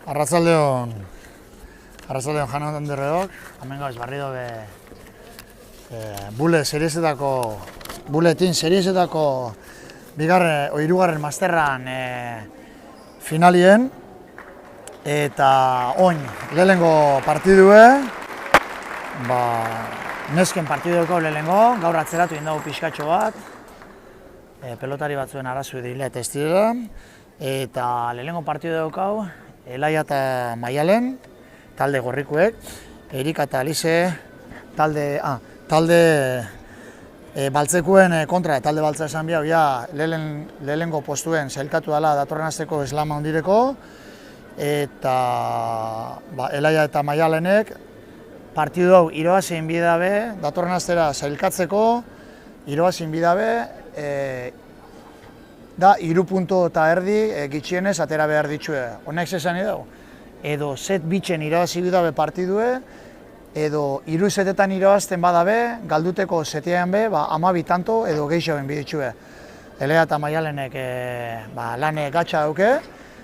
Arratsaldeon jaun andreok, hemen gauz barri dobe buletin seriesetako hirugarren masterran finalien eta oin lehenengo partidue, nesken partidoko lehenengo, gaur atzeratu indago pixkatxo bat, pelotari batzuen arazu dile eta ez direla, eta lehenengo partidu daukau, Elaia eta Maialen, talde gorrikuek, Erika eta Alize, talde baltzekuen kontra, talde baltza esan bihau, lehenengo postuen sailkatu dela datorren asteko eslama ondireko, eta Elaia eta Maialenek partidu hau irabazin bidabe, datorren astera sailkatzeko, irabazin bidabe, da 3 punto eta erdi gitxienez atera behar ditue. Honek zesan edo, edo set bitxen irabazi bidabe partidue, edo 3 setetan irabazten badabe, galduteko setean be, 12 tanto edo geixoen biditxue. Elea eta Maialenek lane gatsa dauke,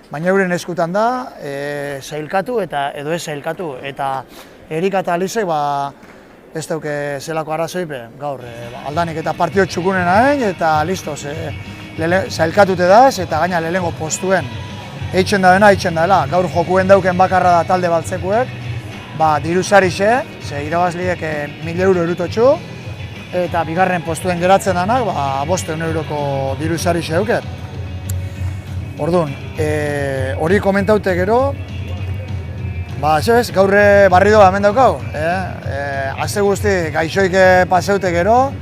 baina euren eskutan da, sailkatu eta edo ez sailkatu. Eta Erika eta Alizek ez dauke zelako arrazoipe, gaur aldanik eta partio txukunena eta listos. Sailkatute daz eta gaina lehenengo postuen eitzen da dela. Gaur jokuen dauken bakarra da talde baltzekuek, diru sarixe, ze irabazliek 1.000 euro erutotxu, eta bigarren postuen geratzen danak, 500 euroko diru sarixe dauket. Orduan, hori komentaute gero, gaur barri doa hemen daukau, aste guzti gaixoik paseute gero,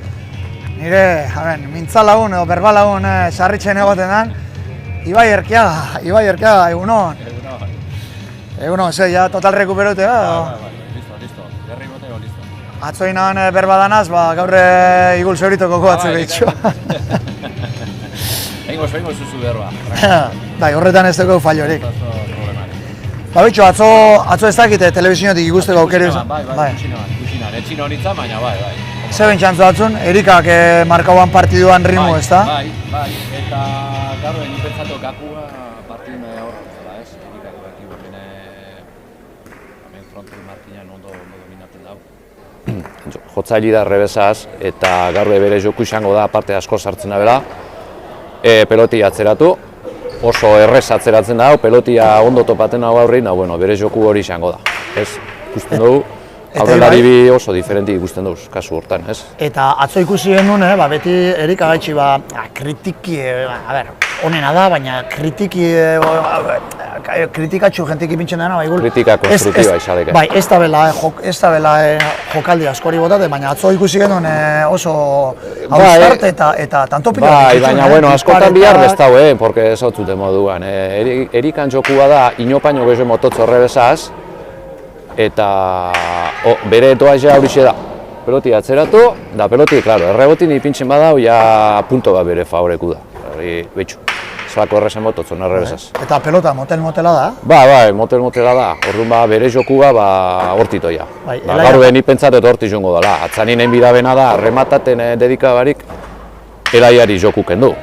nire, mintzalagun edo berbalagun sarritzen egoten den, Ibai Erkiaga, egunon. Egunon, ja total rekuperote da? Listo, berri boteo, listo. Atzoinan berbadanaz, gaur igul zeuritoko batzuk behitxu. Egingo zuzu berba. Horretan ez dugu fallorik. Bitxo, atzo ez dakite telebizionetik ikusteko aukeri. Kuxinan, etxin honitza, baina bai. Zeben txantzu batzun, Erikak markauan partiduan ritmo, ez da? Bai, eta gaur egin pentsatu kakua partidun horretu zela, ez? Erikak baki hemen frontul markinan ondo dominatzen dau. Jotzaili da rebesaz, eta gaur bere joku izango da parte asko sartzen da bela. Peloti atzeratu, oso errez atzeratzen da, pelotia ondo topaten hau aurri, bere joku hori izango da. Ez, ikusten dugu, aurrelari bi oso diferenti ikusten dugu, kasu hortan, ez? Eta atzo ikusi genuen, beti Erika gaitxi, kritiki, honena da, baina kritikatxu jentik ipintzen dena, kritika konstruktiba izadeke. Bai, ez da bela jokaldi askori botate, baina atzo ikusi genuen oso hauztarte eta tantopila. Bai, baina, askotan bihar ez dago, porque ez hau zute moduan. Erikan jokua da, inopaino gehiago mototzo horrebesaz, eta bere etoa ja hori da. Peloti atzeratu, da peloti, errebotin ipintzen badau, ja punto bat bere favoreku da. Betxu, zelako errezen mototzon errebesaz. Eta pelota motel-motela da? Bai, motel-motela da. Orduan bere jokua hortitoia. Gaur behar nipentzatet horti jongo dela. Atzaninen bidabena da, remataten dedikabarik, Elaiari joku kendu.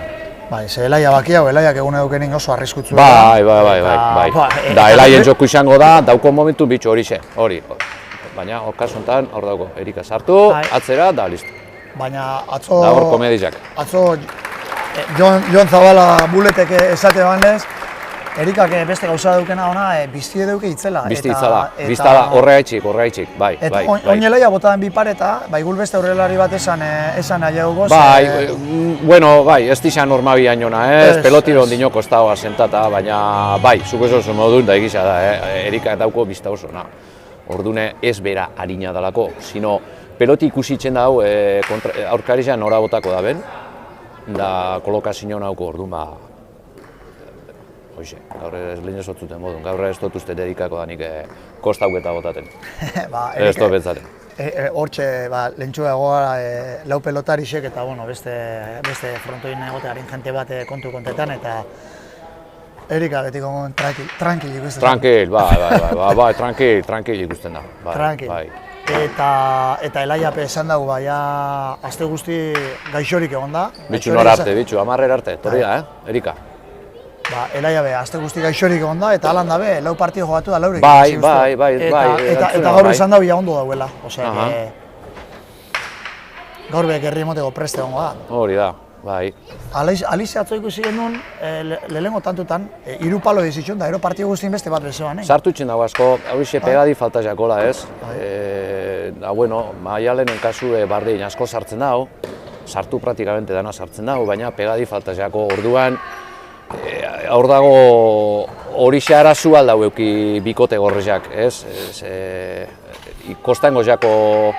Bai, ze Elaia bakiau, Elaiak egun edukenin oso arriskutzu. Bai. Da, Elaien joku izango da, dauko momentu bitxu hori. Baina, kasu honetan, hor dauko, Erika sartu, atzera, da, listo. Baina, atzo... Da, hor komedizak. Atzo, Jon Zabala buletek esate banez, Erikak beste gauza dukena ona, bizti eduke itzela. Bizti itzela, horregaitxik, bai. Eta oin Elaia botaden bi pareta, gul beste aurrelari bat esan nahiago goz. Bai, ez dixan normabi hainona, ez pelotiro ondinoko ez dagoa sentata, baina bai, zuko oso modun da egisa da, Erika dauko bizta oso, Ordune ez bera harina dalako, sino peloti ikusitzen dago aurkarizan nora botako da ben, da kolokazio nauko orduan hoxe, gaur ez lehen ez otzuten modun, gaur ez dut uste dedikako danik kostauketa botaten, ez dut betzaten. Hortxe, lehentxua egoa lau pelotarixek eta beste frontoin egotearen jente bat kontu kontetan eta Erika beti gongon tranquil ikusten da. Tranquil ikusten da. Tranquil. Eta Elaia esan dugu, aste guzti gaixorik egon da. Bitxu nora arte, 10 arte, torri da, Erika. Elaia be, azte guzti gaixorik egon da, eta alan dabe, lau partio jogatu da laurek. Bai. Eta gaur izan da bila ondo dauela. Osea, gaur be gerri emoteko preste egongo da. Hori da, bai. Alize atzo ikusi genuen, lehenengo tantutan, 3 palo dizitxun, da ero partio guztien beste bat bezean, Sartu itxen dago asko, horixe pegadi falta jakola, ez? Bueno, Maialenen kasu bardein asko sartzen dago, sartu praktikamente dana sartzen dago, baina pegadi falta jako orduan, hor dago horixe arazu aldau euki bikote gorrezak, ez? Kostango jako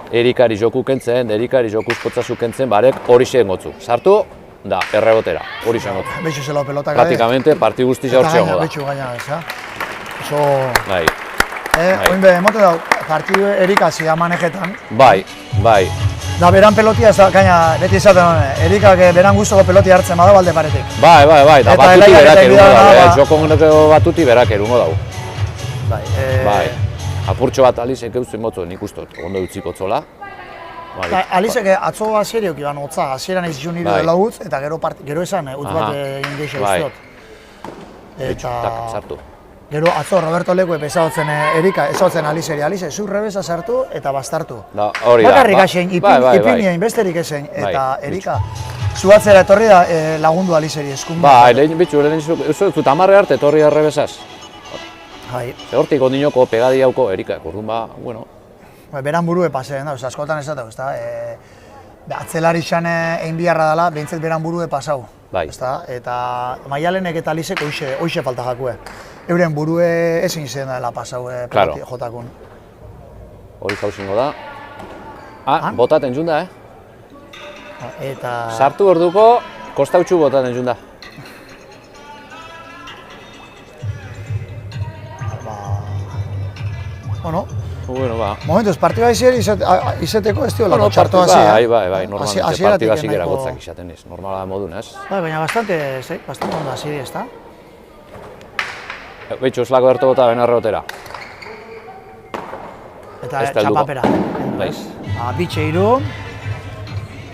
Erikari joku kentzen, Erikari joku espotzazu kentzen, barek horixe engotzu. Sartu, da, errebotera, horixe engotzu. Betxu zela pelotak. Praktikamente, parti guzti jaurtxe hongo da. Betxu gaina ez, Oso... Bai. Oin be, emote dau, partidu Erika zia manejetan. Bai. Da, beran pelotia, gaina, beti izaten, Erikak beran guztoko pelotia hartzen bada balde paretik. Bai, da, batuti berak erungo dau, joko batuti berak erungo dau. Bai. Apurtxo bat Alizek eutzen motzo, nik ustot, ondo utziko tzola. Alizek atzo hasierik iban hotza, hasieran ez zuen nire dela utz, eta gero esan utz bat egin geixo guztiot. Eta... sartu. Gero atzo Roberto Lekue pesaotzen Erika, ezaotzen Alizeri, Alize, zu rebeza sartu eta bastartu. Hori da. Bakarrik asein, ipinien besterik ezen, eta Erika, zu atzera etorri da lagundu Alizeri eskun. Lehen zut amarre arte etorri da rebezaz. Hortik ondinoko pegadi hauko Erikak, orduan bueno. Beran burue paseen da, askotan ez da, atzelari xan egin biharra dela, behintzet beran burue pasau. Eta Maialenek eta Alizek hoxe falta jakue. Euren burue ezin zen dela pasau jotakun. Hori jauzingo da. Botaten junda, Sartu orduko, kostautxu botaten junda. Bueno, ba. Momentuz, partida izeteko ez diolako txartu hasi, Bai, normalmente partida hasi gara gotzak izaten ez, normala modun, ez? Baina bastante ondo hasi, ez da? Betxu, ez lako dertu bota bena rebotera. Eta txapapera. Bitxe iru,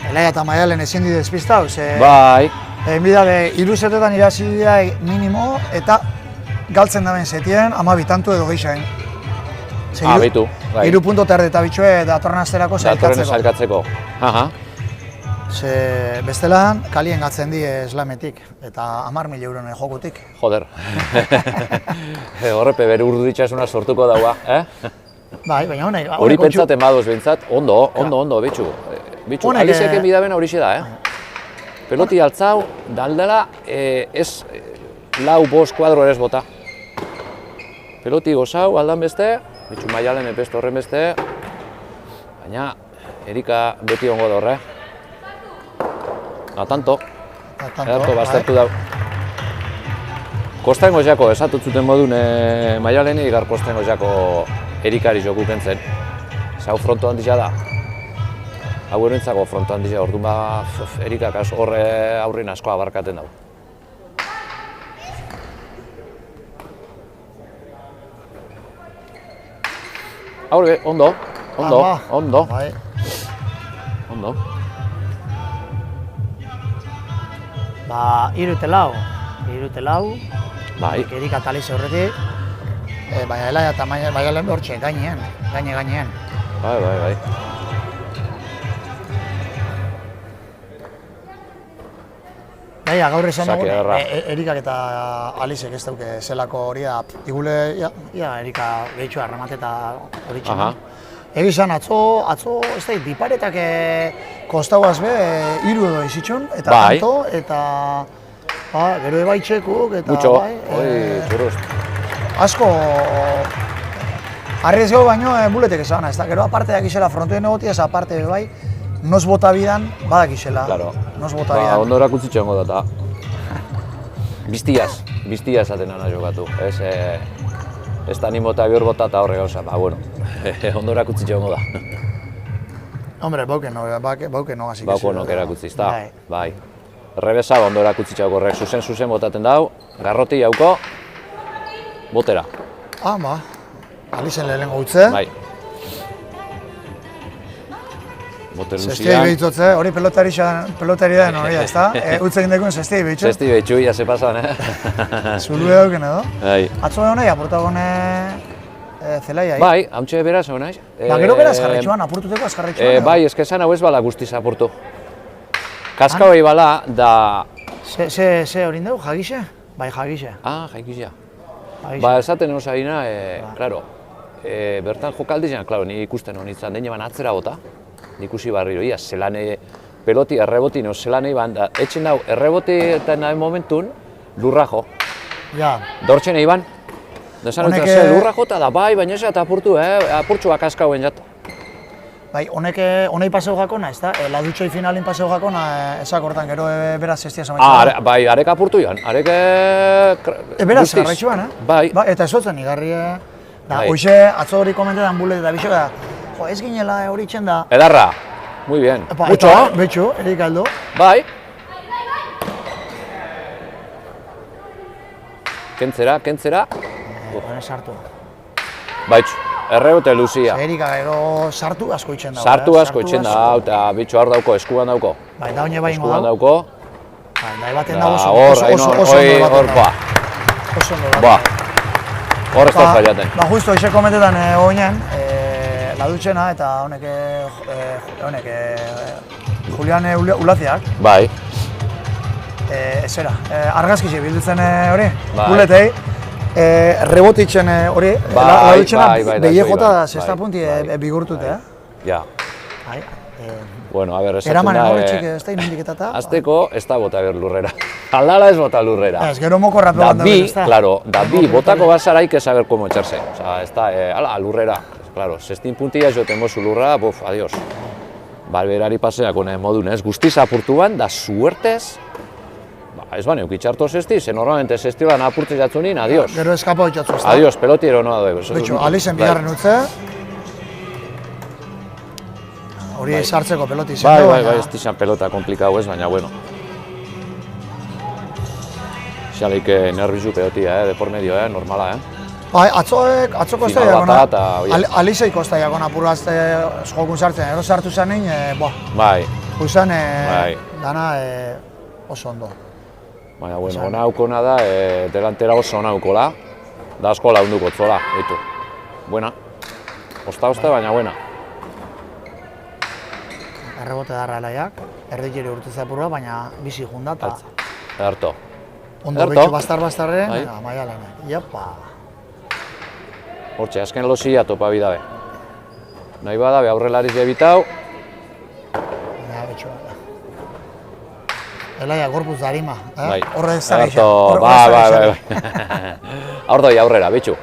Elaia eta Maialen ezin di despistau, bai. Enbidabe, 3 setetan irazi dira minimo, eta galtzen daben setien, 12 tantu edo geixain. Bitu, bai. 3 punto terde eta bitxue datorren asterako zailkatzeko. Bestelan, kalien gatzen di eslametik, eta 10.000 euronen jokutik. Joder. Horrepe bere urditxasuna sortuko daua, Bai, baina honai... Hori pentsaten badoz behintzat, ondo, bitxu. Bitxu, Alizeken bidabena horixe da, Peloti altzau, daldela, ez lau 5 kuadro ere ez bota. Peloti gozau, aldan beste, bitxu Maialen epestu horren beste, baina Erika beti ongo da horre. Tanto, baztertu dau. Kostengo jako, esatut zuten modun Maialeni, gar kostengo jako Erikari joku kentzen. Zau fronto handizia da. Hau erentzako fronto handizia, orduan Erikak horre aurrin asko abarkaten dau. Aurre, ondo. Ondo. Ba, 3-4. Bai. Erika eta Alize horretik. Baina Elaia eta Maialen hortxe, gainean. Bai. Baina, gaur esan dago, Erikak eta Alizek ez dauke zelako hori da, igule, Erika gehitxu arramate eta hori txeman. Egizan, atzo, ez da, biparetak kostauaz be, 3 edo izitxun, eta tanto, eta gero ebaitxekuk, eta Gutxo, hori txurrust. Asko, arriesgau baino buletek esan, ez da, gero aparte dakizela frontoen egotia, ez aparte bai, nos bota bidan, badakizela. Claro. Nos bota bidan. Ondo erakutzitxe hongo da, biztiaz aten ana jokatu. Ez da nimo eta bihor bota eta horre gauza, bueno, ondo erakutzitxe hongo da. Hombre, bauken nogazik. Bauken nok erakutziz, da, bai. Rebesa ondo erakutzitxe hau horrek, zuzen botaten dau, garroti jauko, botera. Alizen lehenengo utze. Bai. Bote Zestia luzian. behitzotze, hori pelotari da hori, ezta? Utz egin dekun zestia behitzu. Zesti behitxu, ja se pasan, Zulu eduken edo. Bai. Atzo egon nahi, apurtagone zelaia. Bai, hauntxe beraz, hau naiz. Ba, gero beraz jarretxuan, apurtuteko azkarretxuan. Bai, eskezan hau ez bala guztiz apurtu. Kaskau egin bala, da... Ze hori dugu, jagixe? Bai, jagixe. Ah, jaikizia. Ba, esaten egon zaina, klaro, bertan jokaldizan, klaro, ni ikusten hon izan, deine ban atzera bota, ikusi barriro, ia, zelane, peloti, erreboti, no, zelane ban, da, etxen dau, erreboti eta nahi momentun, lurra jo. Ja. Dortzen egin ban, da esan dut, ze lurra jota da, bai, baina ez eta apurtu, apurtxuak askauen jat. Bai, honei paseu gakona, ezta? Ladutxoi finalin paseu gakona, ezak hortan, gero beraz zestia zamaitzen. Bai, arek apurtu joan, arek... Beraz, garraitxuan, Bai. Eta ezotzen, igarri, da, hoxe, atzo hori komentetan bulet eta bixo, jo, ez ginela hori itxen da. Edarra, muy bien. Mucho, Betxo, erik aldo. Bai. Kentzera. Hone sartu. Baitxu, errebote luzia. Erika gero sartu asko itxen dago. Sartu asko itxen da, eta bitxo hor dauko, eskuan dauko. Bai, da hone baino eskuan dauko. Bai, da ebaten dago oso ondo. Ba, hor ez da fallaten. Ba, justo, ixe komentetan oinen, ladutxena eta honek Julian Ulaziak. Bai. Zera, argazkixe bildutzen hori, Bai. buletei. Rebotitzen hori, ladutxena behiekota da, zesta punti bigurtute, Ja. Bai. Bueno, a ver, esatzen Eraman da... horretxik ez da inindiketata. Azteko, ez da bota ber lurrera. Aldala ez bota lurrera. Ez, gero mokorra pegan da ez da. Claro, da bi, botako basara hay que saber cómo echarse. O sea, ez da, ala, lurrera. Claro, 16 puntillas jo tengo su lurra, buf, adiós. Balberari paseak honen modun, ez? Guztiz apurtu ban, da suertez, ez ban eukitxarto zesti, ze normalmente zesti ban apurtze jatzunin, adiós. Gero eskapa hotxatzu ez da. Adiós, pelotiero no da. Betxo, alizen bigarren utze. Hori sartzeko peloti izan du. Bai, ez dizan pelota komplikau ez, baina bueno. Xaleik nervizu pelotia, de por medio, normala, Bai, atzoko ez da jakona, alizeiko ez da jakona apurrazte jokun sartzen, ero sartu zanein, Bai. Usan, dana oso ondo. Baina, bueno, ona haukona da, delantera oso ona haukola, da asko launduko otzola, eitu. Buena. Osta, baina buena. Errebote darra elaiak, erdikeri urtuz apurua, baina bizi junda eta... Erto. Ondo behitxo bastar-bastarren, maialan. Iapa. Hortxe, azken losia topa bidabe. Nahi badabe aurrelariz bebitau. Ja, betxo. Elaia, gorpuz da harima. Horre ez da geixo. Bai. Hor doi aurrera, betxu.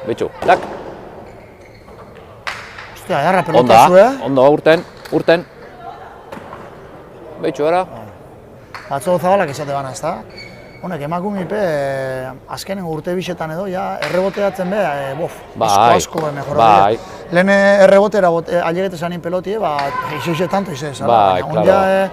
Tak. Ostia, edarra pelota zu, Ondo, urten. Betxu, era. Atzo zabalak izate bana, ez da? Honek, emakumipe, azkenen urte bisetan edo, ja, erreboteatzen be, asko mejora. Bai. Lehen errebotera ailegete zanin pelotie, isoize tanto izez, baina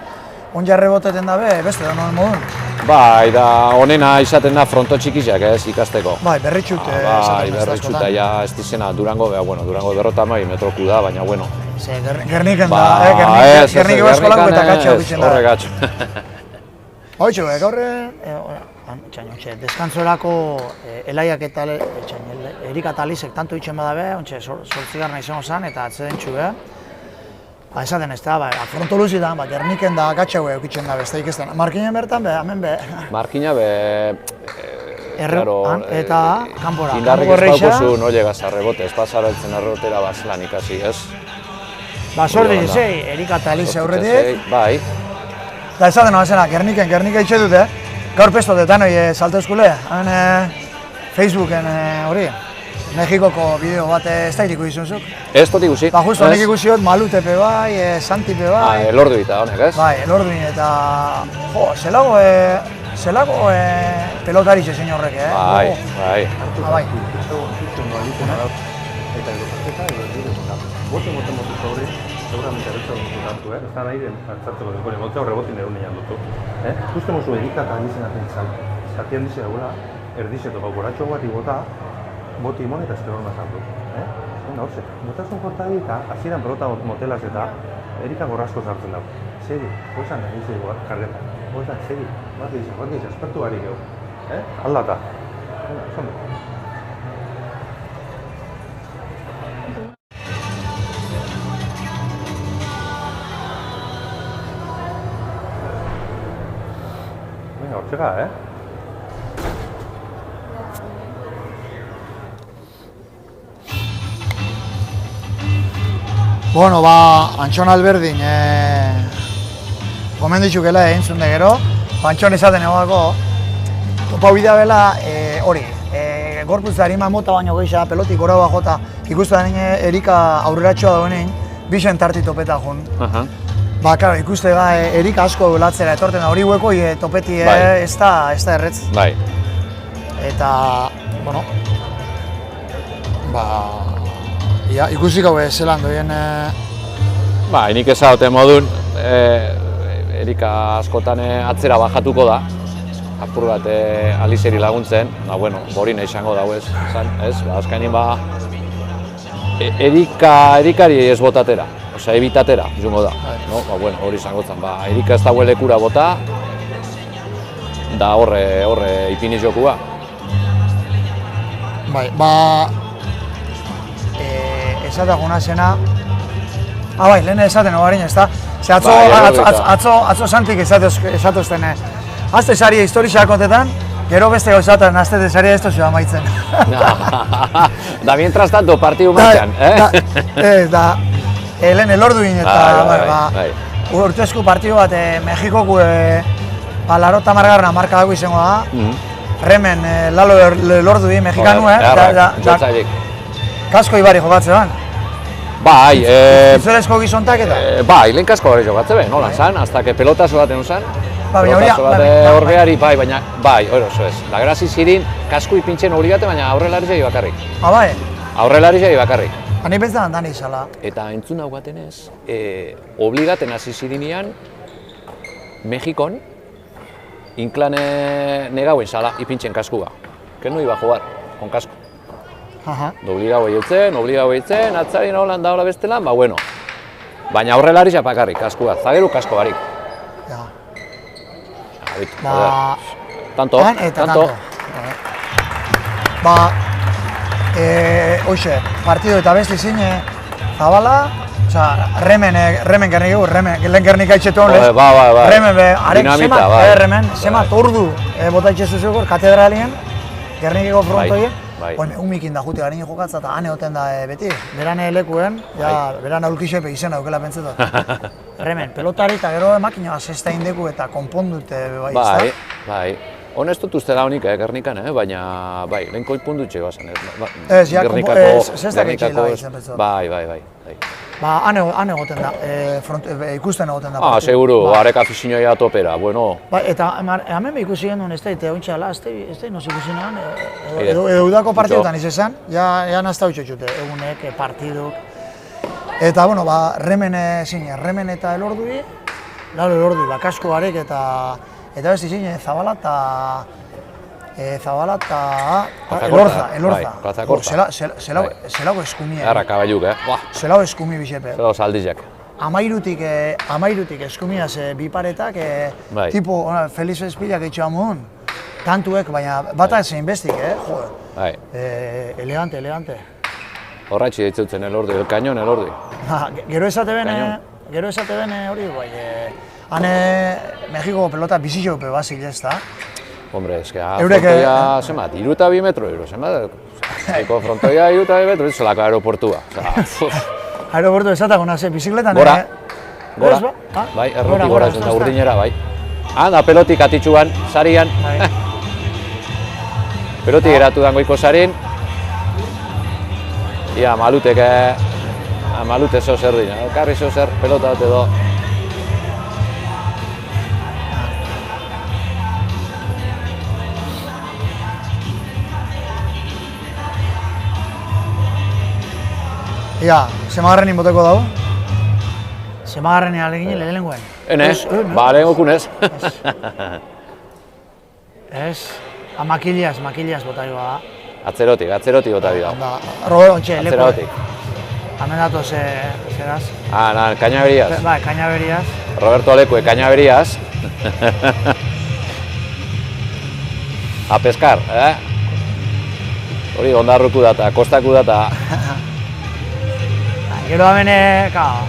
onja erreboteten dabe, beste da noen modun. Bai, da honena izaten da fronto txikizak ez, ikasteko. Bai, berritxute esaten ez da. Bai, berritxuta, ja, ez dizena Durango, Durango berrotamai metroku da, baina bueno. Ze, Gerniken da, Gerniken eskolako eta katxo bitzen da. Horre katxo. Hoitxo, gaurre, deskantzorako Elaiak eta Erika eta Alizek tanto itxen badabe, ontxe, sortzigarna izango zen eta atzeden txue. Esaten ez da, fronto luzitan, Gerniken da katxau eukitzen da beste ikesten. Markinen bertan, hemen be. Markina be... Eta kanpora. Indarrik ez paukozu no llegaz a rebote, ez pasara eltzen errotera baslan ikasi, ez? Sordi izei, Erika eta Alize aurretik. Bai. Da esaten hau zena, Gernika itxe dute, gaur pestotetan hori salto eskule, hemen Facebooken hori, Mexikoko bideo bat ez da iriko izunzuk. Ez dut ikusi. Justo honek ikusiot, Malutepe bai, Santipe bai. Elorduita honek, ez? Bai, Elorduin eta, zelago pelotarixe zein horrek, Bai. Bai. Seguramente erretza dut hartu, ez da nahi den hartzatzeko denko nemotzea horrebotin erunean dutu. Justo mozu Erika eta Alizen atentzan, zati handize dagoela, erdize topa boratxo bat igota, boti imon eta ezker horna zartu. Hortze, botazun korta eta hasieran pelota motelaz eta Erika gorrazko sartzen dago. Segi, goizan nahi zego kargetan. Goizan, segi, bat gehiago, espertu gari geu. Aldata. Esan du. Venga, hortxega, Bueno, Antxon Alberdin, gomenditxukela egin zunde gero, Antxon esaten egoko, topa bidea bela, hori, gorputz harima mota baino gehiago, pelotik gora bajota, ikustu da nire Erika aurreratxoa dauenein, bixen tarti topeta jun. Claro, ikuste da Erika asko latzera etorten da, hori hueko topeti ez da erretz. Bai. Eta, bueno, ikusik hau zelan doien... Nik ezagote modun, Erika askotan atzera bajatuko da, apur bat Alizeri laguntzen, borina izango dago ez, azkainin Erikari ez botatera, osea, ebitatera, izango da, hori izango zen, Erika ez dago lekura bota, da horre ipini jokua. Esataguna zena... lehen esaten ogarin ez da. Atzo santik esatuzten. Azte saria historiak kontetan, gero beste gauzaten azte saria ez tozioa maitzen. Da mientras tanto, partidu martxan, Da, lehen elorduin eta... Urtezku partidu bat, Mexikoku larota margarra marka dago izango da. Remen, Lalo elorduin, Mexikanu, Kasko ibari jokatze ban? Zerezko gizontak eta? Lehen kasko bari jokatze ben, nolan zan, hasta que pelotazo baten usan. Pelotazo bat horgeari, baina, hori oso ez. Lagerazi zirin, kasko ipintzen obligate, baina aurrelari zei bakarrik. Aurrelari zei bakarrik. Ni bezan dan izala. Eta entzun hau baten ez, obligaten hasi zirinian, Mexikon, inklan negauen zala ipintzen kaskua. Que no iba a jugar, con kasko. Obligau egitzen, atzari nolan da hola bestelan, baina aurrelari bakarrik, kaskua, zageru kasko barik. Tanto. Hoxe, partido eta besti zine, Zabala, Remen gernik egu, lehen gernik haitxetu honlez. Remen, semat ordu bota itxezuzeko katedralien, gernik egu frontoien. Umikin da jute garin jokatza eta hane hoten da beti. Beran lekuen, beran aurkisepe izena aukela pentsetat. Remen, pelotari eta gero makina zesta indeku eta konpondute bai, ez da? Honez dut uste da honik, Gernikan, baina lehen koipundutxe bazan. Zesta getxe hila baitzen pentsat. Bai. Hane egoten da, ikusten egoten da. Seguru, harek afizinoia topera, bueno. Eta hemen ikusi genuen ez da, ontsa ez da, nos ikusi nahan, edo udako partidotan izan, ja nazta utxotxute, egunek, partiduk. Eta, Remen eta elordui, kasko garek eta besti zine, Zabala eta Elorza. Zelako eskumia. Erra kaballuk, Zelako eskumi bixepe. Zelako saldizak. Amairutik eskumiaz biparetak, tipo Feliz Espilak eitxoa muhun, kantuek, baina bata zein bestik, elegante. Horratxi deitzeutzen elordi, el cañón elordi. Gero esate bene hori, hane Mexiko pelota bizitxope bazil ez da. Hombre, es que frontoia, zemat, 2 metro, zemat, frontoia 2 metro, ez zelako aeroportua. Aeroportu esataguna, bizikletan... Gora, erroti gora ezen da urdinera, bai. Da pelotik atitxuan, sarian. Pelotik eratu dangoiko sarin. Ia, malute zo zer dina, karri zo zer, pelota bat edo. Ia, semagarrenin boteko dago? Semagarrenin alegin lehengoen? Lehengokun ez. Ez, makiliaz bota da. Atzerotik bota da. Robert, ontxe, leku. Hemen datoz, zeraz. Cañaverías. Bai, Cañaverías. Roberto Lekue, Cañaverías. A pescar, Hori, ondarruku data, kostaku data. Gero hemen, kao,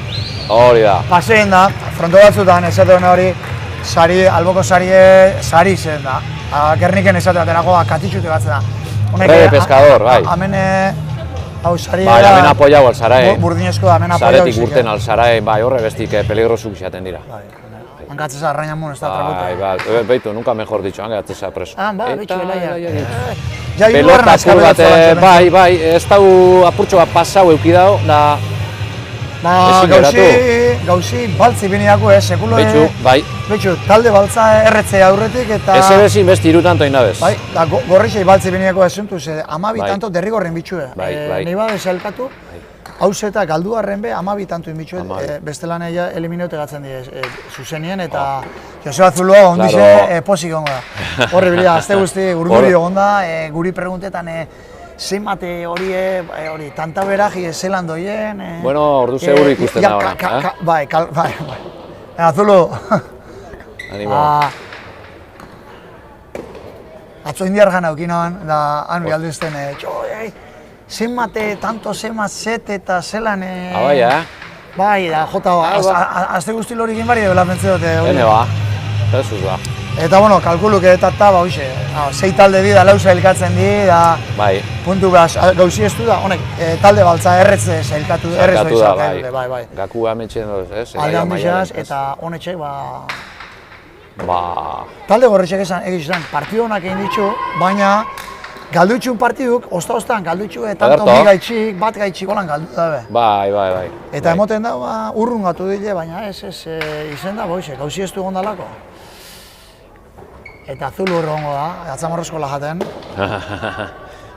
Hori da. pasein da, fronto batzutan, esaten hori, alboko sari zen da. Gerniken esaten aterako, katitxute batzen da. Rey de pescador, bai. Hemen, hau sari Bai, hemen apoiau alzarae. Burdinezko da, hemen apoiau Zaretik urten alzarae, bai, horre bestik peligrosuk izaten dira. Hangatzeza arraina mun, ez da Bai, bai, beitu, nunca mejor dicho, hangatzeza preso. Bai, bitxu, Elaia. Pelota apur bat, bai, ez dau apurtxo bat pasau eukidao, da... Gauzi baltzi biniako, sekulo... Beitxu, bai. Beitxu, talde baltza erretzea aurretik eta... Ez ere zin besti irutanto inabez. Bai, da gorrixei baltzi biniako esuntu, amabi tanto derrigorren bitxue. Bai. Nahi bada esalkatu, hauzetak galdu arren be, amabi tanto inbitxue, bestelan eliminiote gatzen die zuzenien eta Joseba Zuloa ondixe posik ongo da. Horri bila, azte guzti urduri egon da, guri preguntetan zenbat hori tanta beraji zelan doien... Bueno, ordu seguru ikusten da ona. Bai. Zulo... Animo. Atzo indiar gana aukinoan, da han bialduzten, zenbat tanto zenbat zet eta zelan... Bai, Bai, da, jota, azte guzti lori egin bari dela pentsa dute. Hene ba, Jesus ba. Eta, bueno, kalkuluk eta hoxe, 6 talde di da, lauza elkatzen di, da... Bai. Puntu behaz, gauzi ez du da, honek, talde baltza erretze elkatu da, bai. Gaku ametxen duz, ez? Aldean bixaz, eta honetxe, Ba... Talde gorretxek egizan, partidu honak egin ditu, baina galdutxun partiduk, osta-ostan galdutxu, tanto bi gaitxik, bat gaitxik holan galdu dabe. Bai. Eta emoten da, urrun gatu dile, baina ez izen da, boize, gauzi ez du gondalako. Eta Zulu urrongo da, atzamorrezko lajaten.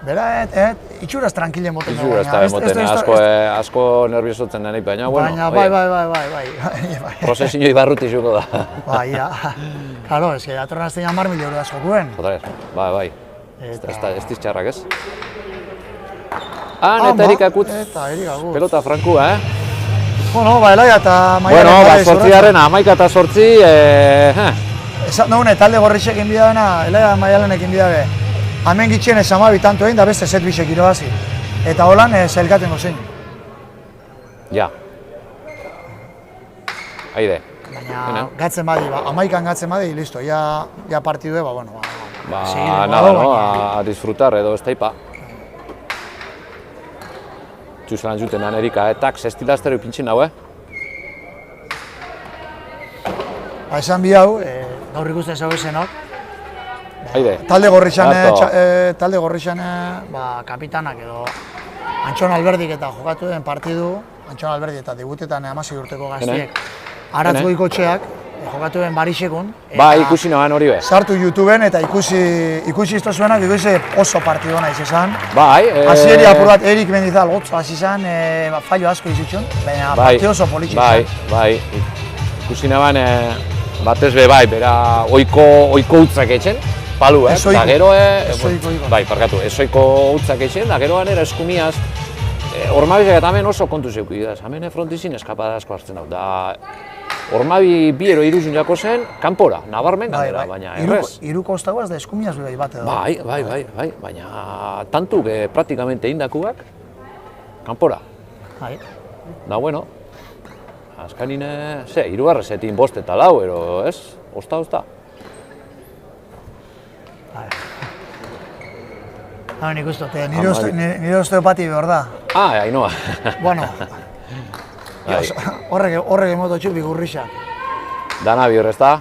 Bera, itxuraz tranquilen moten da. Itxuraz moten, asko nerviosotzen denik, baina, bueno. Bai. Prozesinoi barruti zuko da. Bai, ja. Karo, ez que datorren aztean 10.000 euro asko kuen. Bai. Ez tiztxarrak, ez? Eta erikakutz. Pelota franku, Bueno, Elaia eta Maialen. Bueno, zortziaren, 11 eta 8, Esan dugune, talde gorritxek inbida dena, Elaia eta Maialenek inbida be. Hemen gitxien ez amabi tanto egin da beste set bisek irabazi. Eta holan zailkaten gozein. Ja. Haide. Baina, gatzen badi, 11 gatzen badi, listo, ja partidue, bueno, nada, no, a disfrutar edo ez taipa. Txuzelan jutenan erika, tak, zestilaztero ipintxin hau, Esan bi hau, gaur ikusten zau esenok. Haide. Talde gorrixan, kapitanak edo Antxon Alberdik eta jokatu den partidu, Antxon Alberdi eta debutetan 16 urteko gaztiek. Aratz Goikotxeak, jokatu den Barixekun. Ikusi noan hori be. Sartu YouTubeen eta ikusi izto zuenak, ikusi oso partidu nahiz esan. Bai. Hasieri apur bat Erik Mendizal gotzo hasi izan, fallo asko izutxun, baina partidu oso politxik izan. Bai. Ikusi naban, batez be bai, bera oiko utzak etxen, palu, da gero, bai, parkatu, ezoiko utzak etxen, da gero ganera eskumiaz, Ormabizak eta hemen oso kontu zeuki da, hemen frontizin eskapada asko hartzen dau, da Ormabi bi ero iruzun jako zen, kanpora, nabarmen gandera, baina errez. Iruko ostagoaz da eskumiaz bai bat edo. Bai, baina tantuk praktikamente indakuak, kanpora. Bai. Da, bueno, azkanine, irugarrezetin bost eta lau, ero, ez? Osta. Nik uste, nire osteopati behar da. Ainoa. Bueno, horrek emoto txup bigurrixak. Dana bihor, ez da?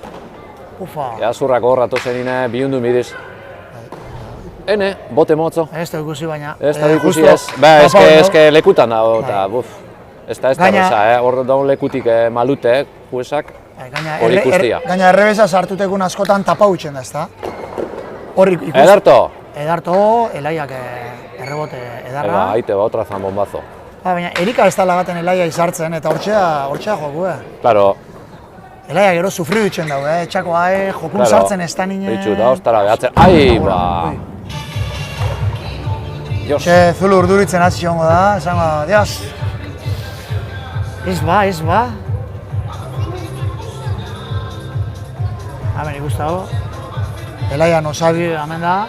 Ufa. Zurrako horratu zenine, bihundu midiz. Hene, bote motzo. Ez da ikusi baina. Ez da ikusi ez. Ezke lekutan da, eta buf. Ez da beza, hor daun lekutik malute, juesak, hori ikustia. Gaina errebeza sartutekun askotan tapa hutzen da, ez da? Edarto, Elaiak errebote edarra. Aite ba, otra zambombazo. Baina Erika ez da lagaten Elaia izartzen, eta hortxea joku, Claro. Elaia gero sufri dutzen dago, etxakoa, jokun sartzen ez da nine... Bitxu, da ostara behatzen, ba... Zulu urduritzen hasi hongo da, esango, Dios, Ez ba. Hemen ikustago. Elaia nosabi hemen da.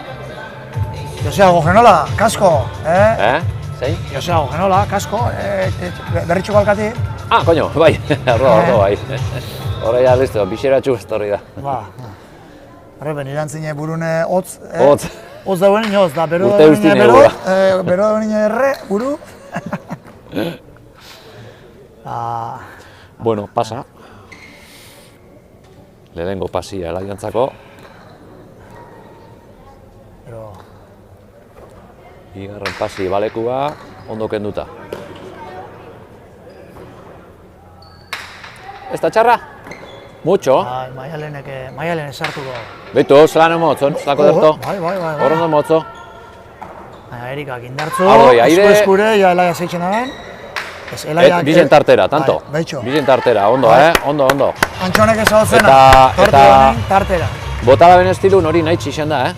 Josea Gogenola, kasko, Zein? Josea Gogenola, kasko, berritxuko alkati. Ah, koño, bai, ardo, bai. Horra ja, listo, bixeratxu estorri da. Ba. Horren, irantzine burune hotz. Hotz. Hotz dagoen inoz, da, bero Urte dagoen ustine bero, gura. bero dagoen erre, buru. Bueno, pasa. Lehenengo pasia Elaiantzako. Pero... Bigarren pasi balekua, ondo kenduta. Ez da txarra? Mucho. Maialen esartuko. Beitu, zelan emotzon, zelako derto. Bai. Hor ondo motzo. Erikak indartzu, Ardoi, aire. eskure, ja Elaia zeitzen daben. Bizen tartera, tanto. Beitxo. Bizen tartera, ondo, ondo. Antxonek ezagutzena, tartera. Botala ben estilun hori nahi txixen da,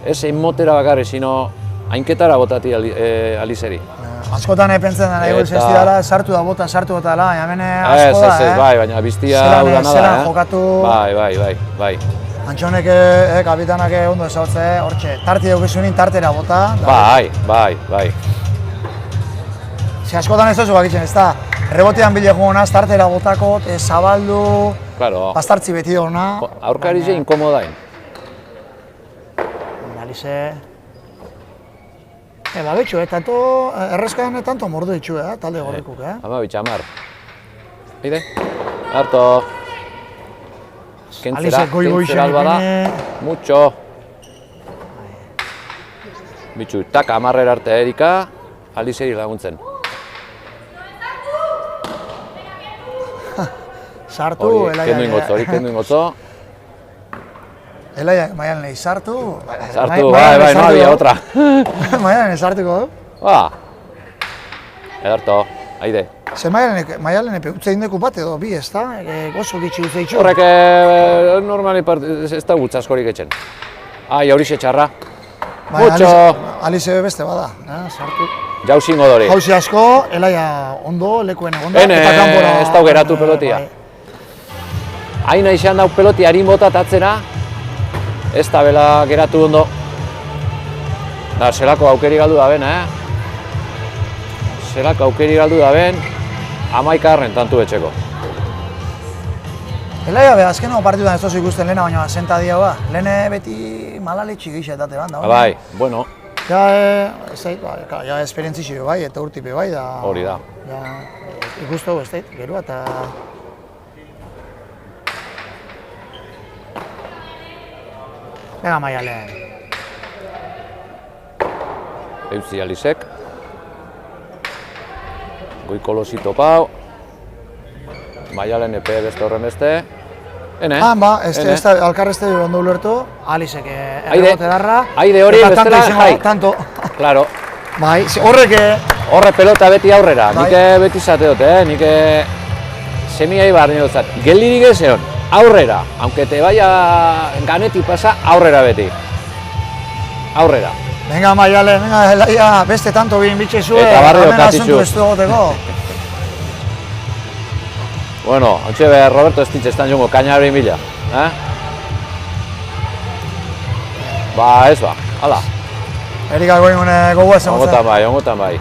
Ez egin motera bakarri, sino hainketara botati alizeri. Askotan pentsen da nahi gultz ez dira, sartu da bota dela, hemen asko da, Ez, bai, baina biztia udana da, Zeran jokatu... Bai. Antxonek, kapitanak ondo ezagutze, hortxe, tarti daukezunin tartera bota. Bai. Ze askotan ez duzu bakitzen, ez da, rebotean bile jugonaz, tartera botako, zabaldu, bastartzi beti dona. Aurkari ze inkomodain. Alize... Betxo, tanto, errezkan tanto mordu ditxu, talde gorrikuk, Ama bitxamar. Eide, harto. Kentzera albada. Mucho. Bitxu, tak amarrer arte Erika, Alizeri laguntzen. Sartu, Elaia. Kendu ingotzo. Elaia, Maialen nahi sartu. Sartu, bai, no había otra. Maialen sartuko du. Ederto, haide. Ze Maialen utze indeku bat edo bi, ez da? Gozo gitxi utze itxu. Horrek normali ez da gutza askorik etxen. Jaurixe txarra. Mucho. Alize beste bada, sartu. Jauzi ingodori. Jauzi asko, Elaia ondo, lekuen egonda. Ez da geratu pelotia. Haina izan dauk pelotia harin botat atzera. Ez da bela geratu ondo. Da, zelako aukeri galdu da ben, Zelako aukeri galdu da ben, 11 tantu etxeko. Elaia, azkeneko partiduan ez tozu ikusten lehena, baina senta dia ba. Lehene beti malaletxik gixetate ban da. Bai, bueno. Ja, esperientzixi bai, eta urtipe bai da. Hori da. Ikustu ez dait, gerua eta... Ega Maialen. Eutzi Alizek. Goiko losito pau. Maialen epe beste horren beste. Alkarrezte ondo ulertu. Alizek errebote darra. Aide hori bestela jai. Tanto. Claro. Bai, horrek... Horre pelota beti aurrera. Nik beti zate dut, nik semiai behar nire dutzat. Geldirik ez egon. Aurrera, aunque te vaya ganetik pasa, aurrera beti. Aurrera. Venga Maialen, venga Elaia, beste tanto bin bitxezue, hemen asuntu ez du egoteko. Bueno, hantxe behar Roberto Estitxe estan jongo, kaina hori mila. Ez ba, hala. Erika goin gogoa esan Ongotan bai.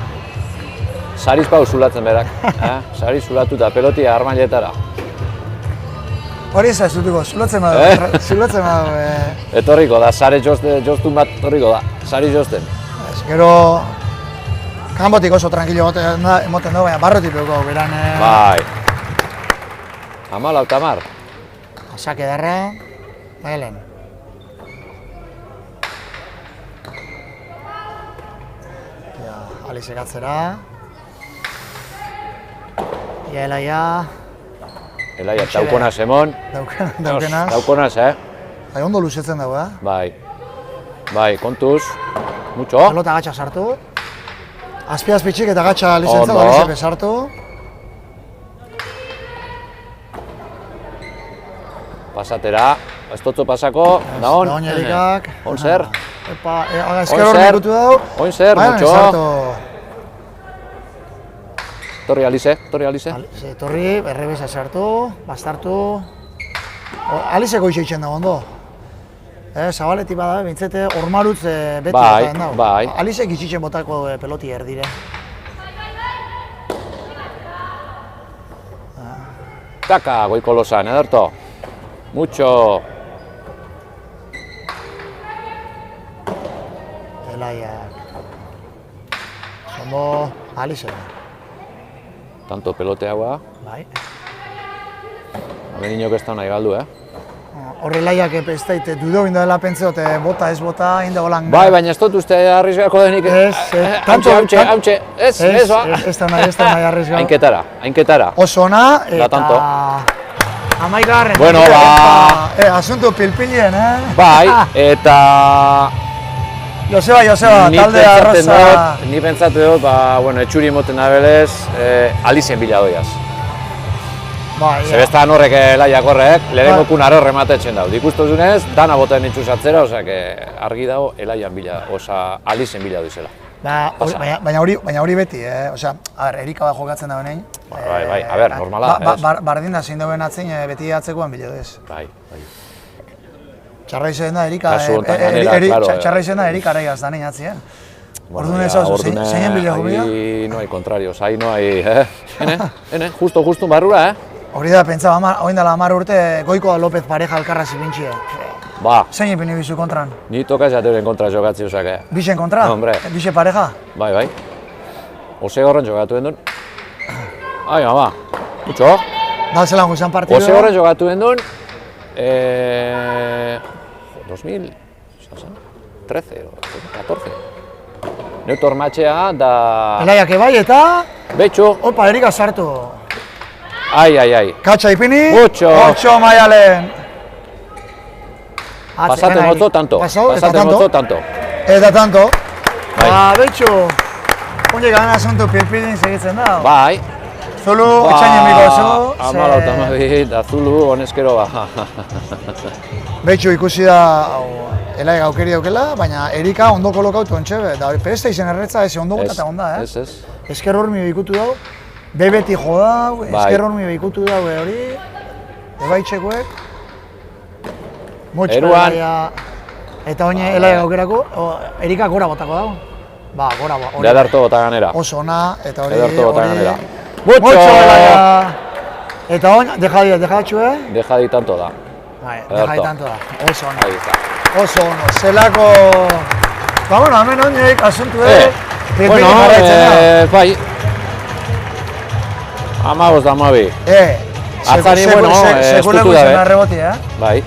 Sariz pau zulatzen berak. Sariz zulatu eta pelotia armailetara. Hori ez zutuko, zulatzen badu. Etorriko da, sare joztun bat etorriko da, sari jozten. Gero, kanbotik oso tranquilo emoten dugu, baina barrotik dugu, beran... Bai. 14. Sake darra, Maialen. Alizek atzera. Elaia. Elaia, daukonaz, Emon. Daukonaz, Bai, ondo luzetzen dago, Bai, kontuz. Mucho. Pelota gatxa sartu. Azpiazpitxik eta gatxa lizentzatu, Alizepe sartu. Pasatera, ez dutzu pasako, da hon. Da hon Erikak. Hon zer. Ezker hor nikutu dau. Hon zer, mucho. Torri Alize, torri Alize. Torri, errebesa sartu, bastartu. Alizeko itxoitzen dago ondo. Zabaletik bada, bintzete, ormarutz beti botatzen dago. Bai. Alizek itxitzen botako peloti erdire. Taka, goiko losan, ederto. Mucho. Elaiak. Zondo, Alize. Tanto pelote haua. Bai. Haben inok ez da nahi galdu, Horre laiak ez daite dudo bindo dela pentseote bota ez bota, hinde holan... Bai, baina ez dut uste arriesgako denik... Hautxe, ez ba... Ez da nahi arriesgako. Ainketara. Oso ona, eta... tanto. Amaigarren. Bueno, ba... Asunto pilpilien, Bai, eta... Joseba, talde arroza... Ni pentsatu dut, bueno, etxuri moten abelez, Alizen bila doiaz. Zebestan horrek laiak horrek, lehenengo kun arro rematetzen dago. Ikustozunez, dana boten itxusatzera, argi dago, elaian bila, Alizen bila doizela. Baina hori beti, Erika bat jokatzen da benein. Bai, normala, ez? Bardin da zein dauen atzin, beti atzekoan bila duz. Bai. Txarra izan da Erika, txarra izan da Erika aregaz da nein atzien. Orduan ez hau, zeinen bila gubila? Ahí no hay contrarios, ahí no hay, justo barrura, Hori da, pentsaba, oin dela 10 urte, Goiko López pareja alkarra zibintxie. Ba. Zein epini bizu kontran? Ni toka jateuren kontra jokatzi osake. Bixen kontra? Hombre. Bixe pareja? Bai. Ose horren jokatu endun. Ai, ama, kutxo. Da zelan guzan partidu? Ose horren jokatu endun. 2013 o 14. Neutor matxea da... Elaiak ebai eta... Betxo. Opa, Erika sartu. Ai. Katxa ipini. Mutxo. 8 maialen. Pasate motzo tanto. Eta tanto. Bai. Betxo. Onge gana asunto pilpilin segitzen da. Bai. Zulu, etxaino miko zu. Amala autamabit, da Zulu, honezkero ba. Betxo ikusi da elai gaukeri daukela, baina Erika ondo kolokautu ontxebe. Da peste izen erretza ez ondo gota onda, Ez. Esker hormi behikutu dau. Bebeti jo dau, esker hormi behikutu dau hori. Ebaitxekuek. Motxo elaia. Eta oine elai gaukerako, Erika gora botako dau. Ba, gora ba. De adarto bota ganera. Oso ona, eta hori... Ederto bota ganera. Motxo elaia. Eta oin, dejatxue? Dejadi tanto da. Bai, dejadi tanto da. Oso ona. Ahí está. Oso ono, zelako... Ba, bueno, hemen oinek asuntu Bueno, bai. 15 da 12. Atzari, bueno, estutu dabe. Bai.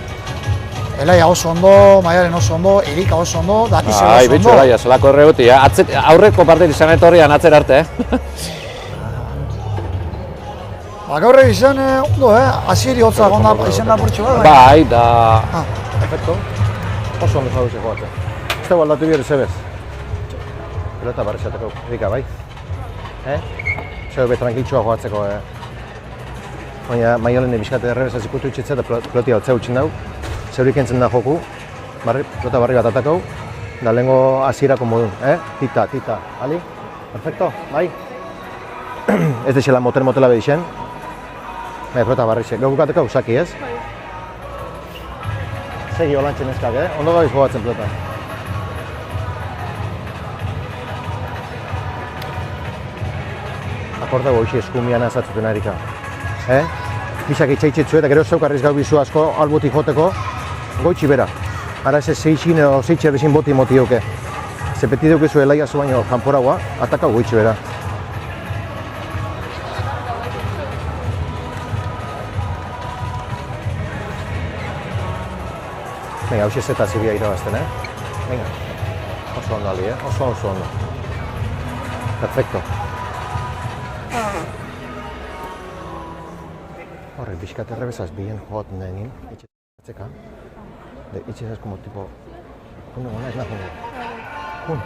Elaia oso ondo, Maialen oso ondo, Erika oso ondo, Dakize oso ondo. Bai, bitxo, elaia, zelako erreboti, aurreko partit izan etorrian atzer arte, Ba, gaur izan ondo, Asieri hotza gonda izan da portxo bat. Bai, da... Perfecto. Oso ondo zaduze joatzen. Ez dago aldatu bihar zebez. Pelota barrizateko, Erika, bai? Zeu be tranquiltxoa joatzeko, Baina Maialen bizkate errebezaz ikutu itxitzea eta peloti altzea utxin dau. Zeurik entzen da joku, pelota barri bat atakau, da lehenko hasierako modun, Tita, ali? Perfecto, bai? Ez dexela motela behixen. Pelota barri xe, gau bukatekau, saki ez? Segi holantzen eskak, Ondo gabiz jogatzen pelota. Akorda goixi eskumian azatzuten Erika. Bizak itxaitzetzu eta gero zeukarriz gau bizu asko albutik joteko goitxi bera. Ara ez seixin edo zeitxe bezin boti moti duke. Zepeti dukezu elaia zu baino kanporagoa, ataka goitxi bera. Venga, hau zeta zibia irabazten, Venga, oso ondo ali, oso ondo. Perfecto. Horrek, bizkat errebezaz bien joaten denin, itxetzeka. Itxezaz como tipo... Jungo, ez nahi jungo.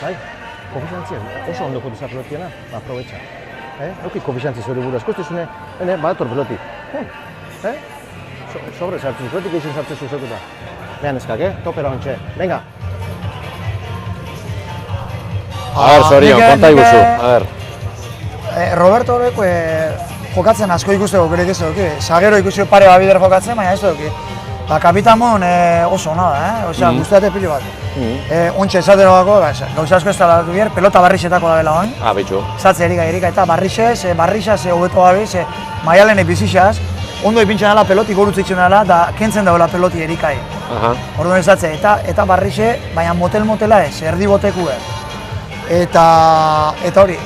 Bai? Konfiantzia, oso ondo jotu pelotiena, aprobetxa. Euki konfiantzia zure burua, eskustezune, badator peloti. Sobre sartzen, pelotik eixen sartzen zuzekuta. Behan eskak, topera ontxe, venga! A ver, Zorion, konta iguzu, a ver. Roberto horrek jokatzen asko ikusteko berek ez duki. Sagero ikusi pare bat bider jokatzen, baina ez duki. Ba, kapitamon oso ona da, osea, guztiate pilo bat. Ontxe esatero bako, gauza asko ez da dut bier, pelota barrixetako da bela oin. Bitxu. Zatze erika eta barrixez hobeto gabiz, maialenek bizixaz, ondo ipintzen dela peloti gorutzitzen dela, da kentzen dagoela peloti erikai. Orduan ez zatze, eta barrixe, baina motel-motela ez, erdi botekue. Eta hori,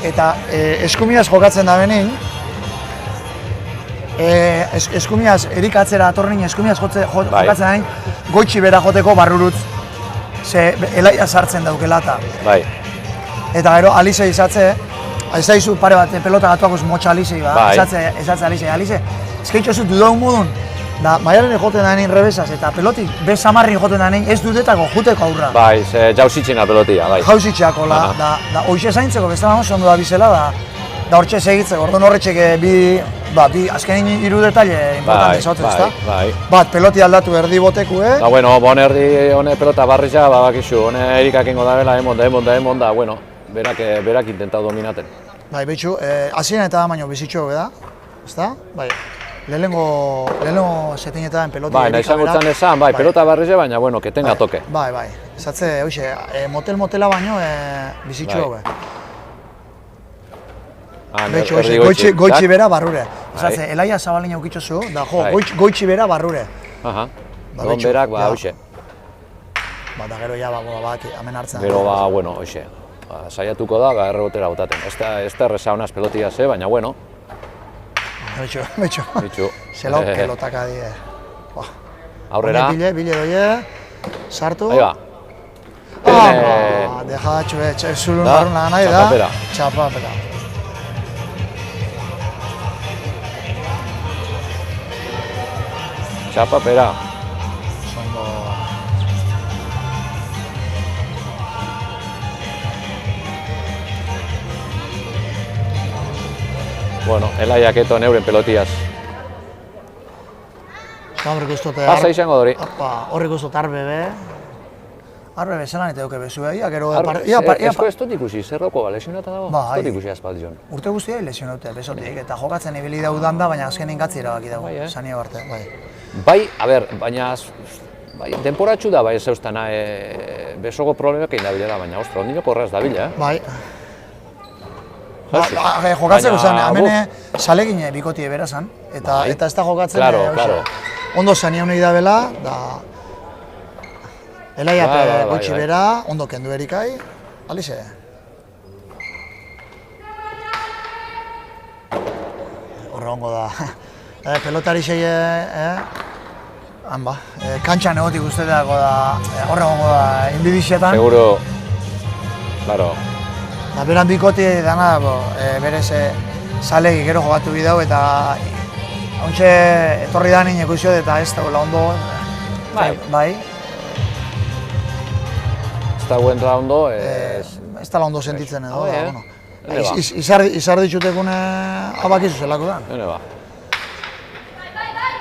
eskumiaz jokatzen da benin, eskumiaz erikatzera atorrein, eskumiaz jokatzen da benin, goitxi bera joteko barrurutz, ze elaia sartzen daukela eta. Bai. Eta gero, Alize izatze, ez daizu pare bat pelota gatuakuz motxa Alize, esatze Alize, ezkeitxo zu dudaun modun, da maialen joten da benin rebesaz, eta pelotik bez samarrin joten da benin ez dudetako juteko aurra. Bai, jauzitzen da pelotia, bai. Jauzitxeako, da hoxe zaintzeko, beste ondo da bizela, da hortxe segitzeko, orduan horretxek bi azkenin hiru detaile importante izaten, ezta? Bai. Bat, peloti aldatu erdi botekue. Da, bueno, bon erdi hone pelota barriza, bakizu, hone erikak ingo da bela, emon da, bueno, berak intentau dominaten. Bai, behitxu, hasieran eta baino bizitxo da, ezta? Bai, lehenengo setinetan peloti erika bera. Bai, nahi zangotzen esan, bai, pelota barriza, baina, bueno, que tenga toke. Bai, esatze, hoxe, motel-motela baino bizitxo bai. Goitxi bera barrure. Esatze, elaia zabalin aukitxo zu, da goitxi bera barrure. Don berak, hoxe. Da gero ja, hemen hartzen. Gero, bueno, hoxe. Saiatuko da, errebotera botaten. Ez da erreza honaz pelotia ze, baina, bueno. Betxo. Zelau pelotaka die. Aurrera. Bile doie, sartu. Ahí va. Deja da zulun barun lagan nahi da. Txapapera. Txapapera. Bueno, elaiak eto neuren pelotiaz. Horrek ustote... Pasa izango dori. Horrek ustote arbebe. Arbebe zelan eta duke bezu egia, gero... Esko ez dut ikusi, zer doko, lesionata dago? Ez dut ikusi azpaldion. Urte guztia lesionate, besotik, eta jokatzen ibili daudan da, baina azkenin gatzi erabaki dago, sania barte. Bai, a ber, baina... Denporatxu da, bai, ez zeustana, besoko problemak egin dabilela, baina, ostra, ondinoko horraz dabila, Bai. Jokatzeko zen, hemen salegine bikotie bera zen, eta ez da jokatzen, ondo zania honei da bela, da... Elaiak gotxi bera, ondo kendu erikai, Alize. Horre hongo da, pelotari zeie, kantxan egotik usteteako da, horre hongo da, inbidixetan. Seguro, claro. Beran bikoti dana, berez zalegi gero jokatu bidau eta hauntxe etorri da nien ikusi eta ez dagoela ondo. Bai. Ez dagoen ondo, ez dala ondo sentitzen edo, izar ditzutekune abakizu zelako da. Hene ba.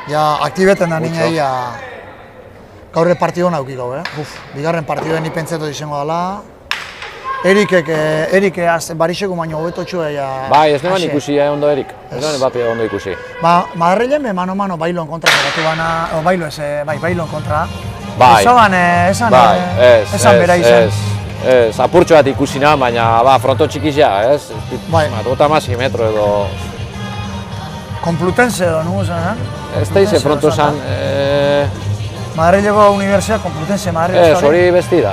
Ja, aktibeten da nina ia gaurre partido naukiko, bigarren partidoen ipentzeto izango dela. Erik barixeko baino hobetotxua ja... Bai, ez neban ikusi ondo Erik, ez neban bapi ondo ikusi. Madrilen mano-mano bailoen kontra jokatu bana, bailoen kontra. Bai. Esan bera izan. Ez, apurtxo bat ikusi na, baina fronto txikizia, ez? Bai. Gota masi metro edo... Complutense edo, nugu zen, Ez da ize fronto zan... Madrileko Universidad Complutense, Madrid. Ez, hori bestida.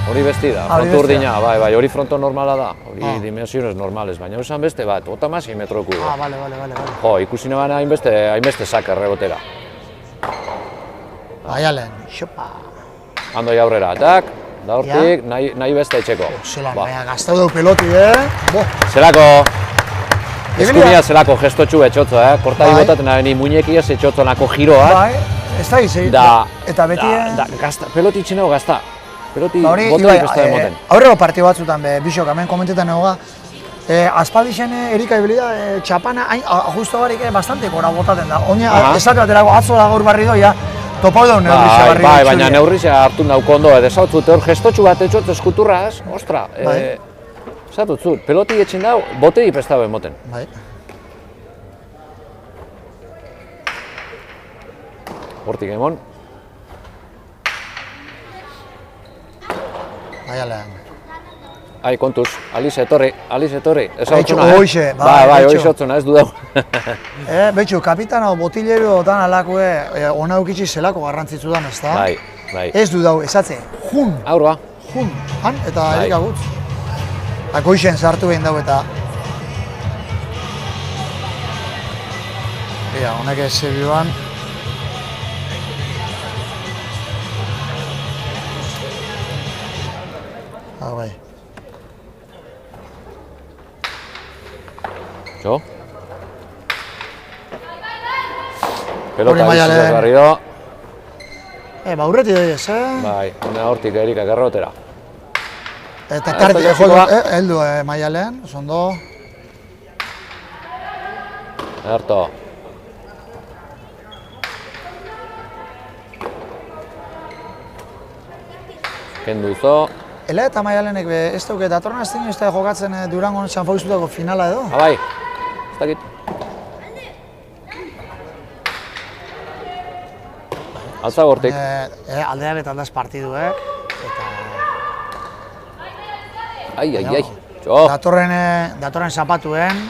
Hori bestida, fronto urdina, bai, hori fronto normala da, hori dimensiones normales, baina esan beste bat, gota masi metroku. Bale. Jo, ikusi neban hainbeste sak errebotera. Baialen, xopa. Ando aurrera, tak, da hortik, nahi beste etxeko. Zelan, baina gaztau dau peloti, Zelako, eskumia zelako gestotxu etxotzo, kortari botaten abeni muñekia etxotzonako giroak. Bai, ez da izan, eta beti... Peloti itxinau gazta. Peloti botarik ez da emoten. Aurreko partio batzutan, bisok, hemen komentetan egoga, aspaldixen erika ibilida, txapana, justo barik bastante gora botaten da. Oina, esate baterako atzo da gaur barri doia, topau daun neurrizia barri doia. Bai, baina neurrizia hartu nauko ondo, edo zautzute hor gestotxu bat etxot eskuturraz, ostra, Zatut zu, peloti etxin dau, botei prestau emoten. Bai. Hortik emon. Bai, alean. Ai, kontuz, Alize etorri. Ez Betxu, hautzuna, hoxe, bai, bai, betxu. hoxe hautzuna, ez du dau. Betxu, kapitano botillero dan alakue, ona eukitzi zelako garrantzitsu dan, ezta? Bai. Ez du dau, esatze, jun, Aur ba. han, eta Bai. Erika gutz. Goixen sartu behin dau eta... Ia, honek ez zebioan. Bai. Jo. Pelota Hori Maialen. bizitza barri do. Aurreti doiez, Bai, hona hortik Erika garrotera. Eta Eta karti, jasikoa. heldu Maialen, oso Erto. Kendu zo. Ele eta Maialenek be, ez duke, datorren azten ez da jokatzen Durangon San Faustutako finala edo? Bai, ez dakit. Altza hortik. Aldeak eta aldaz partiduek, eta... Ai. Jo. Datorren zapatuen,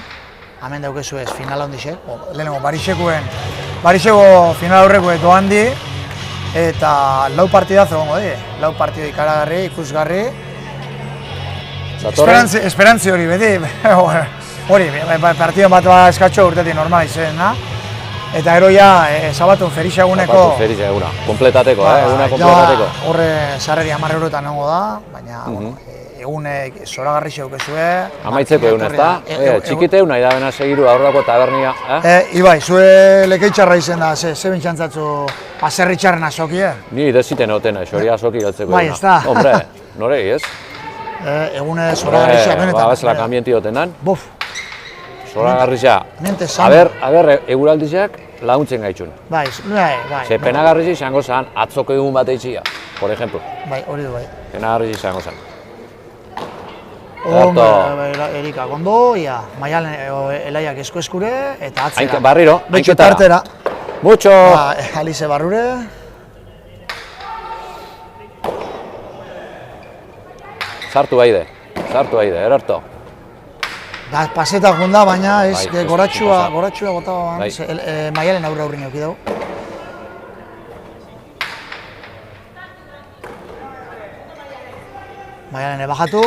hemen daukezu ez, finala ondixek, lehenengo Barixeko final aurreko eto handi, eta lau partidaz egongo di, lau partidu ikaragarri, ikusgarri. Datorren. Esperantzi hori beti, hori, partidu bat eskatxo urtetik normal izena. Eta gero ja, sabatun ferixa eguneko... Ferixa eguna, kompletateko, eguna kompletateko. Horre sarreri 10 eurotan egongo da, baina, egunek zoragarri xeukezue. Amaitzeko egun ez da, txikite nahi da bena segiru aurrako tabernia. Ibai, zue lekeitxarra izen da, ze bintxantzatzu aserritxarren azoki, Ni desiten hoten, xori azoki galtzeko Bai, ez da. Hombre, norei ez? Egune zoragarri xa, benetan. Babazela kanbienti hotenan. Bof, Zoragarri xa. mente zan. Aber, eguraldiak laguntzen gaitxun. Bai. Ze penagarri izango zan, atzoko egun bat eitxia, por ejemplo. Bai, hori du bai. Penagarri izango zan. Erika gondo, ia, Maialen Elaiak esko eskure, eta atzera. Barriro, Betxu hainketara. tartera. Mucho! Alize barrure. Sartu baide, erarto. Da, paseta junda, baina ez, Bai, goratxua pasa. gotaba, Bai. Maialen aurre aurrin euki dugu. Maialen bajatu,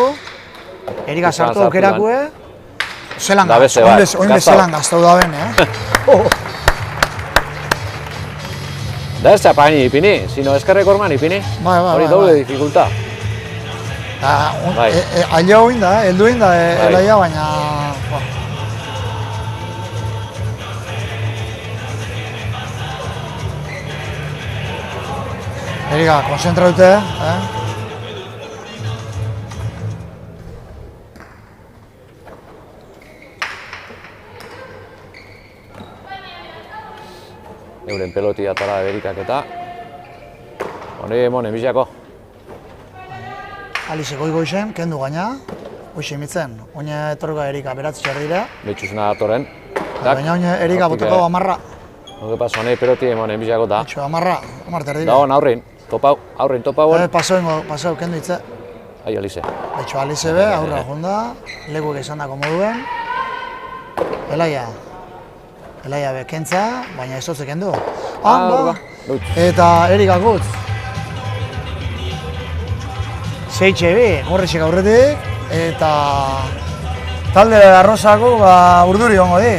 Erika sartu sartu aukerakue, zelan Da beste bat, oin gaztau. zelan gaztau da ben, Da ez txapaini ipini, sino eskerrek orman ipini. Bai, Hori doble dificulta. Bai. Ailo egin da, heldu egin da, Elaia, baina... Erika, konzentra dute, Euren peloti atara Erikak eta... Hone, enbizako. Alize goizen, kendu gaina, hoxe imitzen, oine etorga Erika beratzi dira, Betxuzena datorren. baina oine Erika botako amarra, Hoge pas, hone peloti enbizako da. etxo amarra, amarter dira. Da hon aurrin, topau, topau. Pasau, kendu hitze. Ai, Alize. Etxo Alize be, aurra junda, lekuek esan dako moduen. Elaia be kentza, baina ez hotze kendu. Ba, dut. Eta Erika gutz. Zeitxe bi, gorrexek aurretik, eta talde arrozako urduri gongo di.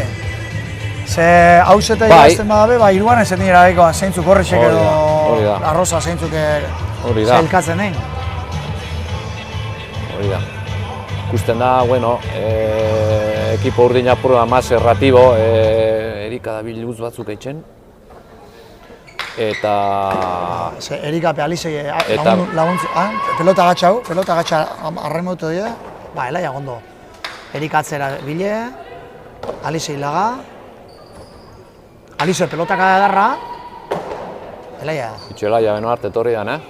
Ze hauzeta irazten badabe, iruan ez zetin erabeko zeintzuk gorrexek Hori edo da. arroza zeintzuk Hori da. zailkatzen egin. Hori da. Ikusten da, bueno, ekipo urdin apurua más erratibo, Erika da biluz batzuk eitzen. Eta... Erika Alize laguntzu, pelota gatxa arremotu dira, Elaia gondo. Erika atzera bile, Alize hilaga, Alize pelotak adarra, Elaia. Itxo Elaia beno arte etorri dan,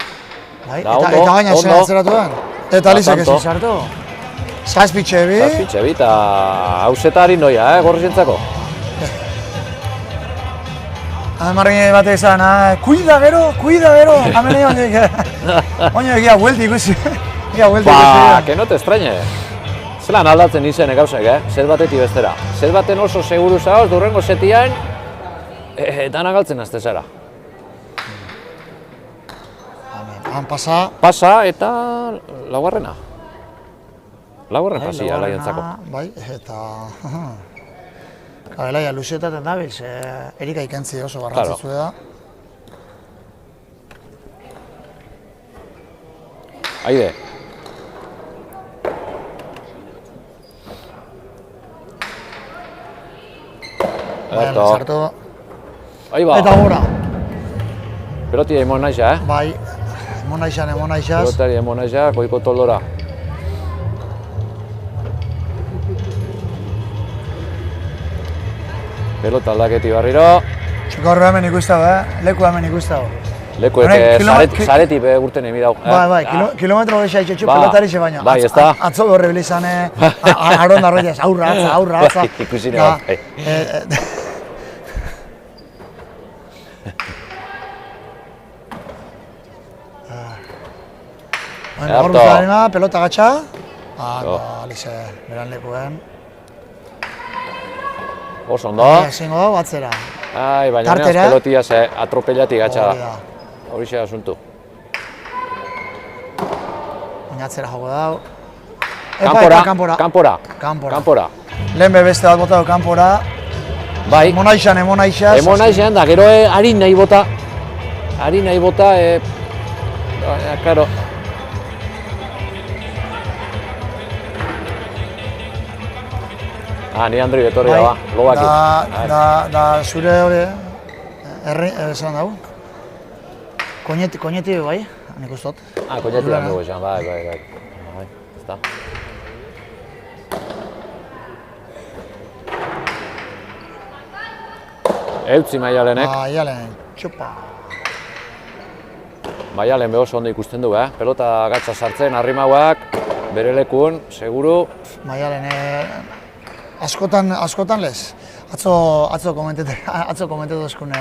Eta gaina zen atzeratu den, eta Alizek ezin sartu. Zazpitxe bi. Zazpitxe bi, eta hauzetari noia, gorrizentzako. Margin batek esan, kuida gero, hemen egin baina egia huelti ikusi. Ba, que no te extrañe. Zelan aldatzen izen gauzek, set batetik bestera. Set baten oso seguru zagoz, durrengo setian, dana galtzen azte zara. Han pasa. Pasa eta laugarrena. Laugarren pasia alaientzako. Bai, eta... Kabelaia luzeetaten dabilz, Erika ikentzi oso garrantzitsu da. Aide. Sartu. Aiba. Eta gora. Peloti emon naixa, Bai, emon naixaz. Pelotari emon naixa, koiko toldora. Pelota aldaketi barriro. Gaur hemen ikustago, leku hemen ikustago. Lekuek zaretik urten emi dago. Bai, kilometro gehiago itxetxu pelotari ze baina. Bai, ez da. Atzo horre bilizane, aron darroiaz, aurra, atza. Ikusine bat. Gaur buzadarena, pelota gatxa. Alize, beran lekuen. Oso ondo. Ezingo dago batzera. Baina neaz pelotia ze atropellati gatxa da. Horixe asuntu. Baina atzera joko dago. Kanpora. Lehen beste bat bota du kanpora. Bai. Emonaixan. Da, gero harin nahi bota. Claro. Ni Andri betorri da, lobakin. Da zure hori, esan dago? Koñeti bai, nik ustot. Koñeti da dugu esan, bai. Ez da. Eutzi Maialenek. Maialen, txupa. Maialen behoz ondo ikusten du, pelota gatza sartzen, arrimauak, bere lekun, seguru. Maialen, askotan lez. Atzo komentetu eskun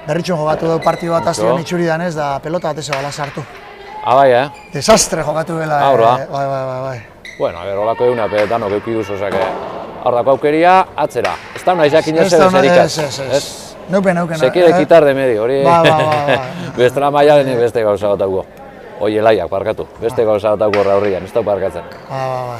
berritxun jokatu dugu partidu bat azten itxuri danez, da pelota bat bala sartu. Bai, Desastre jokatu dela. Bai. Bueno, holako eguna danok eukiduz, ozak, aurrako aukeria, atzera. Ez da nahi jakin ez erikaz. Ez. Neupen. Se quiere quitar de medio, hori. Ba. Bestela Maialenek beste gauza batauko. Hoi elaiak, parkatu. Beste gauza batauko horra horrian, ez da parkatzen. Ba.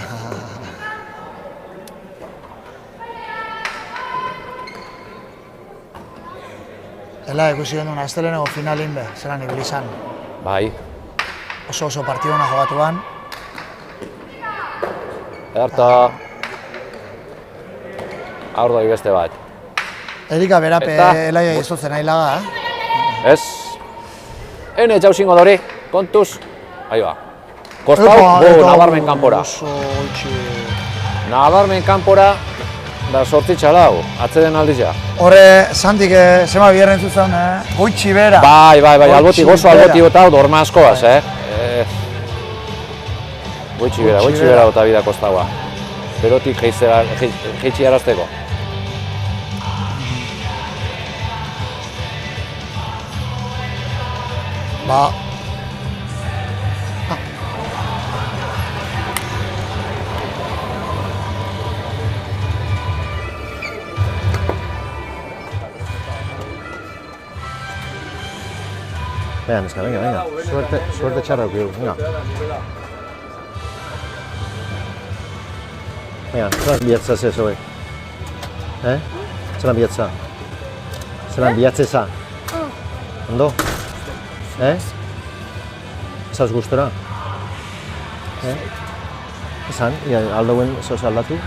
Ela ikusi gendun astelenego finalin be, zelan ibili izan. Bai. Oso partidu hona jogatuan. Edarta. Aurdoi beste bat. Erika berape elaia izotzen nahi laga, Ez. Ene txauzingo dori, kontuz. Ahí ba. Kostau, nabarmen kanpora. Nabarmen kanpora, da sortitxa lau, atzeden alditza. Horre, Santik, zema biherren zuzen, goitxi bera. Bai, alboti, gozo alboti bota, dorma askoaz, Goitxi bera bota bida kostaua. Berotik jeitsi arazteko. Ba. Venga, Neska, venga. Suerte txarra dugu, venga. Venga, zelan bihatza ze zoe. Zelan bihatza. Zelan bihatzeza. Ondo? Zaz gustora? Esan, aldauen zoz aldatu?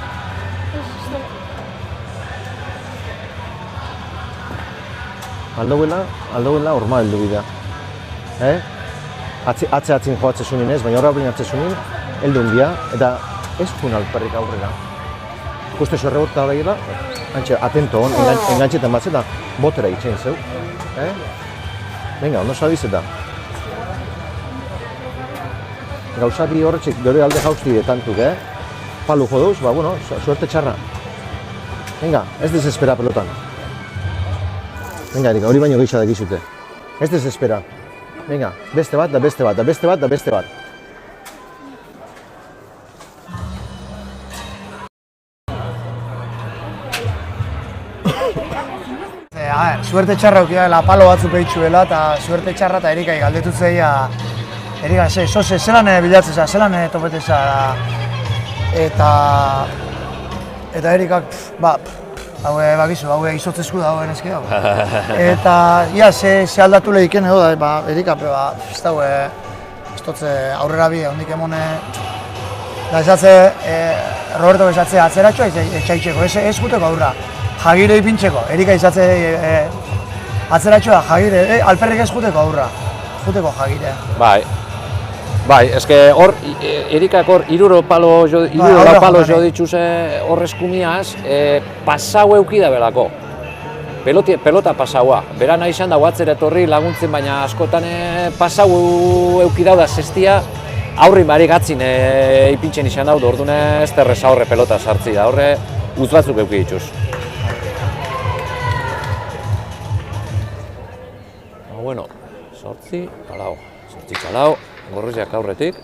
Aldauela horma heldu bidea. Atze joatze zunien ez, baina horra horrein atze zunien, heldu hundia, eta ez fun alperrik aurrera. Justo eso rebota hori da, atento hon, engantxetan batzeta, botera itxein zeu. Venga, ondo zabizeta. Gauza bi horretxek gero alde jauzti detantuk, palu jo dauz, ba, bueno, suerte txarra. Venga, ez desespera pelotan. Venga, Erika, hori baino gehiago dakizute. Ez desespera. Venga, beste bat, da beste bat, da beste bat, da beste bat. Suerte txarra aukia dela palo batzuk behitxuela eta suerte txarra eta Erikai galdetu zeia Erika, zelan bilatzeza, zelan topeteza eta Erikak, bakizu, izotzezku da, eneski dago. Eta, ia, ze aldatu lehiken edo da, Erika, ez dago, ez dutze aurrera bi, hondik emone, da esatze, Roberto esatze atzeratxoa etxaitxeko, ez guteko aurra, jagire ipintxeko, Erika izatze atzeratxoa, jagire, alperrik ez guteko aurra, guteko jagire. Bai, eske hor, Erikak hor, iruro palo jo ditxuze hor eskumiaz, pasau euki da belako. Pelota pasaua. Bera nahi izan dago atzera etorri laguntzen, baina askotan pasau euki da zestia, aurri barik atzin ipintzen izan daude, ordune ez terreza horre pelota sartzi da, horre utz batzuk euki dituz. Bueno, sortzi palau. Gorriziak aurretik.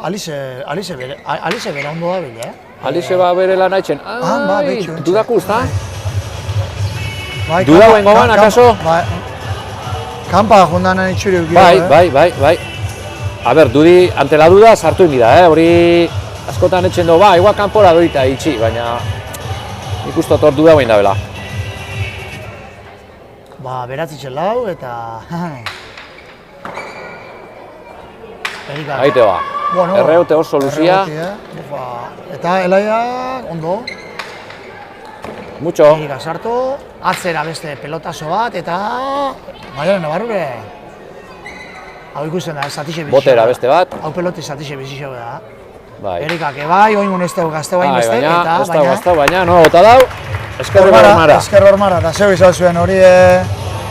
Alize bera ondo da bile, Alize ba bere lan haitzen. Dudaku, ezta? Dudauen goban, akaso? Kampa jundanen itxuri eukio. Bai. A ber, dudi, ante la duda sartu inbida, hori askotan etxen do, igual kanpora doita itxi, baina ikustot hor dudauen da bela. Beratzitzen lau eta... Aite ba, erreute hor soluzia. Eta Elaia, ondo. Mucho. Erika sartu, atzera beste pelotazo bat eta... Maialen Navarrure. Hau ikusten da, zatixe bizixo. Botera beste bat. Hau peloti zatixe bizixo da. Erika, que bai, oingun ez dugu gazteu hain beste, baina, no, bota dau. Eskerri hormara. Eskerri hormara, eta zeu izan zuen hori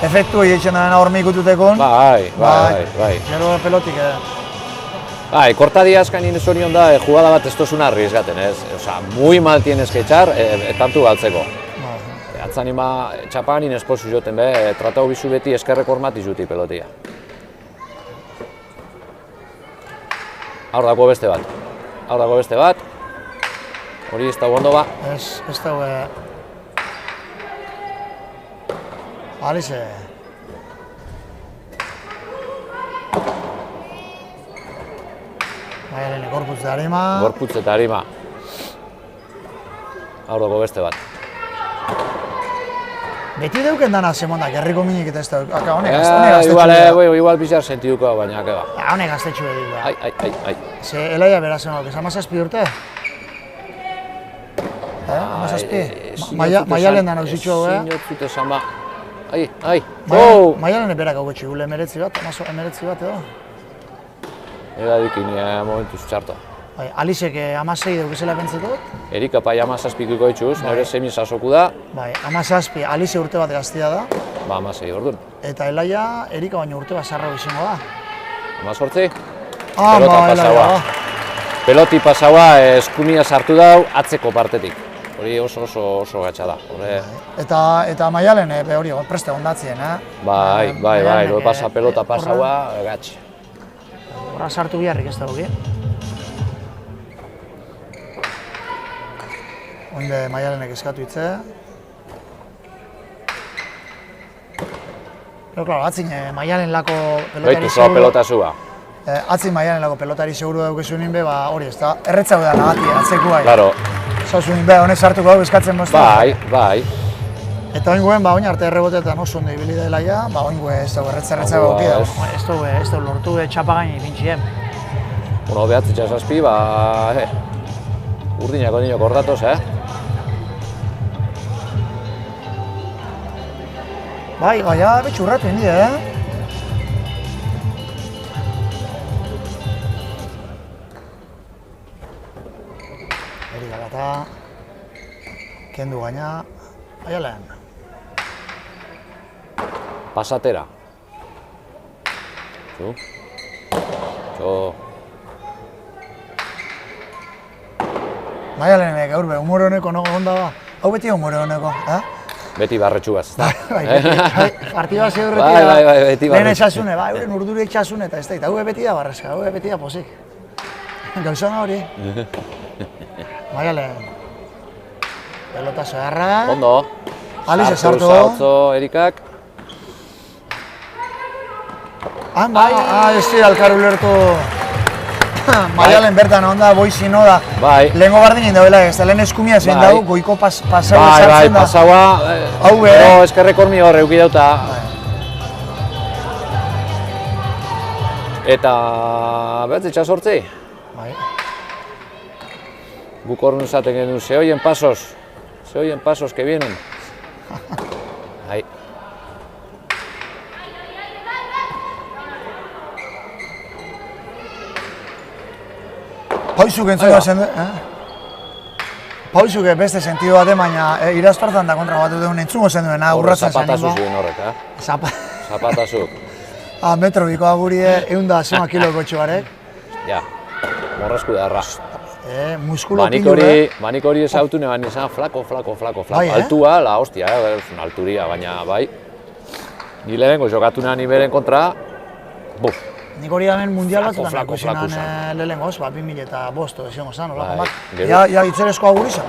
efektu egiten dena hormi ikututekon. Bai. Gero pelotik Kortadia azkain inezorion da, jugada bat ez tozun arriesgaten, ez? Osa, muy mal tienes que echar, tantu galtzeko. Atzanima, txapan inesposu joten be, tratau bizu beti eskerrek hormati juti pelotia. Hor dago beste bat. Hori ez dago ondo ba. Ez dago... Alize. Maialen, gorputz eta harima. Gorputz eta harima. Hor dago beste bat. Beti deuken dana zemondak, herriko minik eta ez dauk. Honek gaztetxu edo. Igual bizar sentiduko, baina ake ba. Honek gaztetxu edo. Ai. Ze Elaia bera zenok, ez 17 urte? Amazazpi? Maialen da nauzitxu hau, Zinotzut esan ba. Ai. Maialen berak hau etxi, gule emeretzi bat edo? Ega dikin, momentuz txarto. Alizek 16 duk ezela pentsetot? Erika pai 17ko itxuz, nire semi sasoku da. 17, Alize urte bat gaztia da. 16, orduan. Eta Elaia, Erika baino urte bat zarra izango da. 18? Pelota pasaua. Peloti pasaua eskumia sartu dau atzeko partetik. Hori oso gatsa da. Eta Maialen hori preste ondatzien, Bai, lo pasa pelota pasaua gatx. Horra sartu biharrik ez dago, Oinde Maialenek eskatu hitze. Pero claro, atzin Maialen lako pelotari seguru. Pelota zua. Atzin Maialen lako pelotari seguru daukezu nien be, hori ez da, erretza da nagati, atzeku bai. Claro. Zauzu nien be, honek sartuko hau eskatzen bozta. Bai. Eta oinguen, oin arte errebotetan oso ondo ibili dela ja, oinguen ez dago erretza gauki da. Ez dago lortu txapagain ipintxien. Bueno, behatzitza zazpi, urdinako dinok ordatoz, Bai, betxurratu indi, Erika gata, kendu gaina, Maialen. Pasatera. Zu. Txo. Maialen, gaur be, humore honeko nago gonda ba. Hau beti humore honeko, Beti barretxugaz, ezta? Partida zeurretik Bai, beti lehen barretxugaz. etxasune, euren urduri etxasune eta ez da, hau beti da barrezka, hau beti da pozik. Gauzona hori. Maialen. Pelota zeharra. Ondo. Alize sartu. Sartzo Erikak. Bai, ez dira alkar ulertu. Maialen bertan onda, boizino da. Bai. Lehengo bardin indabela ez da, lehen eskumia zein Bai. dago, goiko pasau Bai, sartzen da. pasaua. Hau be. Pero eskerrek hormi hor euki dauta. Eta behaz itxasortzi. Bai. Guk hor esaten genuen, se oyen pasos que vienen. Ahí. Pauzuk entzua zen, Pauzuk beste sentido bate, baina iraztortan da kontra batu duen entzungo zen duena, urratzen zen. Zapatazu zuen horrek, Zapatazuk. Metro bikoa guri 100 kiloko txuarek. Ja, morrazku darra. Muskulo pilu, Manik hori ezautu neban izan, flako. Bai, Altua, la hostia, alturia, baina bai. Ni lehenengo jokatu neban iberen kontra, buf. Nik hori hemen mundial batzutan Flako ikusinan zan. lehenengoz, 2005 ezingo zan, olako Bai, bat. Ja itzerezko agurizan,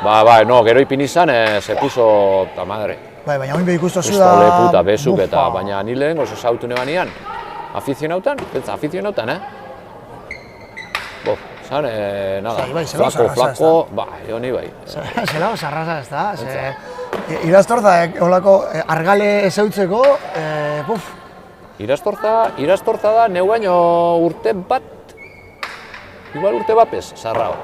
Bai, no, gero ipin izan, se puso ta madre. Bai, baina oin ikustu da... Pistolepu eta bezuk eta, baina ni lehenengo ezautu neban ian. Afizionautan, Bo, zan, nada, flako, honi bai. Zelago zarraza ez da, iraztorta, olako argale ezautzeko, puf. Iraztorta da, neu baino urte bat, igual urte bat pez, zarrao.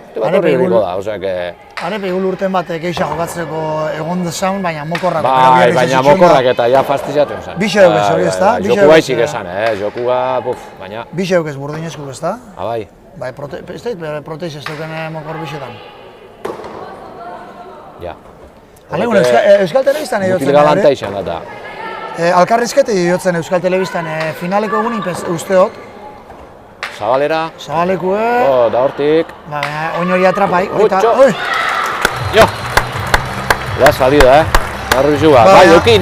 Urte bat horri griko da, osea que... Arepe igul urten bat geixa jokatzeko egon dezaun, baina mokorrak. Bai, baina mokorrak eta ja fastizatzen zen. Bixe eukez hori ez da? Joku baizik esan, jokuga, baina... Bixe eukez burdinezkuk ez da? Bai. Bai, ez da proteiz ez duken mokor bixetan. Ja. Alegun, Euskal Telebistan ediotzen Mutilgalanta izan data. Alkarrizkete ediotzen Euskal Telebistan finaleko egunik usteot. Zabalera. Zabalekue. Da hortik. Oin hori atrapai. Utxo. Jo. Le ha salido, Narru izua. Bai, eukin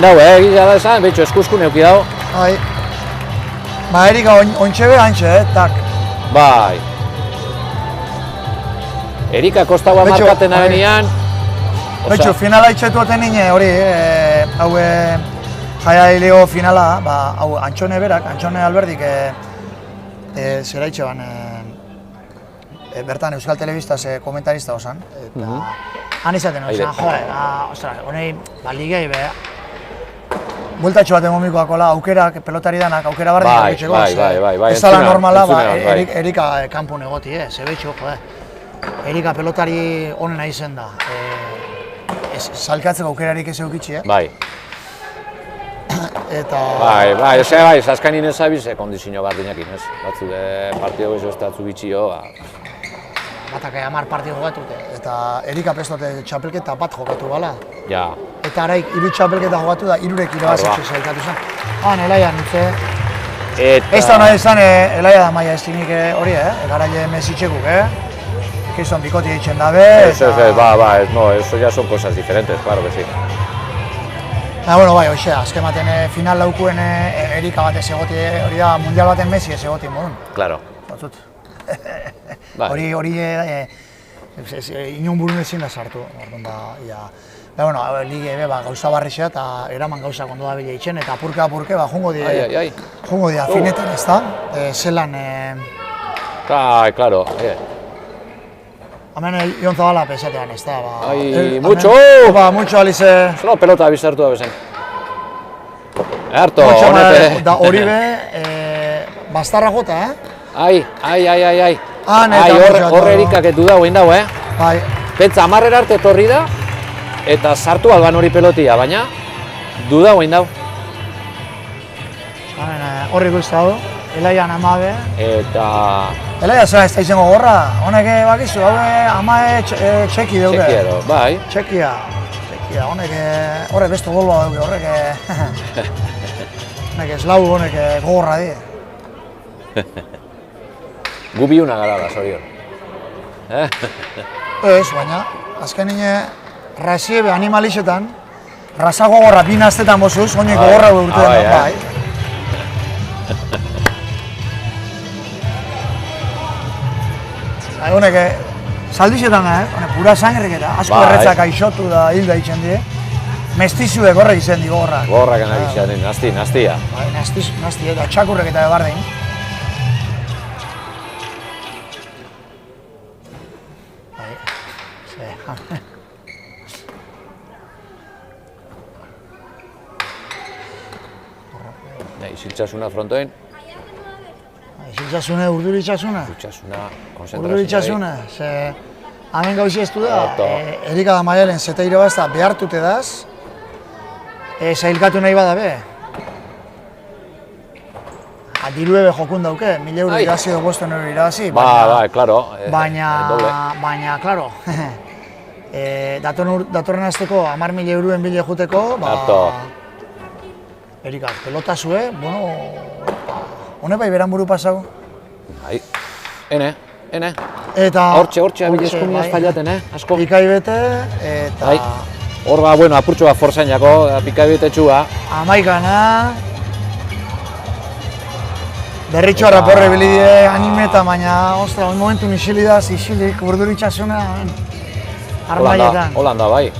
nau, egia da esan, betxo eskuskun euki dago. Bai. Erika ontxebe hantxe, tak. Bai. Erika kostaua markaten abenian. Betxo, finala itxetu eten nine hori, hau jaia hilego finala, hau Antxone berak, Antxone Alberdik zera itxe ban, bertan Euskal Telebistaz komentarista osan, eta han izaten osan, ostras, honei, ligei be, bueltatxo baten momikoakola, aukerak, pelotari danak, aukera bardin egitxeko, bai, ez dala normala, Erika kanpun egoti, zebetxo, Erika pelotari onena izen da, salkatzeko aukerarik ez eukitxi, Bai. Eta... Bai, zaskain inezabiz kondizio bardinekin, ez? Batzu partido bezo ez datzu bitxio, Batak 10 partido jokatute, eta Erika pestote txapelketa bat jokatu bala. Ja. Eta araik 3 txapelketa jokatu da, 3 irabazitxe zailkatu zen. Elaia nintze. Ez da nahi izan, Elaia da maia estinik hori, garaile mesitxekuk, Kizon bikoti egiten dabe. No, eso ya son cosas diferentes, claro que sí. Bueno, bai, hoxe, azken baten final laukuen Erika bat ez egoti, hori da mundial baten Messi ez egoti modun. Claro. Batzut. Hori inon burun ezin da sartu. Bueno, lige gauza barrixea eta eraman gauza kondo da bila itxen, eta apurke, jungo dira finetan ez da, zelan... Claro, Hemen Ion Zabala pesatean ez da, mucho! Mucho, Alize... Zelo pelota bizartu da bezen. Harto, honepe... Da hori be, bastarra jota, Ai. Horre Erikaketu da, guain dago, Bai. Pentsa, 10 arte torri da, eta sartu alban hori pelotia, baina duda guain dago. Horri guztau, Elaian amabe. Eta... Elaia zera ez da izango gorra, honek bakizu, amae txeki daude. Txekiero, bai. Txekia, honek horrek bestu golba daude, horrek... Honek eslau honek gogorra die. Gu biuna gara da, zorion. Ez, baina, azken nire rasiebe animalixetan, rasa gogorra bina aztetan bozuz, oinek gogorra urte den, bai. Honek, zaldixetan, honek pura sangrik eta asko erretzak aixotu da hilda itxen die. Mestizue gorra izen di gogorra. Gogorrak analizia den, naztia. Bai, nazti eta txakurrek eta ebardein. Isiltasuna frontoen. Isiltasuna, urduritxasuna. Isiltasuna, konzentrazioa. Urduritxasuna, ze hemen gauzi ez du da, Erika da Maialen zeteiro bazta behartute daz, zailkatu nahi bada be. Dirue be jokun dauke, 1000 euro irazi edo 500 euro irazi. Ba, klaro. Baina, klaro, datorren azteko 10.000 euroen bile juteko, Erika, pelota zue, bueno, hone bai beran buru pasau. Bai, ene. Eta hortxe abilezko minaz fallaten, asko. Pikaibete, eta... Bai, hor ba, bueno, apurtxo bat forzainako, pikaibete txua. Amaikana... Berritxo raporre bilidie animeta, baina, ostra, hon momentu isilidaz, isilik, urduritxasuna armaietan. Holanda, bai.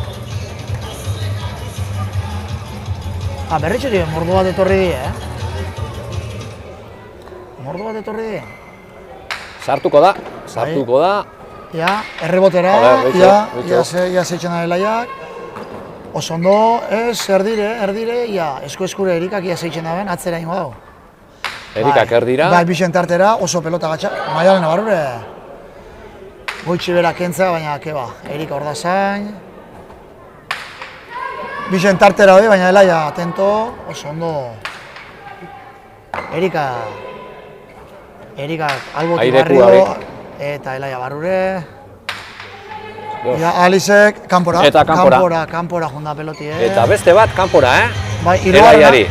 Berritxo dira, mordo bat etorri die, Mordo bat etorri die. Sartuko da. Ja, errebotera, ja zeitzen da helaiak. Oso ondo, erdire, ja, esku-eskure Erikak ia zeitzen da ben, atzera ingo dago. Erikak erdira. Bai, Bixentartera, oso pelota gatsa, Maialen barrure. Goitxe bera kentza, baina, keba, Erika hor da zain. Bixentartera hori, baina helaia atento, oso ondo. Erika alboti barrio, eta helaia barrure. Alizek, kanpora. Eta kanpora junda peloti, Eta beste bat, kanpora, Bai, helaiari.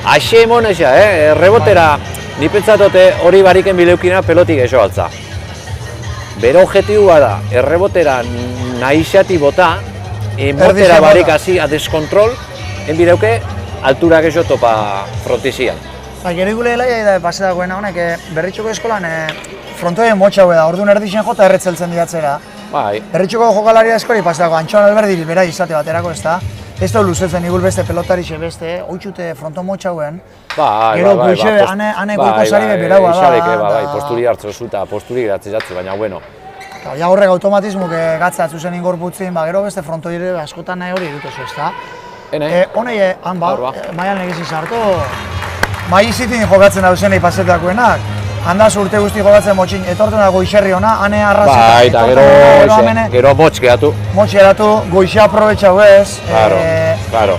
Axe emonesa, rebotera, ni pentsatote hori bariken bileukina peloti gexo altza. Bero objetibua da, errebotera naixati bota, enbotera barik hasi a deskontrol, enbireuke, altura gexo topa frontizian. Gero ikule helaia da pasetakoena honek, Berritxoko eskolan frontoien motxaue da, orduan erdixen jota erretzeltzen diatzera. Bai. Berritxoko jokalaria eskori pasetako, Antxon Alberdiri bera izate baterako ez da. Ez da luzetzen igul beste pelotarixe beste, oitxute fronto motxauen. Gero goixe, ane goiko sari beraua da. Ixareke, bai, posturi hartzo zuta, posturi geratzen jatze, baina bueno. Ja horrek automatismuk gatza atzuzen ingorputzin, gero beste frontoire askotan hori irutezu ez da. Honei, han Maialen egizin sartu, mai izitin jokatzen dauzenei pasetakoenak. Handaz urte guzti jokatzen motxin, etortu da goixerri hona, ane arrazik. Bai, eta gero motx gehatu. Motx geratu, goixe aprobetxau ez. Claro.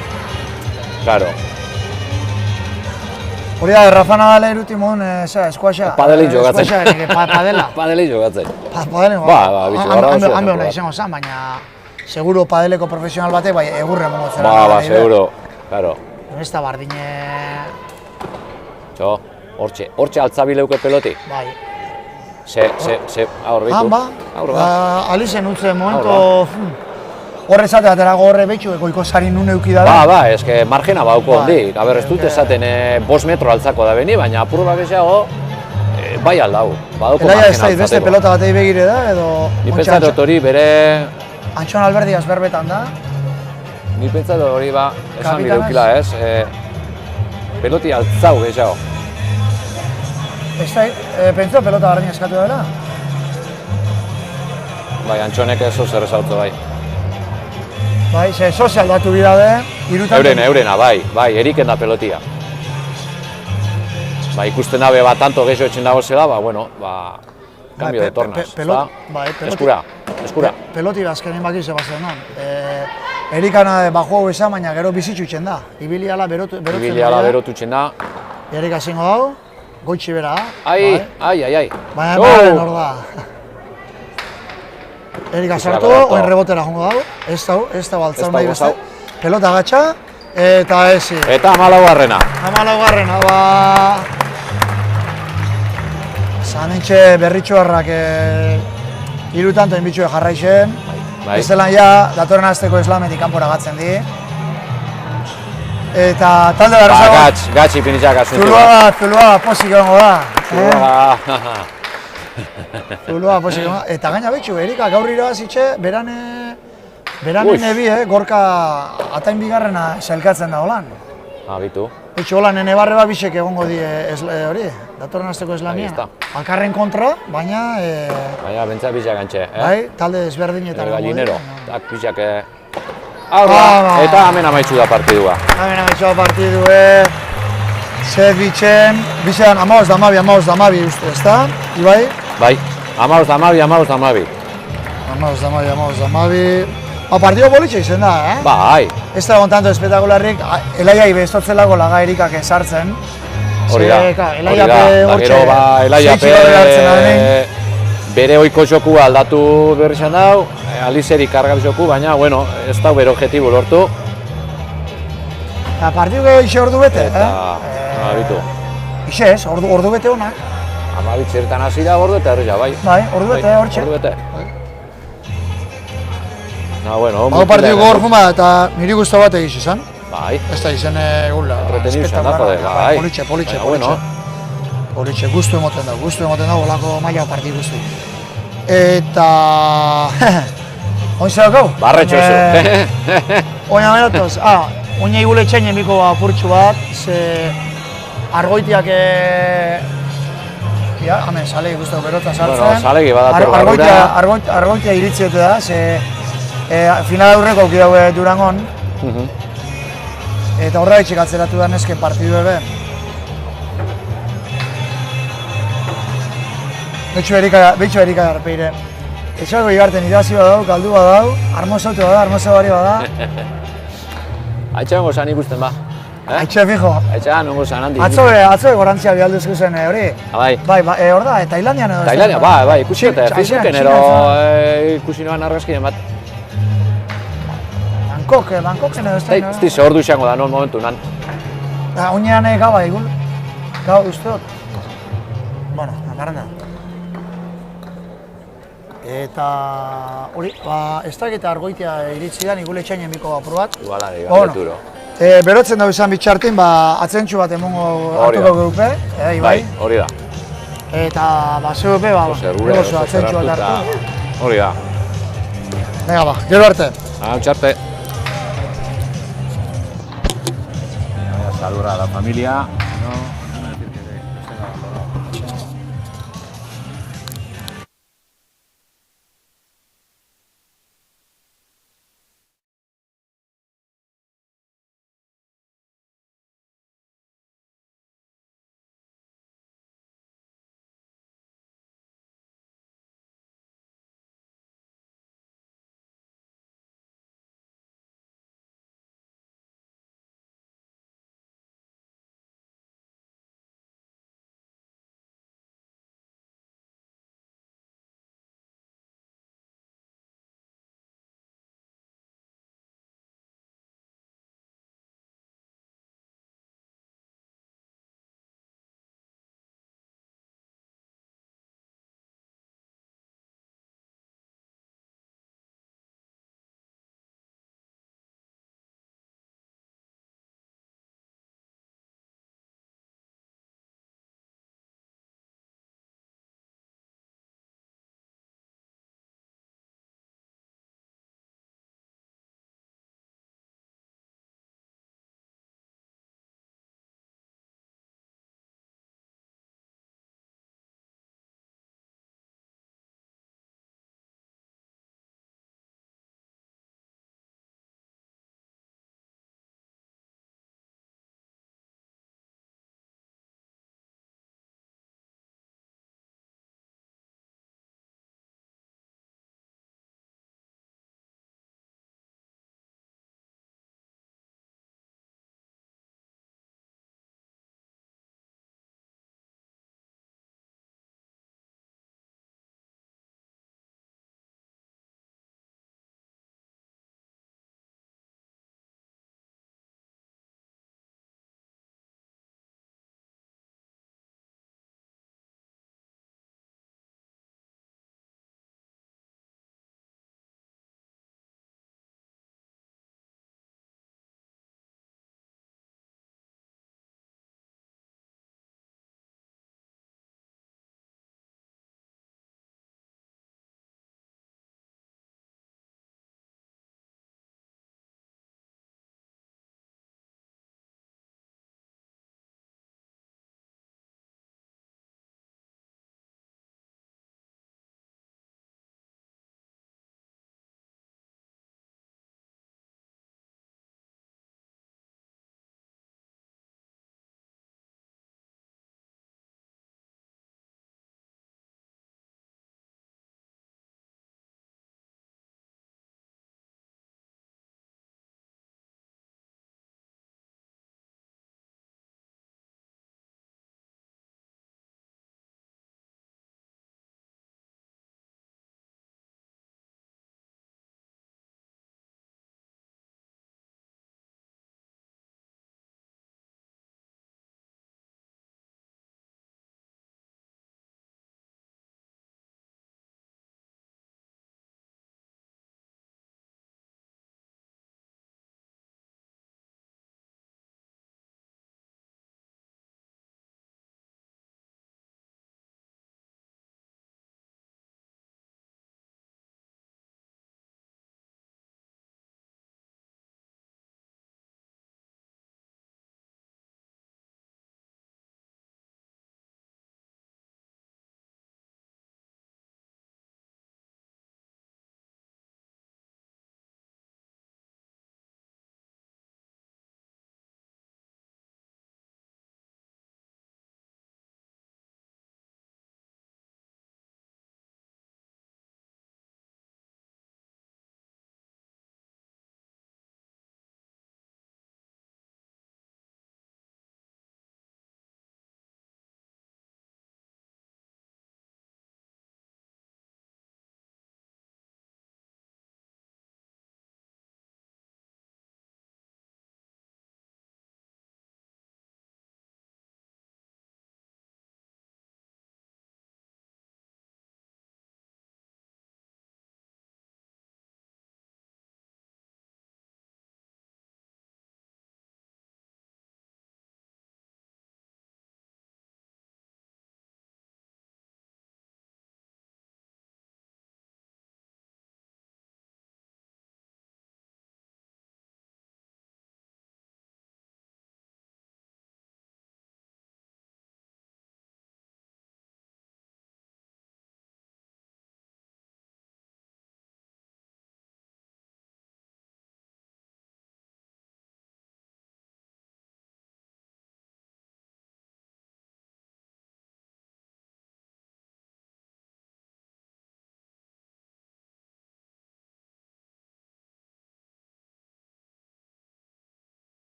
Hori da, Rafa Nadal erutimon, eskuaxa. Padeli jokatzen. Padela. Padeli jokatzen. Padeli, bitxu garra oso. Han behona izango zen, baina seguro padeleko profesional batek, bai, egurre mongo zera. Seguro, claro. Ez da bardine... Hortxe altzabileuke peloti? Bai. Aur bitu. Alizen utze momento... Horre esate aterago horre betxu, goiko sari nun eukida da. Eske margena bauko hondik. Ez dut esaten 5 metro altzako da beni, baina apur bat gehiago bai aldau. Badauko margena altzateko. Beste pelota batei begire da, edo... Ni pentsatot hori bere... Antxon Alberdiaz berbetan da. Ni pentsatu hori esan bideukila ez. Peloti altzau gehiago. Pentsua pelota bardin eskatu dela? Bai, Antxonek eso zer esautzu bai. Bai, sozial datu bidade, Eurena, bai, eriken da pelotia. Ikusten dabe bat tanto gehiago etxen dago zela, cambio de tornas, eskura. Peloti bazkenin baki zebazen non. Erikana baju hau esan, baina gero bizitxu itxen da. Ibiliala berotutzen da. Berotutzen da. Erika zingo dago, goitxi bera. Ai. Baina emaren hor da. Erika sartu, oin rebotera jongo dago. Ez dago altzau nahi beste. Pelota gatsa, Eta ezi. Eta 14garrena. 14garrena, ba... Zanintxe berritxoarrak hiru tanto inbitxue jarraixen. Bai. Ez delan ja, datorren azteko eslametik kanpora gatzen di. Eta talde berrezago... Gatsi pinitxak asuntu. Zuluaga posik egongo da. Zuluaga. Zuluaga posik egongo da. Eta gaina betxu, Erika gaur irabazitxe, berane nebi, gorka atain bigarrena sailkatzen da holan. Bitu. Betxu holan, nene barre bat bisek egongo di hori, datorren azteko eslamia. Alkarren kontra, baina... Baina, bentsa bizak antxe, Bai, talde desberdinetan. Gallinero, tak bizak... Eta hemen amaitzu da partidua. Hemen amaitzu da partidue... Zet bitxen... Bizan, amaoz damabi uste, ez da? Ibai? Bai, amaoz damabi. Amaoz damabi... Partido politxe izen da, Bai. Ez da tanto espetakularrik, Elaiai bestotzelako laga Erikak esartzen. Hori da, gero Elaiape bere oiko jokua aldatu berri izan dau, alizeri kargal joku, baina, bueno, ez da bere objetibo lortu. Eta partiduko ixe ordu bete, Bitu. Ixe ez, ordu bete honak. Amabitxertan hasi da ordu eta herria, bai. Bai, ordu bete, hortxe. Ordu bete. Bueno, hau partidu gogor juma eta niri guztu bat egiz izan. Bai. Ez da izan egula. Entreteniu izan da, jode, bai. Politxe, guztu emoten da, olako maila partidu guztu. Eta... Oin zer daukau? Barretxo zu. Oin ameratoz, oin egule txain emiko apurtxu bat, ze... Argoitiak... Hemen, salegi guztu berota sartzen. Bueno, salegi badator barrura. Argoitia iritziete da, ze... Final aurreko auki daue Durangon. Eta horregaitxik atzeratu da nesken partidu ebe. Betxo erika garpeire. Etxako igarten irazi badau, galdu badau, armozautu bada, armozabari bada. Aitxe nongo zan ikusten ba. Aitxe fijo. Aitxe nongo zan handi. Atzoe gorantzia bihalduzku zen hori. Bai. Bai, hor da, Tailandian edo. Tailandia, bai, ikusi eta fiziken ero ikusi noan argazkinen bat. Bangkoken edo ez da. Ez dize ordu izango da, non momentu nan. Oinean gaua egun. Gau uste dut. Bueno, nakarren da. Eta hori, ez da eta argoitia iritsi da, nigule txainen biko apur bat. Igualari, galdeturo. Berotzen dago izan bitxartin, atzentxu bat emongo hartuko geupe. Bai, hori da. Eta zeupe, egozu atzentxu bat hartu. Hori da. Venga gero arte. Txarte. Saludar a la familia.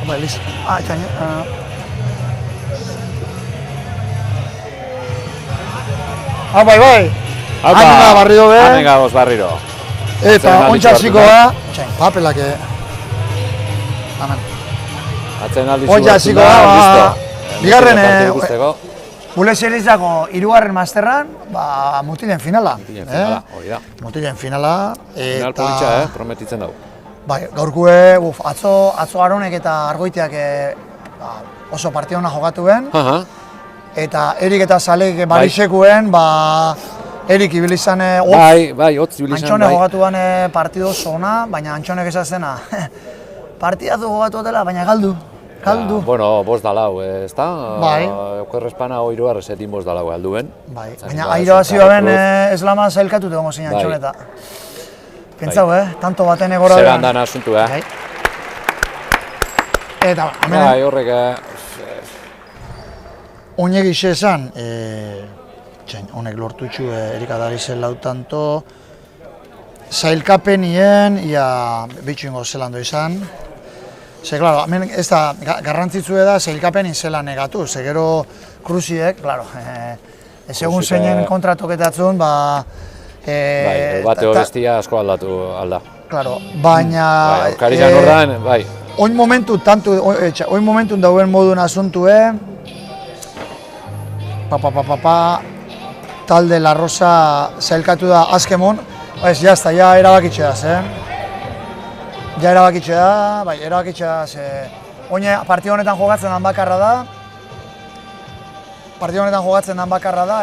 Bai, listo. Txaini. Bai. Anima barriro be. Anega goz barriro. Eta ontsa hasiko da. Txain, papelak. Amen. Atzen aldi Ontsa hasiko da. Bigarren, guzteko. Bule Serizako 3. masterran, mutilen finala. Mutilen finala, hori da. Mutilen finala. Final politxa, prometitzen dugu. Bai, gaurkue, atzo Aronek eta Argoitiak oso partida hona jokatu ben. Eta Erik eta Salek barisekuen, Erik ibilizan Bai, hotz ibilizan, Antxone jokatu ban partido oso ona, baina Antxonek esazena. Partidazu jokatu dela, baina galdu. Bueno, bost dalau, ez da? Bai. Okerrespana oiru arrezetin bost dalau galduen. Bai, baina airabazioa ben eslama zailkatu dugu zein Antxoneta. Pentsau, tanto baten egora Zeran dan asuntu, Bai. Eta, bai, horrek... Oinegi xe esan, honek lortutxu Erik Adarizen lautanto, zailkapenien, ia bitxu ingo zelando izan. Ze, klaro, hemen ez da, garrantzitzu da zailkapenin zelan negatu, ze gero Kruziek, klaro, ez egun zeinen kontratoketatzun, bate horestia asko aldatu alda. Klaro, baina... Aurkarizan ordan, bai. Oin momentun dauen modun asuntue, talde La Rosa zailkatu da azkemon, ez, jazta, ja erabakitxe da, Ja erabakitxe da, bai, erabakitxe da, oine partida honetan jogatzen dan bakarra da,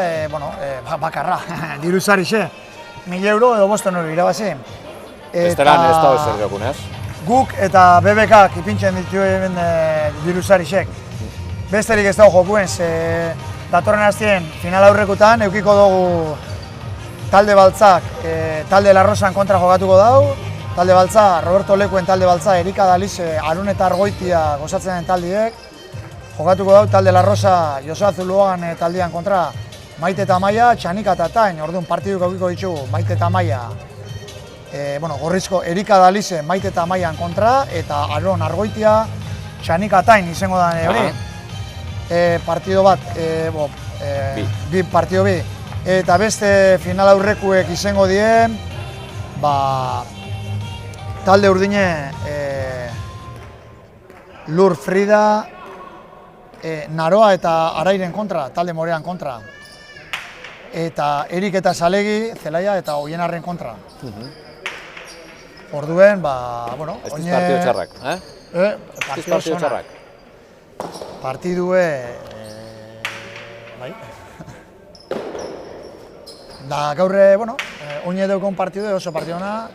bakarra, diruzarixe, 1.000 euro edo 500 euro irabazi. Estelan ez da ezer jokunez. Guk eta BBK ipintzen dituen diruzarixek. Besterik ez dago jokuen, datorren hastien final aurrekutan eukiko dugu talde baltzak, talde La Rosan kontra jokatuko dugu. Talde baltza, Roberto Lekuen talde baltza, Erik Adalize, Arun eta Argoitia gozatzen den taldiek. Jokatuko dugu talde La Rosa, Joseba Zuluagan taldean kontra Maite eta Maia, Txanika eta Tain, orduan partiduk aukiko ditugu Maite eta Maia. Gorrizko Erik Adalize, Maite eta Maian kontra, eta Arun Argoitia, Txanika Tain izango da hori. Partido bat, partido bi. Eta beste final aurrekuek izango dien, talde urdine Lur Frida, Naroa eta Arairen kontra, talde Morean kontra. Eta Erik eta Salegi, Zelaia eta Oienarren kontra. Orduen, bueno... Ez diz partido txarrak, Partido txarrak. Partidue... bai. Da gaurre, oine deukon partidue oso partidona.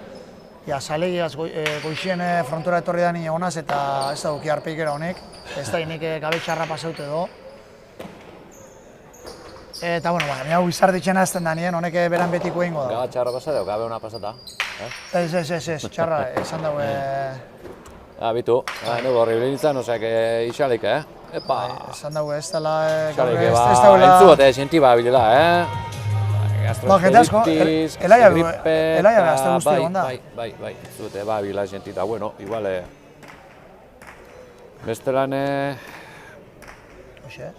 Ja, Salegiaz goixien frontura etorri da nire honaz eta ez da duki arpeikera honek. Ez da inek gabe txarra pasaute do. Eta, hau izarditzen azten da nien, honek beran betiko egingo da. Gabe txarra pasata o gabe hona pasata? Ez, txarra, esan daue... Bitu, nugu horribili nintzen, osea, isalik, Epa! Esan daue, ez dela... Isalik, entzu bat senti bilela, Gastroenteritis, Elaia gazte guzti egon da. Bai, zute, bila senti, eta, igual... Bestelan...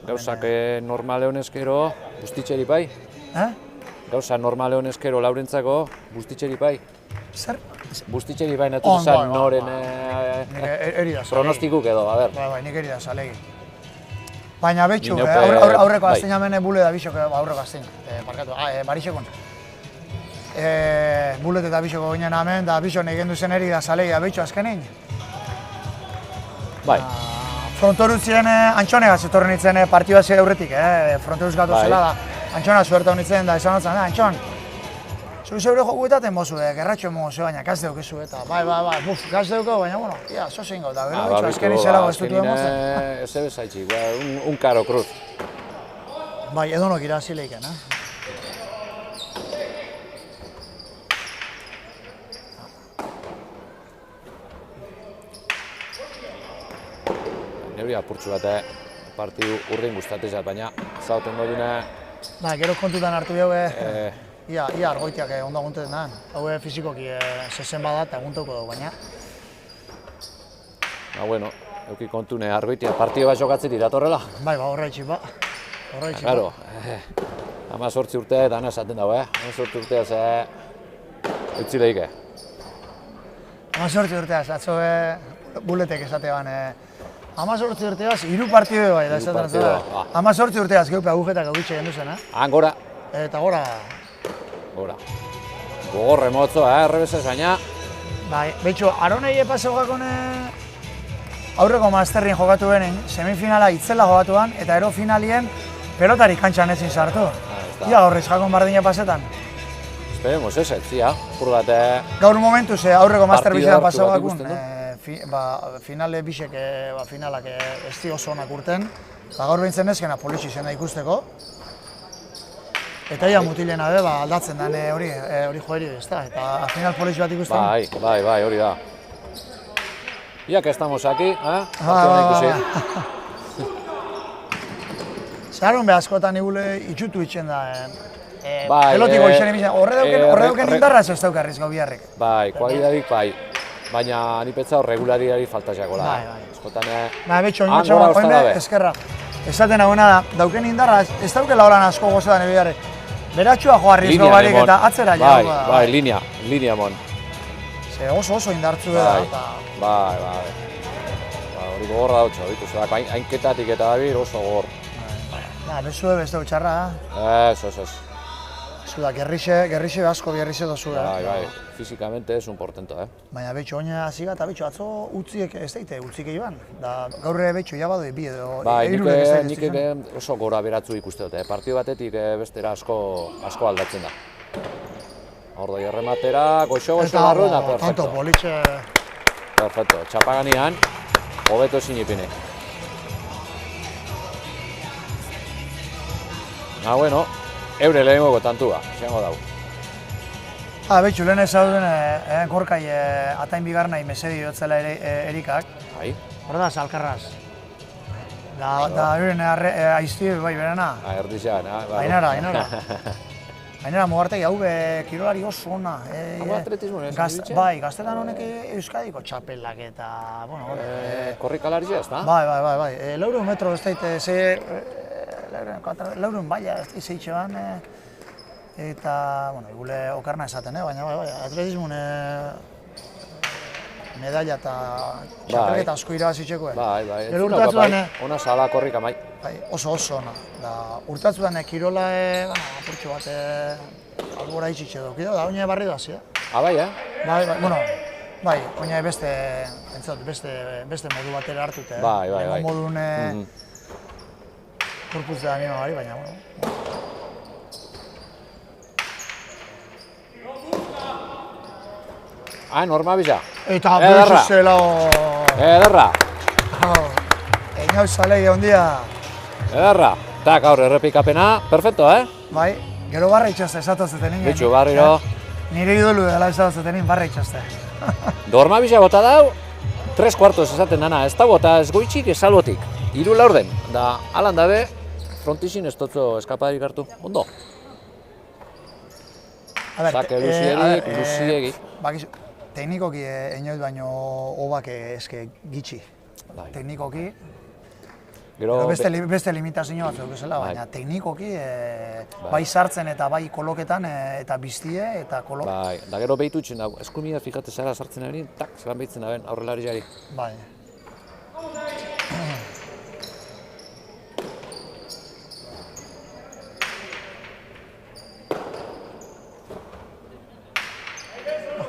Gauzak normale honezkero, bustitxeri bai? Gauza normale honezkero laurentzako, bustitxeri bai? Zer? Bustitxeri bai natu zan noren pronostikuk edo, a ber. Bai, nik eri da, Salegi. Baina betxu, aurreko azten jamen bule da bisok, aurreko azten, barixekon. Bulet eta bisoko ginen hemen, da bisok negen duzen eri da Salegi da betxu azkenin. Bai. Frontorutzien Antxonegaz etorren nintzen partidua zire aurretik, Frontoruz gatu zela da. Antxona zuerta honitzen da, izan hotzen, Antxon. Zure zeure jokuetaten bozu, gerratxo mozu, baina gaz deukezu eta, bai, gaz deuko, baina, ia, zoze ingo, da, gero bitxo azkeni zelago ez dutu emozen. Ez ebe zaitxik, un karo cruz. Bai, edonok irazi lehiken, Neuri apurtxu bat, partidu urdin gustatezat, baina zauten godune... Gero kontutan hartu jau, ia Argoitiak ondo aguntetan da. Hau fizikoki zezen bada eta aguntauko dugu, baina... Euki kontune Argoitia partio bat jokatzen datorrela. Bai, ba, horra itxik, ba. Horra itxik, Claro, 18 urte dana esaten dago, 18 urtea ze utzi lehike. 18 urteaz, atzo buletek esatean. 18 urteaz, 3 partidu bai, da esaten partidu, zara. 18 urteaz, geupe agujetak agutxe gendu zen, Han gora, Eta gora, gogorre motzo, errebese zaina. bai, betxo, Aronei epase jokakone aurreko masterrin jokatu benen, semifinala itzela jokatuan, eta ero finalien pelotari kantxan ezin sartu. Ia horrez jakon bardina pasetan. Esperemos ez, etzia, purgate... Gaur momentu ze aurreko master Partida bizena hartu pasau bat bakun, ikusten finale bisek, finalak ez di oso onak urten, gaur behintzen ezkena politxi zena ikusteko. Eta ia mutilena be, aldatzen den hori joeri ezta, eta final politxi bat ikusten. Bai, hori da. Ya que estamos aquí, Zaharun askotan igule itxutu itxen da, pelotiko itxen ibizan, horre dauken indarraz ez daukarriz gau biharrik. Bai, kualidadik bai, baina nipetza regulariari faltasiako da. Askotan, betxo, oinbe eskerra. Esaten hauena da, dauken indarraz, ez daukela holan asko gozotan ebiharrik. Beratxua joa arrizko barik eta atzera jau. Bai, linea mon. Ze oso indartzu da. Bai. Hori gogorra dautxo, dituz, hainketatik eta dabir oso gogor. Bezue beste txarra, Ez. Zuda, gerrixe asko dozu. Bai, fizikamente es un portento, Baina betxo, oina hasi eta betxo, atzo utziek ez daite, utzik iban. Da, gaurre betxo, ja badoi bi edo... Bai, nik oso gora beratzu ikuste dute. Partio batetik bestera asko aldatzen da. Ordoi errematera, goxo barru da, perfecto. Tanto, politxe... Perfecto, txapaganian, hobeto ezin ipine. Bueno, eure lehenengoko tantua, izango dau. Betxu, lehen ez dauden gorkai atain bigarnai mesedi dutzela erikak. Bai. Horda, salkarraz. Da, euren aizti bai berena. Erdizan, Ainara. Ainara Mugartegi, hau kirolari oso ona. Hau atletismo, Bai, gaztetan honek Euskadiko txapelak eta... Korrikalari ez, da? Bai. Laurun metro ez daite, laurun baila ez daitzeitxoan. Eta, igule okarna esaten, baina atletismoen medalla eta txapelketa asko irabazitxeko. Bai, ona sala korrika mai. Oso ona. Urtatzudan kirola, apurtxo bat, albora itxitxe duk, da oina barri da hasi, Bai, oina beste modu batera hartute. Bai. Modun korpuz da anima bari, baina, Norma biza. Eta betxu zela... Ederra. Egin hau zalegi ondia. Ederra. Eta gaur errepikapena, perfecto, Bai, gero barra itxaste, esatozeten ingen. Bitxu, barriro. Nire idolu dela esatozeten ingen barra itxaste. Dorma biza bota dau, 3/4 esaten dana, ez da bota ez goitxik ez salbotik. 3 laurden, da alan dabe, frontizin ez dutzo eskapadarik hartu, ondo. Zake luziegi. Teknikoki inoiz baino obak eske gitxi. Teknikoki. Beste limitazio batzuk bezala, baina teknikoki bai sartzen eta bai koloketan eta biztie eta kolok. Bai, da gero behitu itxen dago, eskumida fijate zara sartzen ari, tak, zelan behitzen daben aurrelariari. Bai.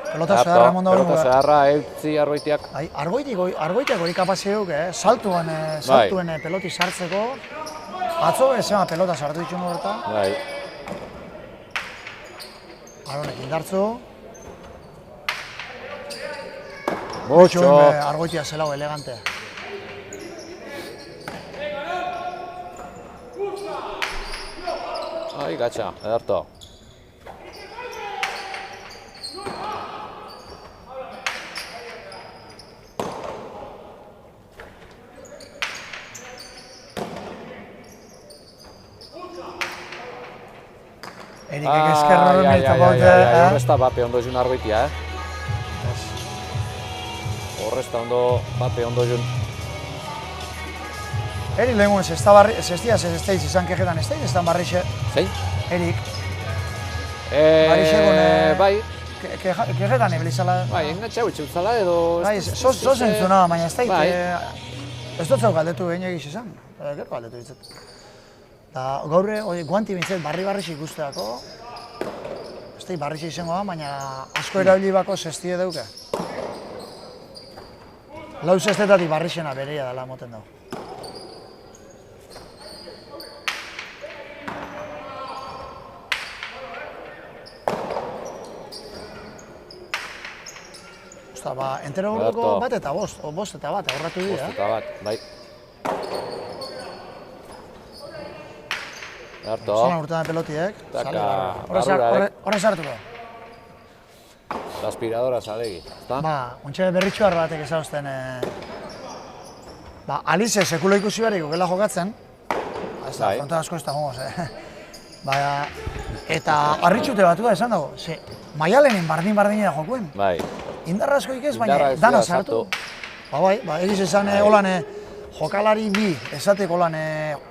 Pelota zeharra mondo hori. Pelota zeharra, eutzi Argoitiak. Argoitiak hori kapazio duk, saltuen peloti sartzeko. Atzo ezema pelota sartu ditxun horreta. Bai. Aronek indartzu. Motxo. Argoitia zelau elegante. Ai, gatxa, ederto. Erikek eskerro milta baute. Horrezta bape ondo jun Argoitia, Horrezta ondo bape ondo jun. Erik lehengun, zestia, zesteiz izan kejetan esteiz, ez da barrixe. Zein? Erik, Bai, kejetan ebilizala. bai, engatxau itxutzala edo... Bai, sos entzuna, baina ez dait, Bai. ez dut zau galdetu egin egiz izan. Gero galdetu ditzet. Da, gaurre, guanti bintzet, barri-barrix ikusteako. Ez dait barrix izango da, baina asko erabili bako zestie dauke. Lau zestetatik barrixena bereia dela moten dago. Osta, ba, entero Ederto. bat eta bost, o bost eta bat, aurratu dira. Bost eta bat, bai. Ederto. Zona urtean pelotiek. Taka, barrurarek. Horren sartuko. La aspiradora salegi, ezta? Ba, ontxe berritxuar batek ezauzten, ba, Alize sekulo ikusi barik gela jokatzen, ez da, Bai. fronta asko ez da gongoz, Ba, eta harritxute batu da esan dago, ze, Maialenin bardin-bardinera jokuen. Bai. Indarra askoik ez, baina Indarra ez dana dira sartu. sartu. Ba, bai, ba, egiz esan holan jokalari bi, esateko lan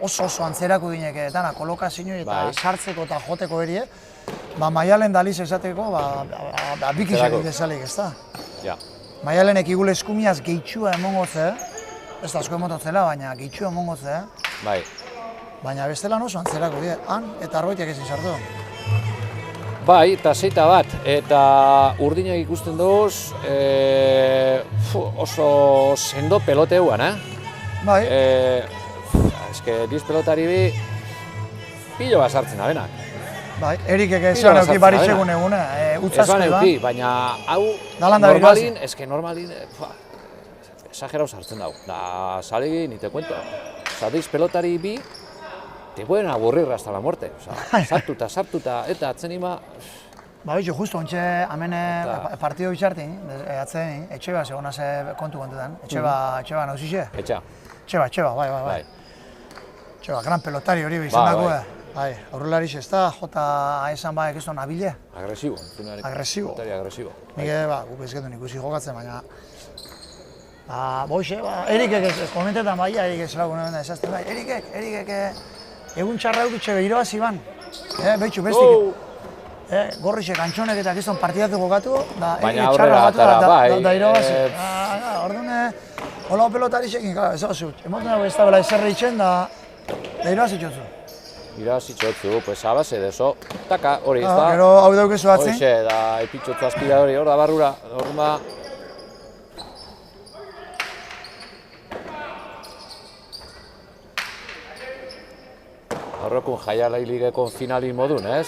oso antzerako dineke, dana kolokazio eta Bai. sartzeko eta joteko erie, ba, Maialen daliz esateko, ba bikixak Zerako? egitezalik, ez da? Ja. Maialenek igule eskumiaz gehitxua emongotze, ez da asko emototzela, baina gehitxua emongotze, Bai. baina bestelan oso antzerako die, han eta arboitiak ezin sartu. Bai, eta zeita bat, eta urdinak ikusten duz, oso sendo pelote eguan, Bai, eske diz pelotari bi, pilo bat sartzen abenak. bai, Erikek Pilo esan bat euki sartzen baritxegun dena. egune, Ez utzasko ban da. euki, baina hau Dalan da normalin, biloaz. eske normalin, exagerau sartzen dau. Da, salegi, ni te cuento. Zadiz pelotari bi, te pueden aburrir hasta la muerte. Osa, sartuta, eta atzenima, Ba, bitxu, justo, ontxe, hemen partido bitxartin, atzen, etxeba, segona ze kontutan, etxeba nauzixe? etxa. Etxeba, bai. Etxeba, gran pelotari hori izan Bai, dago, bai. bai, aurrelariz ez da, jota esan ba ekizto nabile, Agresibo. Agresibo. Pelotari agresibo. nik ba, guk ezketun ikusi jokatzen, baina, ba, boixe, ba, Erikek komentetan bai, Erikek zelagun esazten bai, Erikek egun txarra eukitxe behiroa ziban, behitxu, bestik, gorrixek, antxonek eta gizton partidatu jokatu, da Baina Erikek txarra aurrera batu atara, bai, da irabazi. Orduan, hola pelotarixekin, ez da zut, emoten dago ez da bela ezerre itxen, da irabazi txotzu. Irabazitxotzu, pues a base de eso, taka, hori, ez da? Gero hau daukezu atzen, Hoxe, da, epitxotzu aspiradori, hor da barrura, horma. Horrekun jaialai ligeko finalin modun, ez?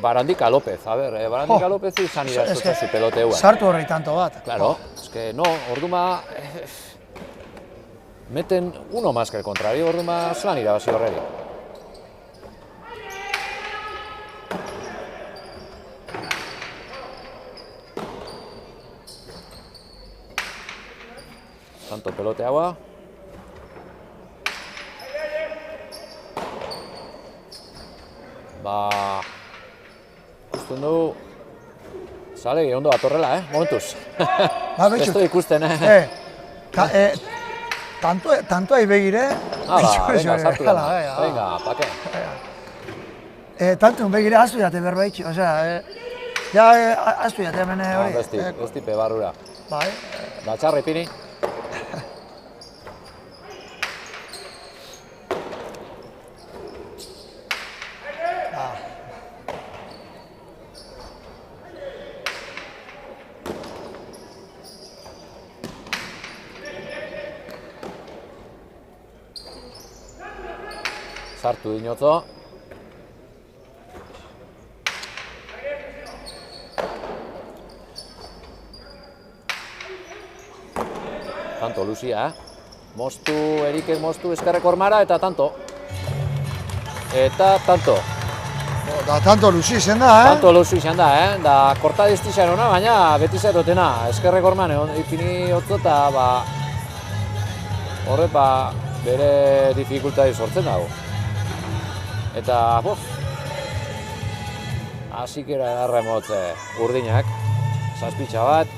Barandika López, a ber, Barandika López izan idaztotza zu peloteua. sartu horri tanto bat. Claro, es que no, orduma... meten uno más que el contrario, orduma zelan irabazi horreri. Tanto pelote agua. Ba... ikusten du... Zalegi, ondo atorrela, momentuz. Ba, betxu. Esto ikusten, Tantoai begire, venga, sartu dena. Venga, pake. Tantun begire, aztu jate berbaitxi, osea, ja, aztu jate hemen hori. Besti pebarrura. Bai, Da txarri pini. Sartu dinotzo. Tanto Lucia, Moztu, Erikek moztu eskerrek ormara eta tanto. Eta tanto. da tanto luzi izen da, Tanto Lucia izan da, Da korta diztixan ona, baina beti zerotena. Eskerrek orman ipini otzo eta ba... horre ba bere dificultadi sortzen dago. Eta, bof, hasikera edarra emotze urdinak, zazpitxa bat,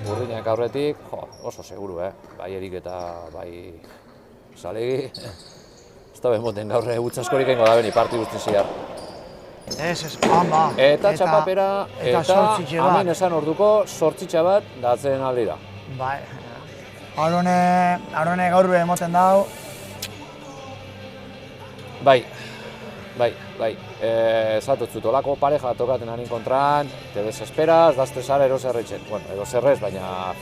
urdinak aurretik, oso seguru, bai Erik eta bai Zalegi, ez da bemoten gaur gutzaskorik egingo da beni parti guztin ziar. Ez, hamba. Eta txapapera, eta zortzitxe bat. hamin esan orduko zortzitxa bat datzen aldira. Bai, Arone gaur emoten dau. Bai. Zatotzu tolako pareja tokaten harin kontran, te desesperas, dazte zara eroserretzen. Bueno, eroserrez, baina...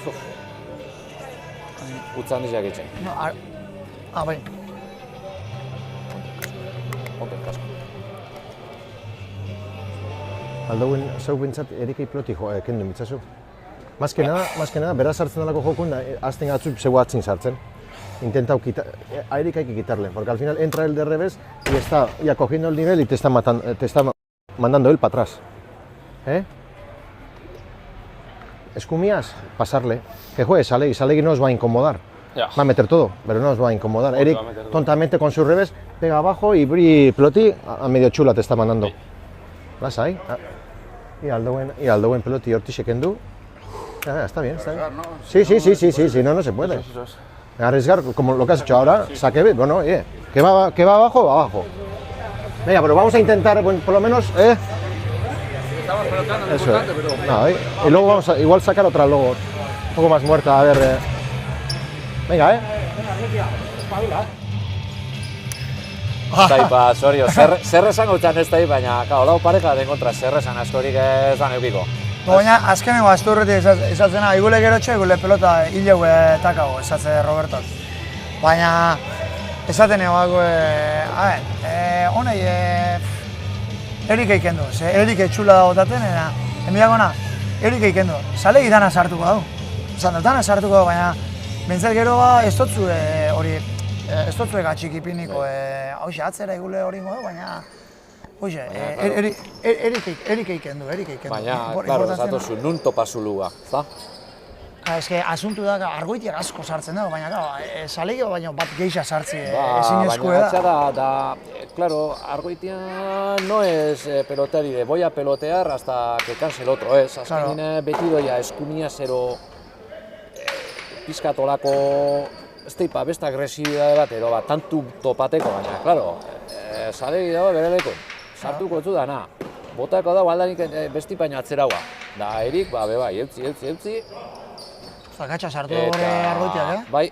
Utzan dizak etxen. Bai. Open, kasko. Aldauen, zeu bintzat erikei piloti kendu mitzazu. Más que nada, beraz sartzen dalako jokun, azten atzu zeu atzin sartzen. Intentau a Erika hay que quitarle, porque al final entra él de revés y está ya cogiendo el nivel y te está mandando él para atrás. Escumías, pasarle. Que juegue Salegui no os va a incomodar. Ya. Va a meter todo, pero no os va a incomodar. Eric, tontamente con su revés, pega abajo y Peloti a medio chula te está mandando. Las hay. Y Aldouen Peloti hortixe kendu. Está bien, está bien. Sí, no se puede. Arriesgar, como lo que has hecho ahora, saque, bueno, que va abajo, va abajo. Venga, pero vamos a intentar, bueno, por lo menos, Estamos pelotando, eso, pero... No, y luego vamos a igual sacar otra luego, un poco más muerta, a ver, Venga, Taipa, sorio, zer esan gautzan ez da, baina, lau pareja den kontra zer esan askorik ez da neukiko. Baina azkenengo azturretik esatzena, igule gerotxe, igule pelota hileu takago, esatze Robertok. Baina esaten egoko, honei, Erik eikendu, ze Erik etxula da botaten, enbiagona, Erik eikendu, Zalegi dana sartuko dau. Dana sartuko dau, baina bintzat gero ez dutzu hori, ez dutzu txikipiniko, hauxe atzera igule hori ingo, baina Oixe, Erik eikendu. Baina, klaro, zatozu, nun topazu luga, za? Ez que, asuntu da, argoitiak asko sartzen dago, baina, Zalegi baina bat geixa sartzi ezin eskue da. Baina, da, claro, argoitian no es pelotari de voy a pelotear hasta que canse el otro, ez? Azkenin beti doia eskumia zero pizkatolako, ez teipa, beste agresibidade bat, edo bat, tantu topateko, baina, claro, Zalegi dago bere lekon. Sartuko zu dana, botako dago aldanik besti baina atzeraua. Da, Erik, bebai, eutzi. Gatxa sartu gore argoitiak, Bai.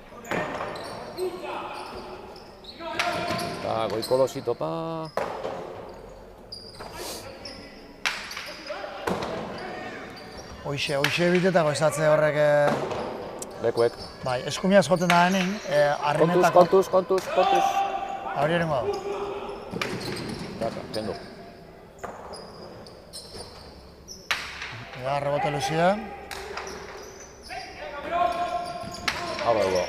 Eta goikolosi topa. Hoxe bitetako esatze horrek... Lekuek. Bai, eskumiaz joten da denin, arrinetako... Kontuz. Hori erengo dago. Taka, kendu. Rebote luzia. Hau dauko.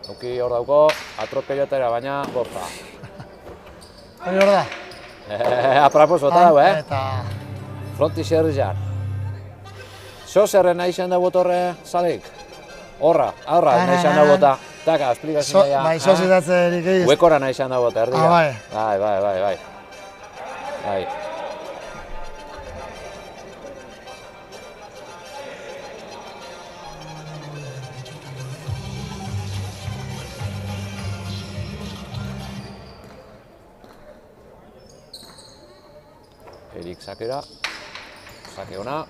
Nuki hor dauko, atropellatera baina borta. Hori hor da. Apraposota dago, Eta... Fronti zerri jar. Zo zerren nahi izan dago torre Zaleg? Horra nahi izan dago bota. Taka, esplikazioa ja. Bai, sozitatze erik egiz. Huekora nahi izan dago bota, erdia. Bai. Bai. Erik sakera, sake ona.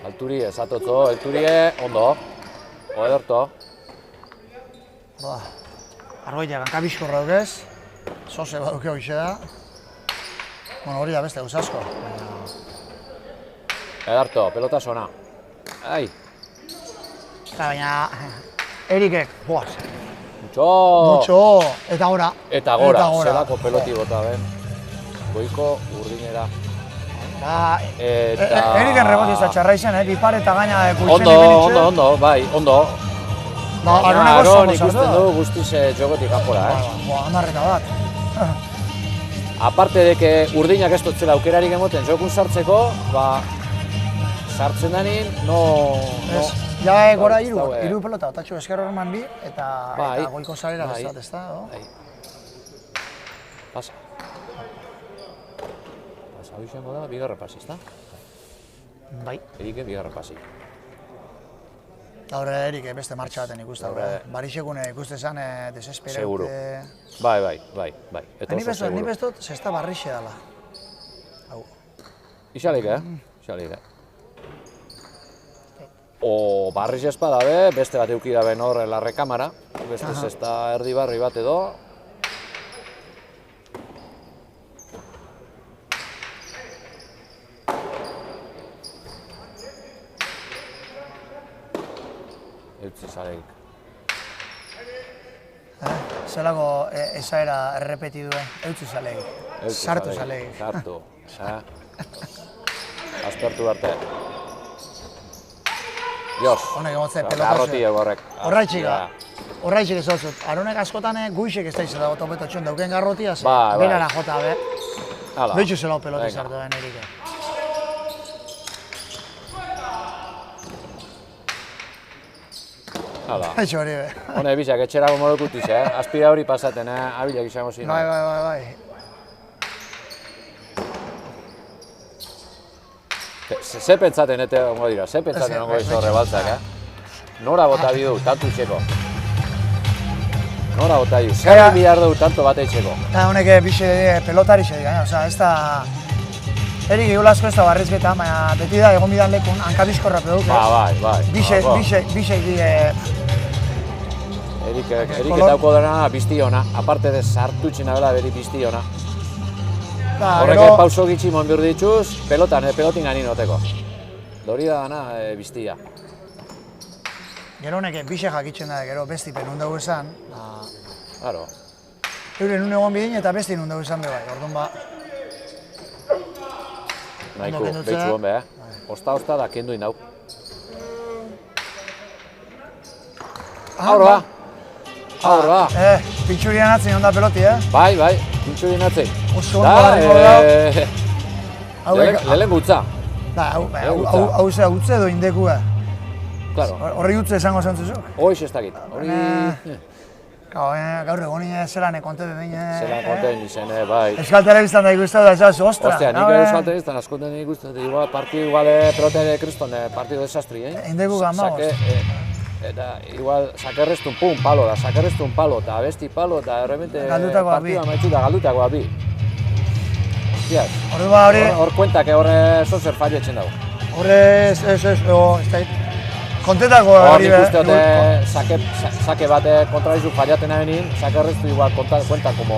Alturi esatotzo, elturie, ondo. Oederto. Argoitia gankabizkorra dukez. Zoze baduke hoxe da. Bueno, hori da beste gauzasko. Ederto, pelota sona. Ai. Baina... Erikek, boaz. Mucho. Eta gora. Zelako peloti bota ben. Goiko urdinera. Eriken reboti ez da txarra izan, bipar eta gaina kultzen ibelitxe. Ondo, bai, ondo. Aron ikusten du guztiz jogotik kanpora, Amarreta bat. Aparte de que urdinak ez dutzela aukerarik emoten jokun sartzeko, sartzen denin, Ja, gora hiru pelota, otatxo esker horreman bi, eta goiko zarera bestat, ez da? Pasa hau izango da, bigarra pas, ez da? Bai. Erike bigarren pasi. Gaur Erik beste martxa baten ikusten. Barixekune ikuste zen desesperau. Seguro. Bai. Eta Ni oso seguro. bestot, zesta barrixe dela. Hau. Ixalik, Ixalik, O barriz espada be, beste bat euki da ben hor la rekamara. Beste zesta erdi barri bat edo. Eutzi zaleik. Zelako esaera errepeti duen, eutzi zaleik. Sartu zaleik. Sartu. Aspertu arte. Jos. Honek emotze pelotazo. Garroti egorrek. Horraitxik ez dut. Aronek askotan guixek ez da izan topeto txon dauken garrotia, Bai. berara jota, be. Hala. Behitxu zela peloti sartu den Erike. Hala. Haitxo hori, be. Hone, bizak, etxerako modokutiz, Azpira hori pasaten, abilak izango zin. Bai. Ze pentsaten ete ongo dira, ze pentsaten ongo izo horre baltzak, Nora bota bidu, tantu itxeko. Nora bota bidu, zer bihar dugu tanto bate itxeko. Honek bixe pelotari xe dira, oza, ez da... Erik egulasko ez da barrizketa, baina beti da egon bidan lekun, hankabizkorra peduk, ez? Bai. Bixe egin... Erik etauko dena bizti ona, aparte de sartu txina bela beri bizti ona. Horrek pauso gitxi mon behar dituz, pelotin gani noteko. Dori da dana biztia. Gero honek bixe jakitzen da, gero besti penun dugu esan. Claro. Euren un egon bidin eta besti nun dugu esan bebai, orduan ba... Nahiko, behitzu hon be, Osta da kendu inau. Aurra! Pintxurian atzen onda peloti, Bai, pintxurien atzen. Oso ondo da, lehen gutza. Hau ze utze edo indeku, Claro. Horri utze esango zantzuzuk? Hoiz ez dakit. Gaur egonin zelan konteten dine... Zelan konteten izen, bai. Euskal Telebistan da ikusten da, esaz, ostra. Ostia, nik Euskal Telebistan askoten ikusten dut, partidu igual pelote kriston, partidu desastri, Indeku gamagoz. Eta igual sakerreztun pum, palo da, sakerreztun palo, eta abesti palo, eta erremente partida maitzu da galdutako abi. Hostias, hor kuentak horre zozer falletzen dago. Horre, ez da, kontetako hori be. Hor nik uste sake bate kontradizu fallaten abenin, sakerreztu igual cuenta como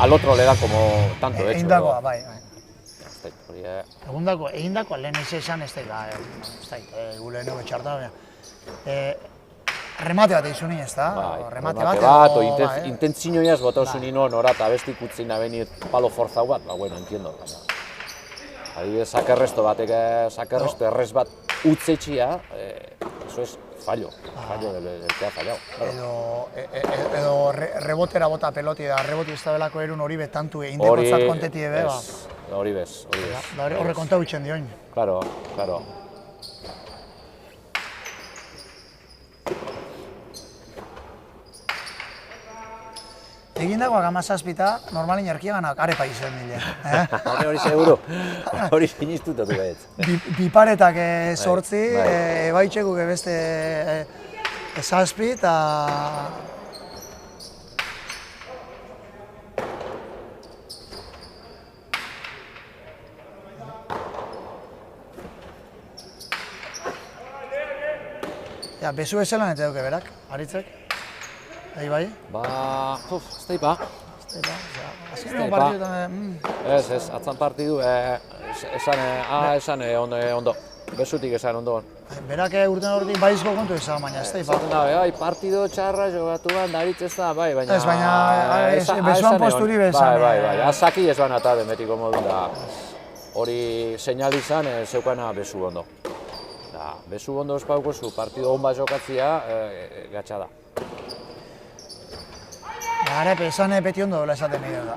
al otro le da como tanto hecho. Egindakoa, bai. Egindakoa lehen esan ez da, gule nio betxarta, remate bat egin zuen ez da? Remate bat, intentzinoiaz bota osun ino nora eta bestik utzin abeni palo forzau bat, bueno, entiendo. Adibidez, sakerresto batek, sakerresto errez bat utzetxia, eso es fallo del que ha fallado. Edo rebotera bota peloti da, reboti ez da belako erun hori betantu indekotzat konteti ebe, ba. Hori bez. Horre kontau itxen dioin. Claro. Egindakoak amazazpita, normalin erkiaganak arepa izan dile. Hori seguro, hori sinistutatu behitz. Biparetak sortzi, baitxekuk beste zazpi eta... Ja, bezu ezelan eta duke berak, aritzek. Bai? Ez da ipa. Azken partiduetan... Ez, atzan partidu, esan ondo. Bezutik esan ondo. Berak urten horretik baizko kontu esan, baina ez da ipa. Zaten da, partido txarra jogatu ban, daritz ez da, baina... Ez, baina bezuan posturi bezan. Bai, azaki ez ban eta demetiko modu da. Hori seinal izan, zeukana bezu ondo. Bezu ondo espauko zu, partido hon bat jokatzia, gatsa da. Arepe, esan beti ondo dela esaten nire da.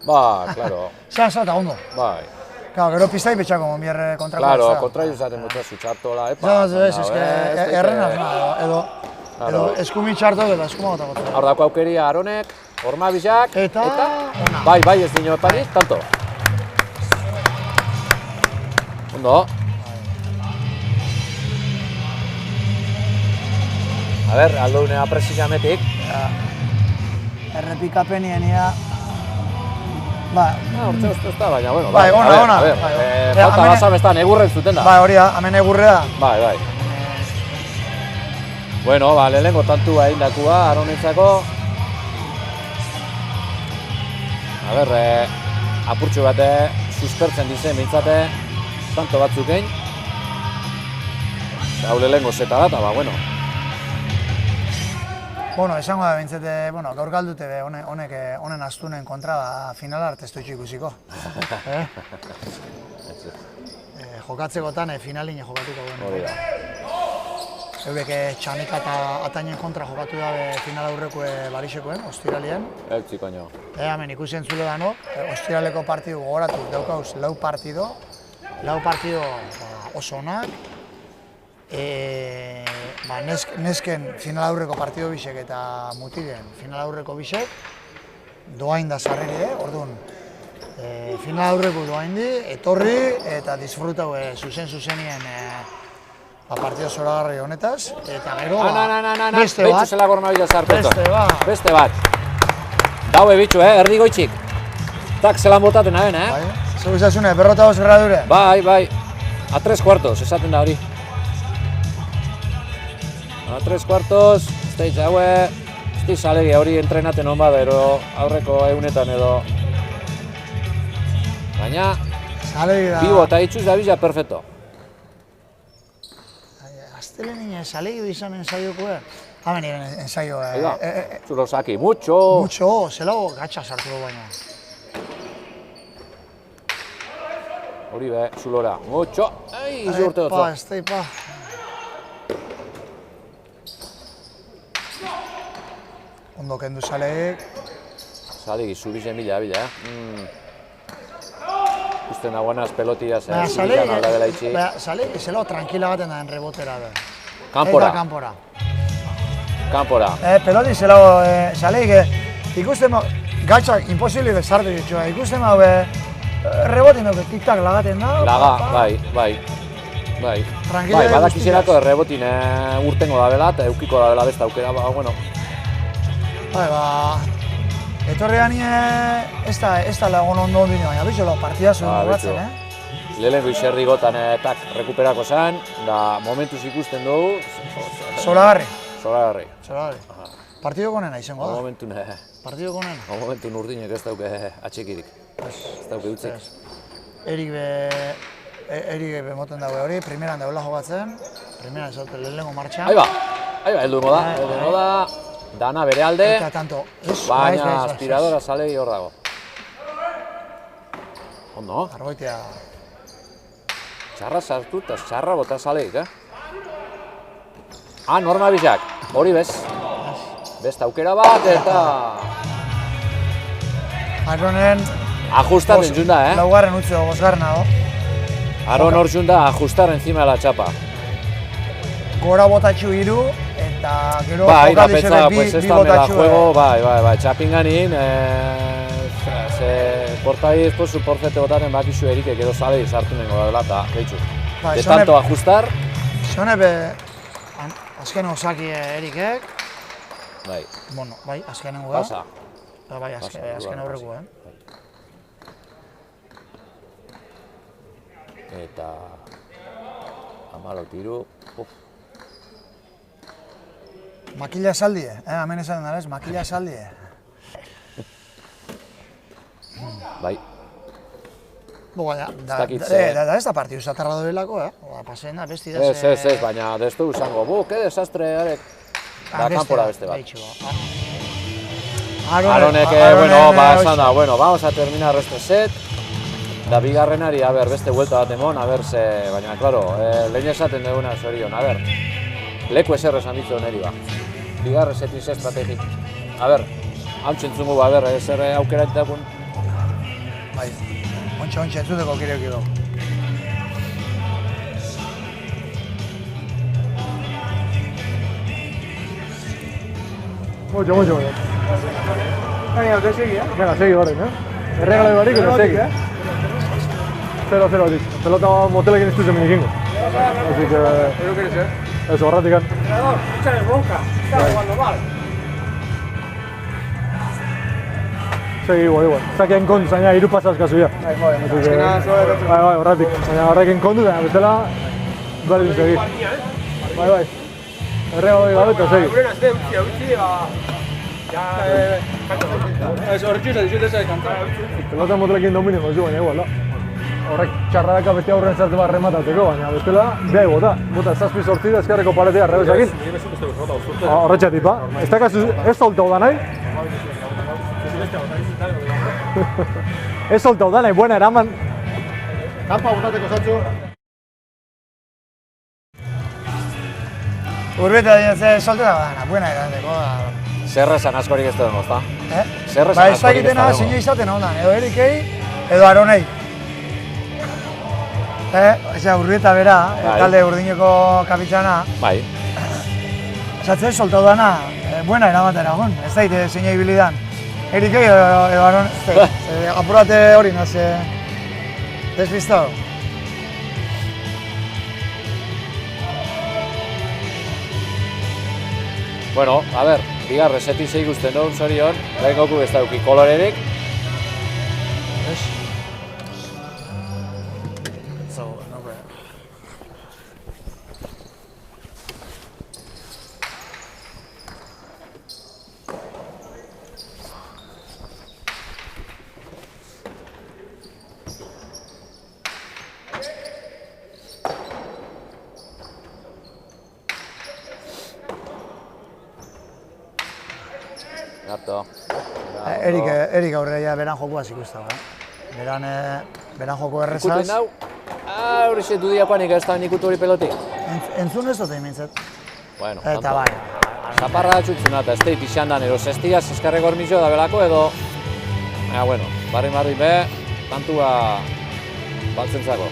Ba, klaro. Esan eta ondo. Bai. Gero piztai betxako monbier kontrako. Claro, kontraiu zaten mutzazu txartola, epa. Ez, errenaz edo eskumi txartok eta eskuma gotak. Hor dako aukeria Aronek, Horma Bizak, eta... Bai, ez dino epanik, tanto. Ondo. A ber, aldounea presizametik. Errepikapenien ia... Ba, Hortxe ez da, baina, bueno, bai, ona. A ber, falta bazamestan egurren zuten da. Bai, hori da, hemen egurrea. Bai. Bueno, ba, lehenengo tantua egin dakua, Aronentzako. A ber, apurtxo bate, suspertzen dizen bintzate, tanto batzuk egin. Hau lehenengo zeta da, ba, bueno. Bueno, esango da bintzete, gaur galdute honen astunen kontra, final arte ez dut ikusiko. Jokatzekotan finalin jokatuko duen. Hori da. Eurek txanika eta atainen kontra jokatu dabe final aurreko barixekoen, ostiralien. Eutzi, koño. Hemen ikusi entzule dano, ostiraleko partidu gogoratu daukauz lau partido oso onak. Nesken final aurreko partido bisek eta mutilen final aurreko bisek doain da sarreri, orduan final aurreko doain di, etorri eta disfrutau zuzenien partido zoragarri honetaz, eta gero beste bat. Beitzu zela gormabila zarpeton. Beste bat. Daue bitxu, erdi goitxik. Tak zelan botaten aben, Bai, zeu izazune, berrota boz gradure. Bai. A 3/4, esaten da hori. A 3/4, ez da itxaue, ez da salegi hori entrenaten hon bada, aurreko egunetan edo. Baina, bibo eta itxuz da bila perfecto. Aztelenin salegi izan ensaioko, hamen ensaio. Zurosaki, mucho. Mucho, zelago gatsa sartu du baina. Hori be, zulora, mucho. Izu urte dutzo. Esteipa. Ondo kendu salegik. Salegi, zubizen bila. Usten nagoenaz pelotia zen, zubizen alda dela itxi. Salegi, zelago tranquila baten da enrebotera. Kanpora. Kanpora. Peloti zelago, salegik, ikusten gatsak imposible bezarte ditxua, ikusten rebotin dugu, tik-tak lagaten da. Bai. Bai, badakizerako rebotin urtengo da bela eta eukiko da bela besta aukera, bueno. Bai, etorrean ez da lagun ondo ondino, baina bitxo lau partida zuen dugatzen, Lehenengo izerri gotan tak rekuperako zen, da momentuz ikusten dugu. Zoragarri. Partido konena izango da? Partido konena? Momentun urdinek ez dauke atxekirik. Ez dauke utzik. Erik moten dago hori, primeran dagoela jokatzen. Primeran ez dut lehenengo martxan. Aiba, heldu da. Dana bere alde, baina aspiradora salegi hor dago. Ondo? Argoitea. Txarra sartu eta txarra bota salegik, Norma bizak, hori bez. Besta aukera bat eta... Aronen... Ajustaten junda, Laugarren utzi dago, bosgarren dago. Aron hor junda ajustar encima de la txapa. Gora botatxu hiru eta gero jokaldizebe bi botatxu. Bai, txapinganin, portai esposu porfete botaten bakizu erikek edo salegi sartu nengo da dela eta behitxu. De tanto ajustar... Zonebe, azken osaki erikek. Bai, azkenengo da. Pasa. Bai, azken aurreko, Eta... Amalo tiru... Makila esaldie, hemen esaten dara ez, makila esaldie. Bai. Da ez da partidu zatarra doelako, pasen da, besti da ze... Ez, baina destu izango, ke desastre arek. Da, kanpora beste bat. Aronek, esan da, vamos a terminar este set. Da bigarrenari, beste vuelta bat emon, baina, klaro, lehen esaten duguna zorion, leku ezer esan ditzu neri ba. Bigarren setin ze estrategik. Hau txentzungu, ezer aukera ditakun. Bai, ontsa entzuteko aukera dugu. Mucho. Venga, te sigue, Venga, sigue, Erregalo de barik, pero sigue. 0-0, dicho. Pelota motelekin ez duzen minikingo. Así que... Eso, horretik. Entrenador, échale bronca. Segi, igual. Zakean kondu, zaina hiru pasazkazu ja. Bai, horretik. Baina horrekin kondu, baina bestela berdin segi. Bai. Errega hori gabe eta segi. Pelota motelekin dominiko zu, baina igual da. Horrek txarradaka beste aurren zartu bat rematatzeko, baina bestela beha bota 7-8 da ezkerreko paretea rebesakin. Horretxatik ba, ez dakazu ez soltau da nahi. Ez soltau da nahi, buena eraman. Kampa botateko zatzu. Urbeta dira soltera badana, buena erateko da. Zerrezan askorik ez duen, ozta? Zerrezan Ba, ez askorik ez dakitena dago. zinio izaten ondan, edo Erikei, edo Aronei. Urrieta bera, talde urdineko kapitana, Bai. esatzen soltau dana, buena eramatera egon, ez daite zinio ibilidan. Erikei edo Aron, apurate hori naze despistado. Bueno, a ber, bigarre seti zei guzten duen zorion, gain goku ez dauki kolorerik. Gato. Erik aurreia beran joku hasiko ez dago. Beran joko errezaz. Ikuten dau, hori zetu diakoanik ez da nik hori peloti. Entzun ez dut egin mintzet. Bueno, Eta bai. zaparra da txutzuna eta ez teit izan dan, ero zestiaz eskarreko hormizio da belako edo... bueno, barri be, tantua baltzentzako.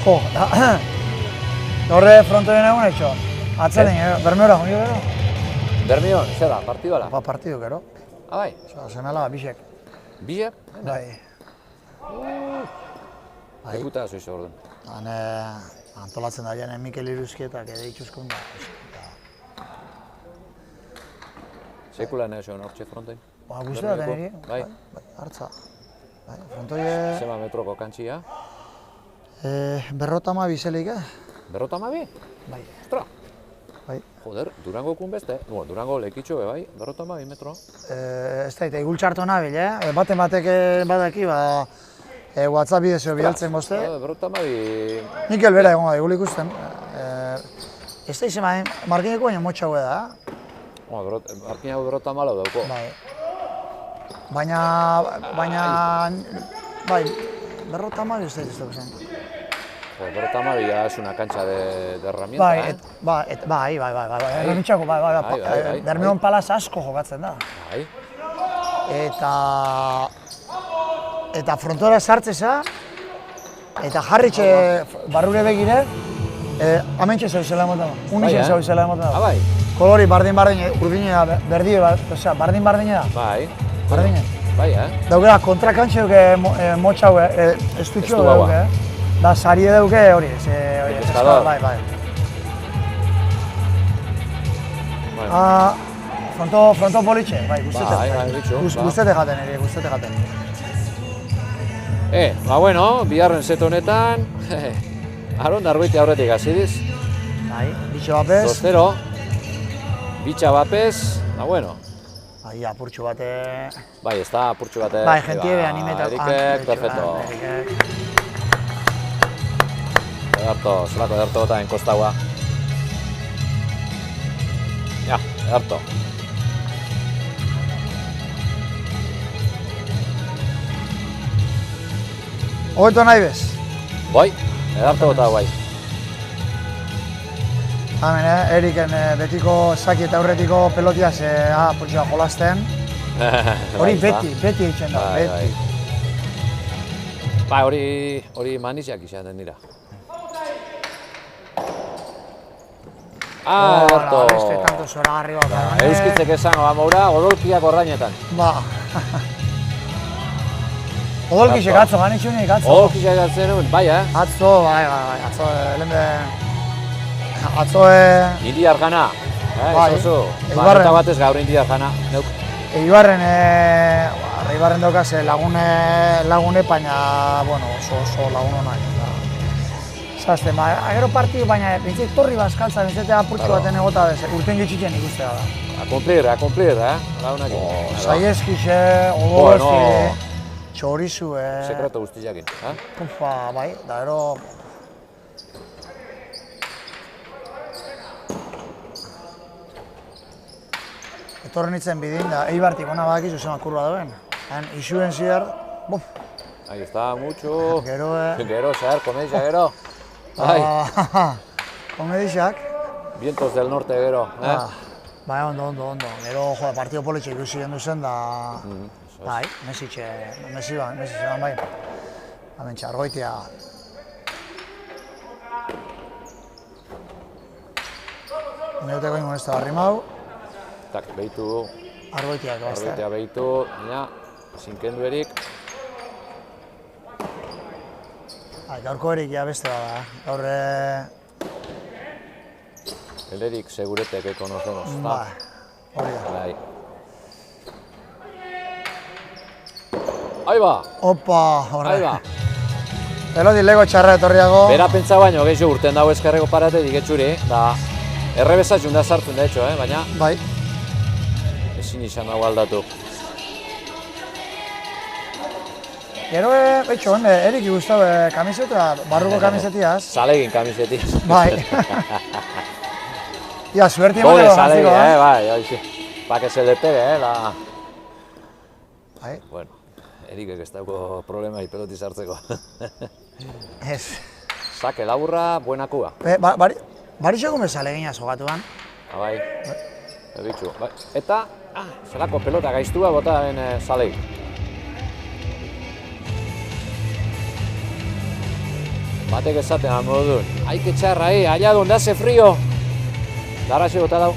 Jo, horre frontoien egun etxo. Atzaren, Bermeora jonio gero? Bermion, zer da, partidu ala? Ba, partidu gero. Bai, Zemela, bisek. bizek? Bai. Ekuta zoiz orduan. Antolatzen da jenen Mikel Iruzkietak ere itxuzkunda. Sekula nahi zuen hortxe frontoin. Ba, guztia da niri. Bai. Hartza. Frontoie... Zema metroko kantxia. 50 bizelik, Berrota amabi? Bai. Ostra! Bai. Joder, Durango kun beste. Bueno, Durango lekitxo be bai, berrota amabi metro. Ez da, igul txarto nabil, Baten batek badaki, WhatsApp bidezio bialtzen boste. Berrota amabi... Mikel bera egon da, igul ikusten. Ez da izan bain, markineko baina motxa hue da. Markina hau berrota amalau dauko. Bai. Baina... Bai, berrota amabi ez da ez dugu zen. Berrota amabi es una cancha de herramienta, Bai, erremitxako, Bermeon Palaz asko jokatzen da. Bai. Eta frontora sartzeza, eta jarritxe barrure begire, amentxe zeu zela emoten da. Unixen zeu zela emoten da. Bai. Kolori bardin-bardine, urdine da, berdie, osea, bardin-bardine da. Bai. Bardine. Bai, Daukera, kontrakantxe duke motxa hue, estutxo duke, da sari duke hori, Pescador. Bai. Fronto politxe, bai, guztete jaten ere, guztete jaten. Ba bueno, biharren set honetan, Aron Darboiti aurretik hasidiz. Bai, bitxo bapez. 2-0. Bitxa bapez, bueno. Bai, apurtxo bate... Bai, ez da apurtxo bate. Bai, gentiebe animeta. Erikek, perfecto. Ederto, zelako ederto eta enkostaua. Ja, ederto. Hogeto nahi bez? Bai, ederto eta bai. Hemen, Eriken betiko zaki eta aurretiko pelotiaz apurtxoa jolasten. Hori beti eitzen da, beti. Bai, hori maniziak izaten dira. Erto! Beste tanto zoragarri bat. Euskitzek esango amoura, odolkiak ordainetan. Ba. Odolkixek atzo, ganitxunik atzo. Odolkiak atzen nuen, bai, Atzo, bai, atzo, lehen atzo, Indiar jana. Bai, Zozu. Eibarren. Eta batez gaur indiar jana. Neuk. Eibarren daukaz lagune, baina, bueno, oso lagun honak. Zazten, gero partidu, baina bintzit torri bazkaltza, bintzit apurtxu baten egota bez, urten gitxitzen ikustea da. A cumplir, lagunakin. Saieskixe, Bueno. odolezki, txorizue... Sekreto guztiakin, Ufa, bai, da gero... Etorren itzen bidin, da Eibartik ona badakizu zema kurba dauen. Isuen ziar, buf, Ahí está, mucho. gero... Gero, zer, komedisa, gero. Ai, Komedixak. vientos del norte, gero. Bai, ondo. Gero, jo, partido politxe ikusi gendu zen, da... Bai, Messi zeban bai. Hementxe, Argoitia. Neuteko ingo ez da barri mau, Tak, behitu, Argoitiak bazte. argoitea behitu, baina, zinkendu erik. Gaurko erik ja beste bada, gaur... El Erik segurete que conocemos. Ba, hori da. Bai. Ahí va, Opa, ahí horre. va. Peloti lego txarra etorriago. Bera pentsa baino gehiago urten dago eskerreko parate digetxuri, da errebesa junda sartzen da etxo, baina Bai. ezin izan dago aldatu. Gero, betxo, erik guztau kamiseta, barruko kamisetiaz. Zalegin kamiseti. Bai. Ja, suerti Gole emateko zalegin, jantziko, bai, hoxe. Pa que se le pegue, la... Bai, Bueno, Erikek ez dauko problema peloti sartzeko. ez. Sake laburra, buena kuba. Barixako mesale gina zogatuan. Bai, ebitxu, bai. Eta, zelako pelota gaiztua bota den Zalegin. Batek esaten modun, hay que echar ahí, allá donde hace frío. Daraxe bota dau.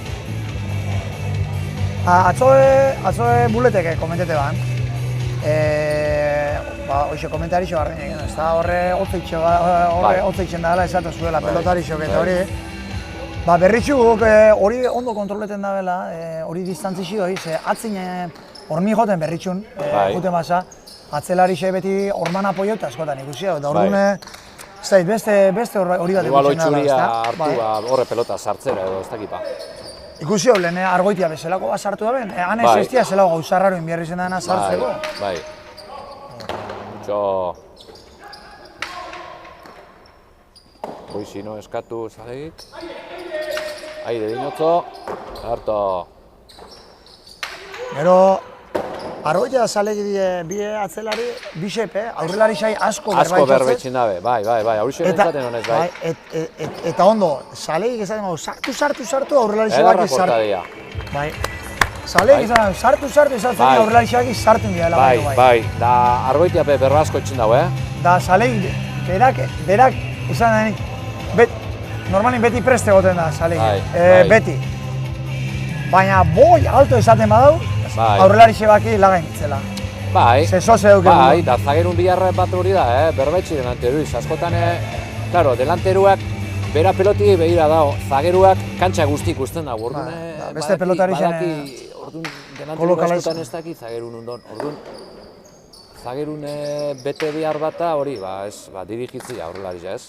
Atzoe buleteke komentete ban. Hoxe komentarixo barren egin, ez da horre hotzeitxen dela esatu zuela pelotarixok eta hori. Berritxu guk hori ondo kontroleten dabela, hori distantzixio hori, ze atzin hormi joten berritxun, juten basa, atzelarixe beti horman apoio eta askotan ikusi hau, eta ordune, ez da, beste hori bat Igual ikusten dela, oitxuria ezta? hartu horre pelota sartzera edo ez dakipa. Ikusi hau, lehen Argoitia bezalako bat sartu da ben, han ez estia zelago gauzarraro inbiarri zen dena sartzeko. Bai. Mucho... Goizino eskatu Zalegik. Aire dinotzo, harto. Gero, Argoitia zalegi bi atzelari, bi xepe, aurrelari xai asko Berbetxin dabe, bai, hori entzaten honez, bai. Eta ondo, zalegik esaten gau, sartu, aurrelari xebaki sartu. kortadia. Bai. Zalegik esaten gau, sartu, esatzen aurrelari xebaki sartu biala. Bai, da Argoitia berrasko etxin dago, Da zalegik, berak, esan denik, normalin beti preste goten da zalegik, beti. Baina boi alto esaten badau, aurrelari xebaki lagain itzela. Bai, Zezoze duke bai, da zagerun biharra bat hori da, berbetxi delanteruiz. Askotan, claro, delanteruak bera peloti begira dago, zageruak kantxa guzti ikusten dago. Orduan, beste pelotari zen... Orduan, delanteru askotan ez daki zagerun undon. Orduan, zagerun bete behar bata hori, dirigitzia aurrelari ez.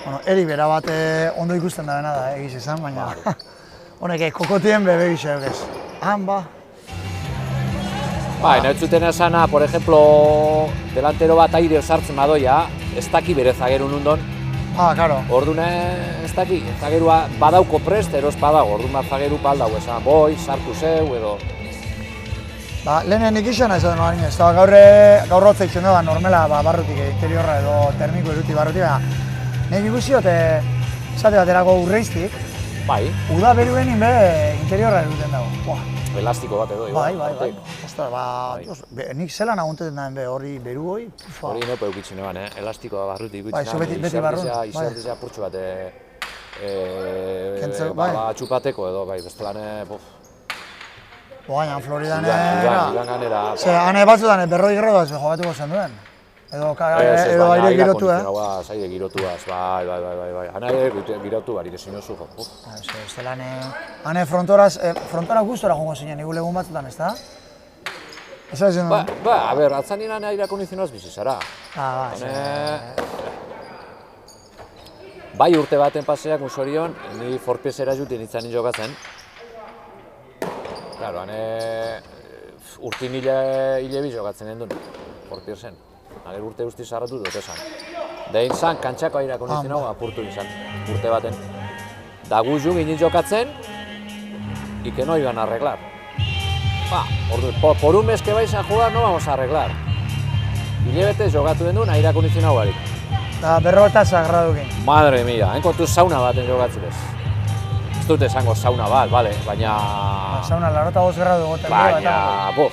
Bueno, eri bera bat ondo ikusten da bena da, egiz esan, baina... Honek, kokotien bebe gisa egez. Ba. Bai, nahi zuten esana, por ejemplo, delantero bat aire sartzen badoia, ez daki bere zagerun undon. Claro. Orduan ez daki, zagerua badauko prest, eroz badago, orduan bat zageru baldago esan, boi, sartu zeu, edo... Lehenen ikixana ez da noa ez da gaur hotzeitzen da, normela barrutik interiorra edo termiko eruti barrutik, nahi ikusi dut, esate baterako urreiztik, Bai. Uda beruen inbe interiorra eruten dago. Elastiko bat edo. Bai. Nik zelan agunteten da hori beru hoi. Hori nepo eukitzen eban, elastikoa barrutik Bai, beti barrun. Izerdizea purtsu bat Kentzeko, bai. txupateko edo, bai, bestelan, Baina, Floridan Iban ganera. Ze, hane batzutan, 40 graduaz jokatuko zen duen. Edo aire girotu, Zaire girotuaz, bai. Hana ere girotu barik ezin oso jo. Bestelan, hane frontora gustora jongo zinen, egu legun batzutan, ez da? Ez da zen? A ber, atzan nina aire akondizionaz bizi zara. Bai urte baten paseak Musorion, ni forpiezera juten itzanin jokatzen. Claro, urtin hile bi jokatzen endun, forpiezen. Ager urte guzti zarratu dut esan. Dein zan, kantxako aire akondizionago apurtu izan, urte baten. Da gu ju ginen jokatzen, y no iban a arreglar. Por un mes que vais a jugar no vamos a arreglar. Hilebete jokatu den duen aire akondizionago barik. Eta 40 gradukin. Madre mia, kontu sauna baten jokatzen ez. Ez dut esango sauna bat, bale, baina... Sauna 45 gradu egoten. Baina, bof.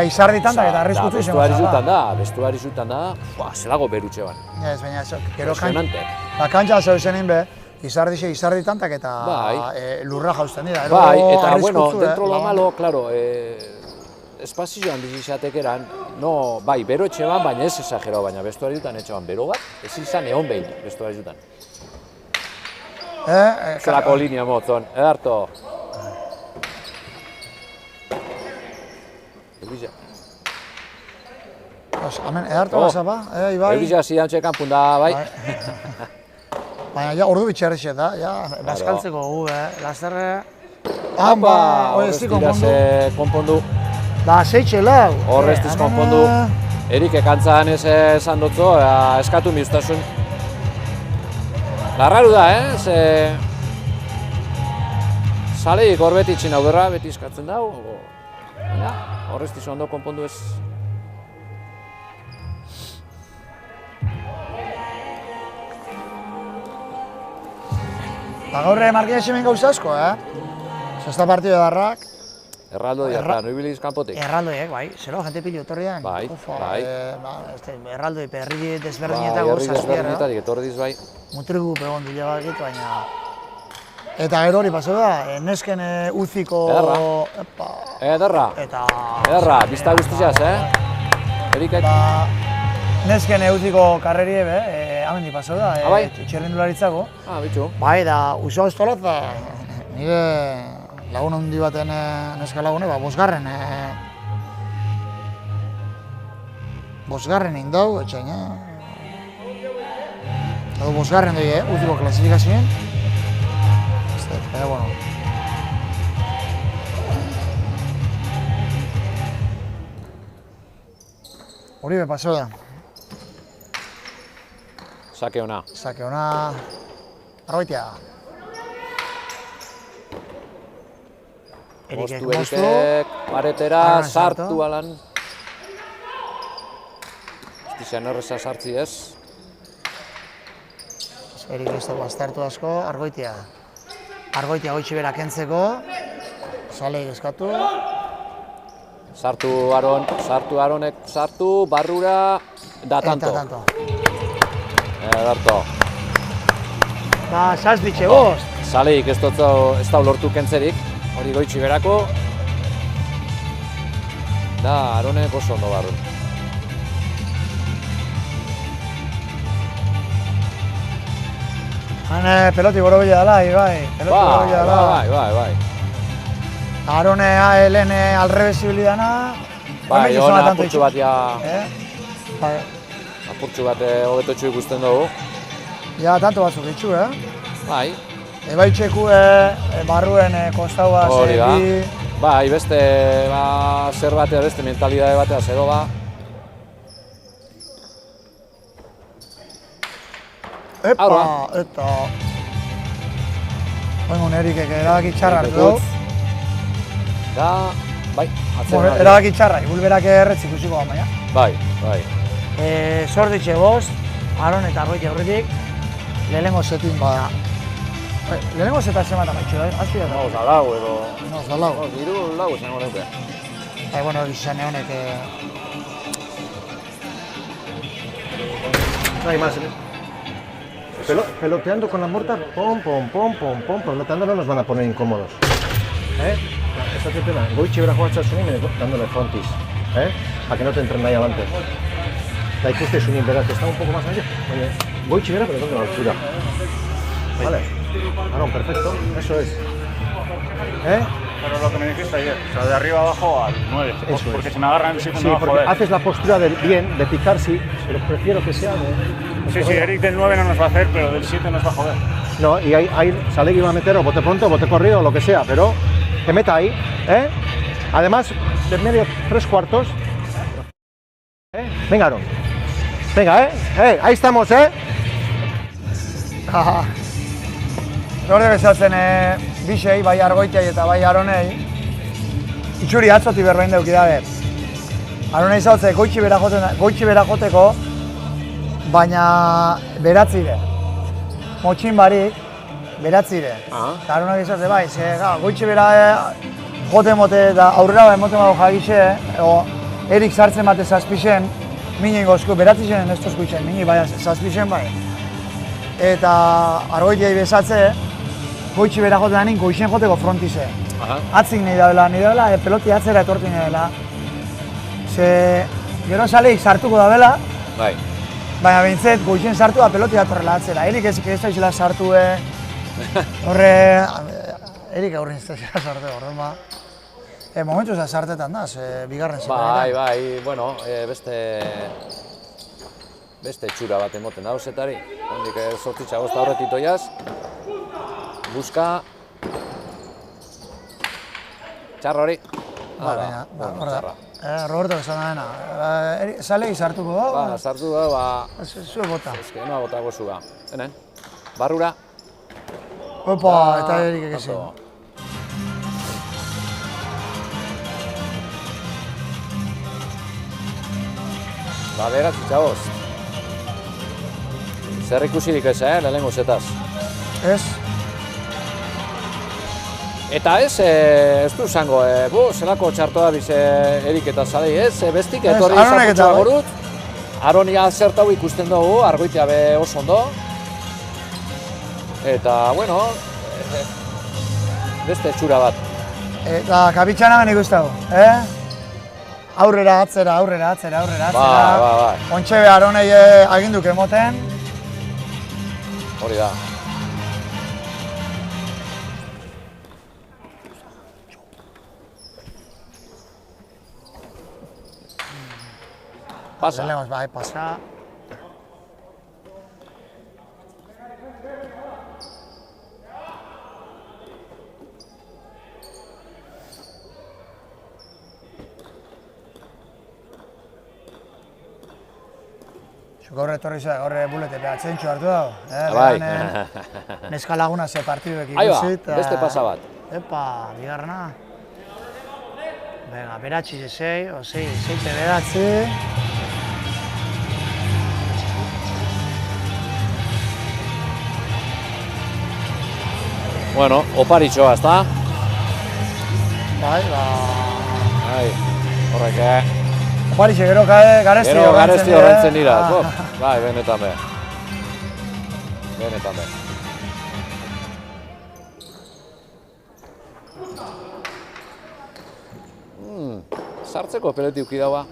Izardi tantak eta arriskutzu izan. Bestuari zutan da, zelago berutxe ban. Ez, baina, gero kantxa zeuzenin be, izardi tantak eta lurra jauzten dira. Bai, eta, bueno, dentro lo malo, claro, espazioan bizitzatek eran, no, bai, bero etxe ban, baina ez exagerau, baina bestuari dutan etxe ban, bero bat, ez izan egon behin bestuari dutan. Zelako linea motzon, edarto. Egizia. Hemen, edartu bazapa, Ibai. Egizia zidan txekan punda, bai. Baina, ja, ordu bitxerrexet da, ja, bazkaltzeko gu, lasterre. Hamba, horrez konpondu. Da, zeitxe lau. Horrez diz konpondu. Erik ekantzan ez esan dutzo, eskatu miuztasun. Larraru da, ze... Zaleik hor beti itxin aurrera, beti eskatzen dau. Horrez dizu ondo konpondu ez. Gaurre markia hemen gauza asko, Zesta partido darrak. Erraldoi eta nuibiliz kanpotik. Erraldoiek, bai. Zero, jente pilo etorrian. Bai. Erraldoi perri desberdineta gaur zazpiera. Desberdinetatik etorri diz, bai. Mutrigu pegon dile bakit, baina... Eta gero hori pasau da, nesken uziko... Ederra. Ederra, bizta guztiaz, Erikek. Nesken uziko karrerie, hemen di pasau da, txerrindularitzako. Bitxu. Bai, da, uso estolotza, nire lagun handi baten neska lagune, bosgarren indau, etxaina. Edo bosgarren doi, uziko klasifikazioen. Bueno. Hori be pasó da. Sake ona. Argoitia. Erikek paretera sartu alan. Estizan horreza sartzi ez. Erik ez dago aztertu asko, Argoitia. Argoitia goitxe berak entzeko, zaleik eskatu. Sartu Aronek, barrura, da tanto. Edarto. Ba, zazpitxe bost. Zaleik ez da lortu kentzerik, hori goitxe berako. Da, Aronek oso ondo barrun. Hane peloti goro bila dela, Ibai. Bai. Arone ALN alrebesi bili dana. Bai, hona apurtxu bat ja... Apurtxu bat hobetotxu ikusten dugu. Ja, tanto batzuk ditxu, Bai. Ebai txeku barruen kostaua hori da. Bai, beste zer batea, beste mentalidade batea zero ba. Eta... Oingo Erikek erabaki txarra hartu dugu. Da, bai, atzera. Erabaki txarra, igulberak erretzik ikusiko baina. Bai. Sorditxe bost, Aron eta Argoitia aurretik, lehenengo setin bada. Lehenengo seta zematan gaitxu da, azpi da. Zalau edo... Zalau. Diru lau esango nuke. Bueno, izan honek... Bai, Peloteando con la morta, pom, peloteando no nos van a poner incómodos. Esta tetena, goitxe bera joatzea zunien, dándole frontis. Para que no te entren ahí adelante. La ikuste zunien beraz, está un poco más allá. Goitxe bera, pero dando la altura. Vale. Aaron, perfecto, eso es. Pero lo que me dijiste ayer, o sea, de arriba abajo al 9, Eso porque es. si me agarran sí, Sí, me va a porque joder. haces la postura del bien, de picar, sí, pero prefiero que sea de... Sí, Eric del 9 no nos va a hacer, pero del 7 nos va a joder. No, y ahí Salegui va a meter o bote pronto, bote corrido, o lo que sea, pero que meta ahí, Además, de medio 3/4. Venga, Aaron. Venga, ahí estamos, Lorde bezatzen bisei, bai Argoitiai eta bai Aronei, itxuri atzoti berbein deuki dabe. Aronei zautze goitxi bera joteko, baina beratzire. Motxin barik, beratzire. Eta Aronei zautze bai, goitxi bera jote mote eta aurrera emote mago jagixe, erik sartzen bate zazpixen, minin gozku, beratzixen ez tozku itxen, mini bai zazpixen bai. Eta Argoitiai bezatze, goitxi bera jote da goixen joteko frontize. Atzik nahi dabela, peloti atzera etorti nahi dabela. Ze gero Saleik sartuko dabela, baina behintzet goixen sartu da peloti datorrela atzera. Erik ez daizela sartu, horre... Erik aurrin ez daizela sartu, orduan ba. Momentuz da sartetan da, bigarren zepera. Bai, bueno, beste txura bat emoten da zetari. Hondik sortitxa gozta horretit oiaz. Buska. Txarra hori. Txarra. Roberto esan da dena. Salegi sartuko da? Sartu da, ba... Zue bota. Ez que noa bota gozuga. Henen, barrura. Opa, eta Erik egizin. Ba, beratzi txaboz. Zer ikusirik ez, lehenengo zetaz. Ez? Eta ez du zango, zelako txartoa bize Erik eta Salei, ez? Bestik etorri izakutxoa gorut. Aronia zertau ikusten dugu, Argoitia be oso ondo. Eta, bueno, beste txura bat. Eta kapitxana ben ikustago, Aurrera, atzera. Ba. Ontxe Aronei aginduk emoten. Hori da. Pasa. Lehenengoz, bai, pasa. Gaur etorri zera, gaur bulete behatzentxo hartu dago. Bai. Neska laguna ze partiduek ikusit. Beste pasa bat. Epa, bigarrena. Venga, beratzi zei, zeite beratzi. Bueno, oparitxoa, ezta? Bai, ba... Bai, horrek, Oparixe, gero garesti horrentzen dira. Bai, benetan be. Benetan be. Sartzeko peloti uki daua.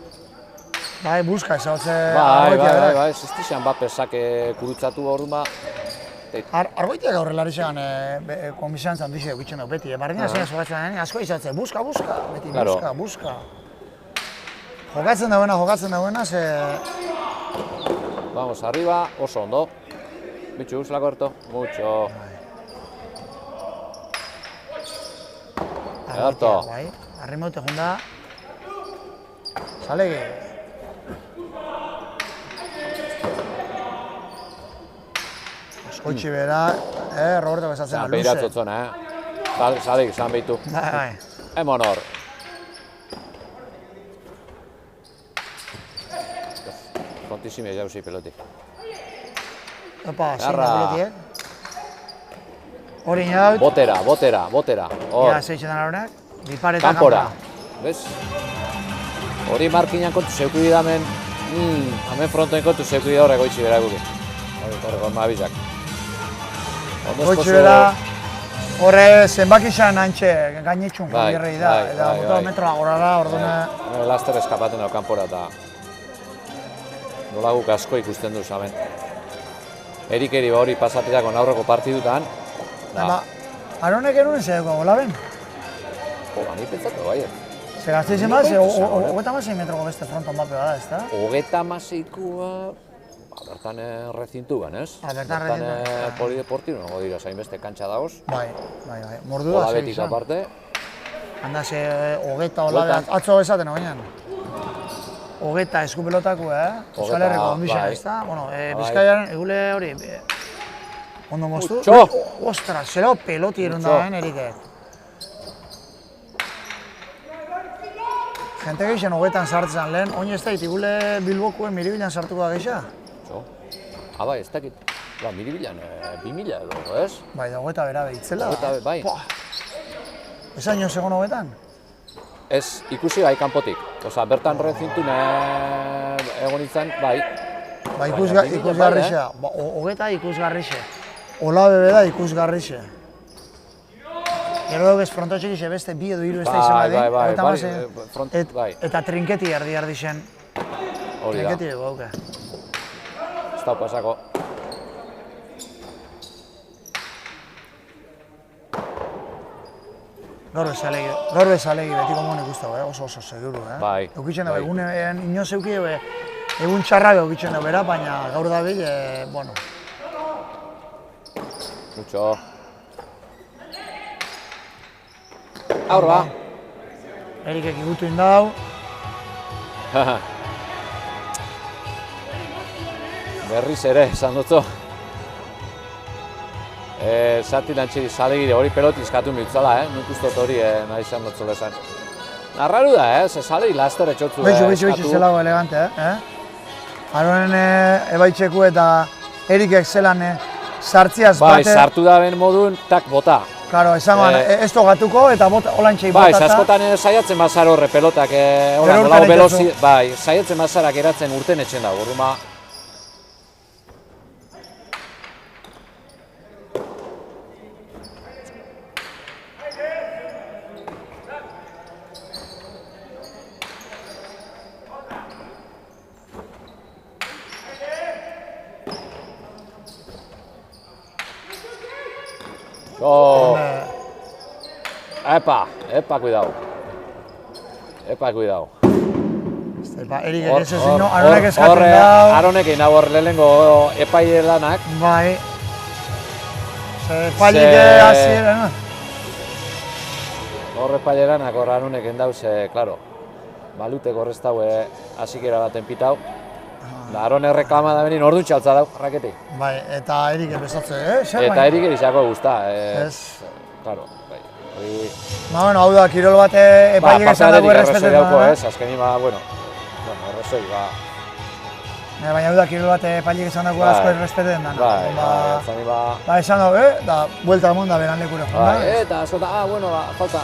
Bai, buska ezautze... Bai, ziztixan bat pesak kurutzatu hor duma. Argoitiak aurrelari zegan komisan zandixe egitzen dut beti. Bardina zen zogatzen asko izatze, buska, beti buska. Jokatzen dauena, ze... Vamos, arriba, oso ondo. Bitxu, zelako harto, mucho. Egarto. Bai, arrimote junda. Salegi. Askoitxi bera, Roberto bezatzen da, luze. Behiratzotzona, Salegi, zan behitu. Bai. Emon hor. Frontisime jauzi peloti. Opa, zein da peloti, Hori inaut. Botera. Ja, zeitzen da horak. Bipar eta kanpora. Bez? Hori markinan kontu zeuku didamen, hemen frontoen kontu zeuku dida horrek goitzi bera guke. Horrego mabizak. Goitxu da, horre zenbaki izan antxe gainetxun jobierrei da, eta motor metroa gora da, orduna... Laster eskapaten dago kanpora eta dolaguk asko ikusten du zaben. Erikeri hori pasatirako aurreko partidutan. Aronek eruen zedeko gola ben? Ni pentsatu bai. Ze gazteizen bat, 36 metroko beste fronton bat da, ez da? 36koa... Bertan rezintuan, ez? Bertan rezintuan. Polideportibo, nago dira, zain beste kantxa dagoz. Bai. Mordu da, Olabetik aparte. Handa ze, hogeta olabe, atzo esaten ogenean. Hogeta eskupelotako, Euskal Herriko ondizan, ez da? Bueno, Bizkaiaren egule hori, ondo moztu. Txo! Ostras, zero peloti erundaen, Erikek. Gente geixen hogetan sartzen lehen, oin ez da, igule Bilbokuen Miribilan sartuko da geixa? Bai, ez dakit. Miribilan, 2000 edo, ez? Bai, da hogeta bera behitzela. Bai. Esan nio segon hogetan? Ez, ikusi bai kanpotik. Osa, bertan rezintun egon izan, bai. Ba, ikusgarrixe. Hogeta ikusgarrixe. Olabe beda ikusgarrixe. Gero dugu ez frontotxek ixe beste bi edo hiru ez da izan badin. Eta trinketi erdi zen. Hori da. Trinketi dugu hauke. Ez da pasako. Gaur bezalegi betiko mon ikustago, oso seguru. Bai. Eukitzen dago, egunean inoz euki egun txarra eukitzen dago bera, baina gaur da bil, bueno. Mucho. Aurra. Erikek igutu indau. Berriz ere, esan dutzu. Zati dantxeri zalegire hori peloti izkatu mitzala, nik ustot hori nahi izan dutzula esan. Arraru da, ze zalegi laster etxotzu Beixu, zelago elegante, Aronen ebaitxeku eta Erikek zelan sartziaz bate... Bai, sartu da ben modun, tak bota. Claro, esangoan, ez togatuko eta olantxei botata... Bai, askotan saiatzen mazar horre pelotak, bai, saiatzen mazarak eratzen urten etxen da, gorruma. Epa, cuidado. Erikek ez ezin, Aronek eskatzen dau. Aronek egin hau lehenengo epaile lanak. Bai. Epailik hasiera, no? Hor epaile lanak hor Aronek egin dau, klaro, baluteko horrez dau hasikera baten pitau. Arone reklama da benin orduan txaltza dau, raketi. Bai, eta Erikek bezatze, Eta Erikek izako guzta. Ez. Claro, bai. Hau da, kirol bat epailik esan dago errespeten da. Azkeni, bueno, errezoi, Baina hau da, kirol bat epailik esan dago asko errespeten da. Bai, esan dago, da, buelta amon da beran lekure jonda. Eta, askota, bueno, falta.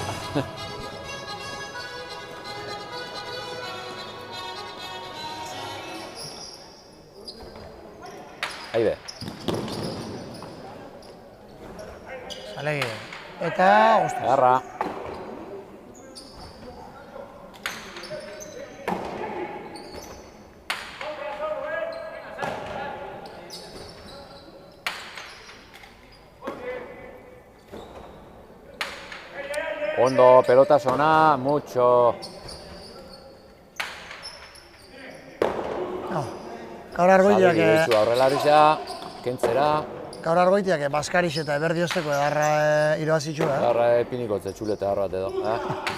Aide. Zalegi. Eta, ostras. Garra. Ondo, pelota sona, mucho. Gaur argoitiak... Aurrelaritza, kentzera. Gaur argoitiak Baskarix eta Eberdiosteko edarra irabazitu, Edarra epinikotze txuleta edarra bat edo,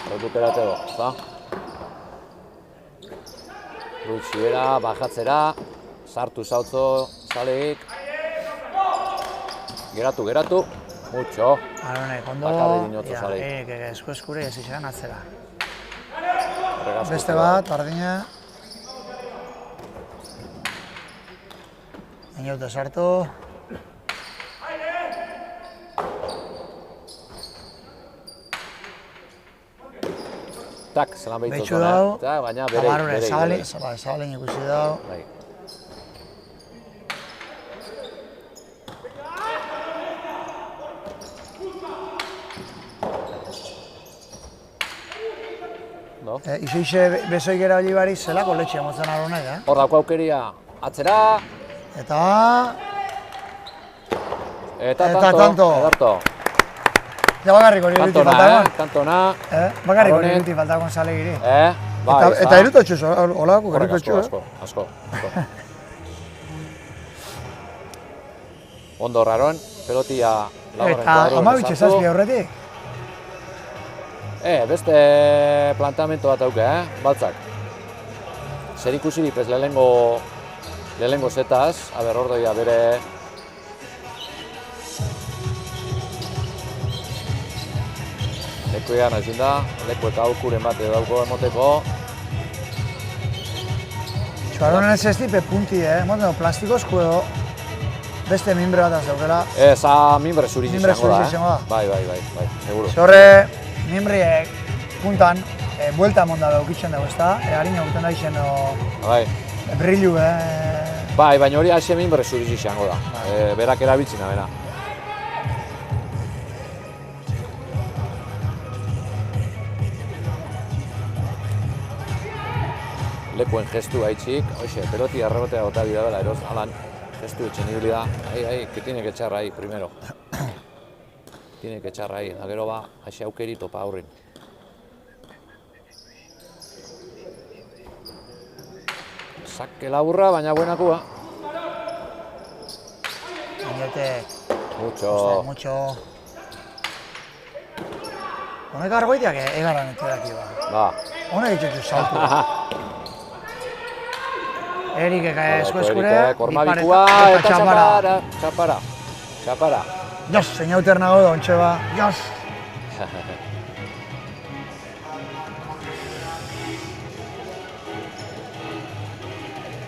Rekuperate edo, ezta? Ruitxibera, bajatzera, sartu zautzo, zalegik. Geratu, mucho. Aronek, ondo, esku-eskure ez izan atzera. Beste bat, Bardina. Inaute sartu. Tak, zelan behitzu Behitxu dau. Baina bere. Zabalen ikusi dau. ondo. Ixe besoik erabili bari zelako letxe motzen aronek, Hor dauko aukeria atzera, Eta tanto, Ederto. Ja bakarrik hori iruti faltakoan. Kantona. Bakarrik hori iruti faltakoan zalegiri. Bai, Eta irutotxu, holako irutotxu, Asko. Ondo raroan, pelotia labarren Eta amabitxe zazpi aurretik? Beste planteamento bat dauke, baltzak. Zer ikusi dipez lehenengo zetaz, ordoia bere... Lekuean ezin da, leku eta aukuren bat dauko emoteko. Txuaronen ez dipe punti, plastikozko edo beste mimbre bat daukela. Mimbre zuriz izango da, Bai, seguro. Zorre, mimbriek puntan, buelta monda daukitzen dago, ezta? Harina guten da izen, brillu, Bai, baina hori haxe mimbre zuriz izango da. Berak erabiltzina, bera. Lekuen gestu haitxik, peloti arrebotea gota bidabela, eroz, alan, gestu etxen ibili da, que tiene que echar ahí, primero. Tiene que echar ahí, gero ba, haxe aukeri topa aurrin. Saque laburra, baina buenakua. Mucho. Honek argoiteak egaran etxedaki ba. Honek itxotxu saltu. Erik esko eskure, kormabikua eta txapara. Jos, zein hauter nago da, ontxe ba, jos!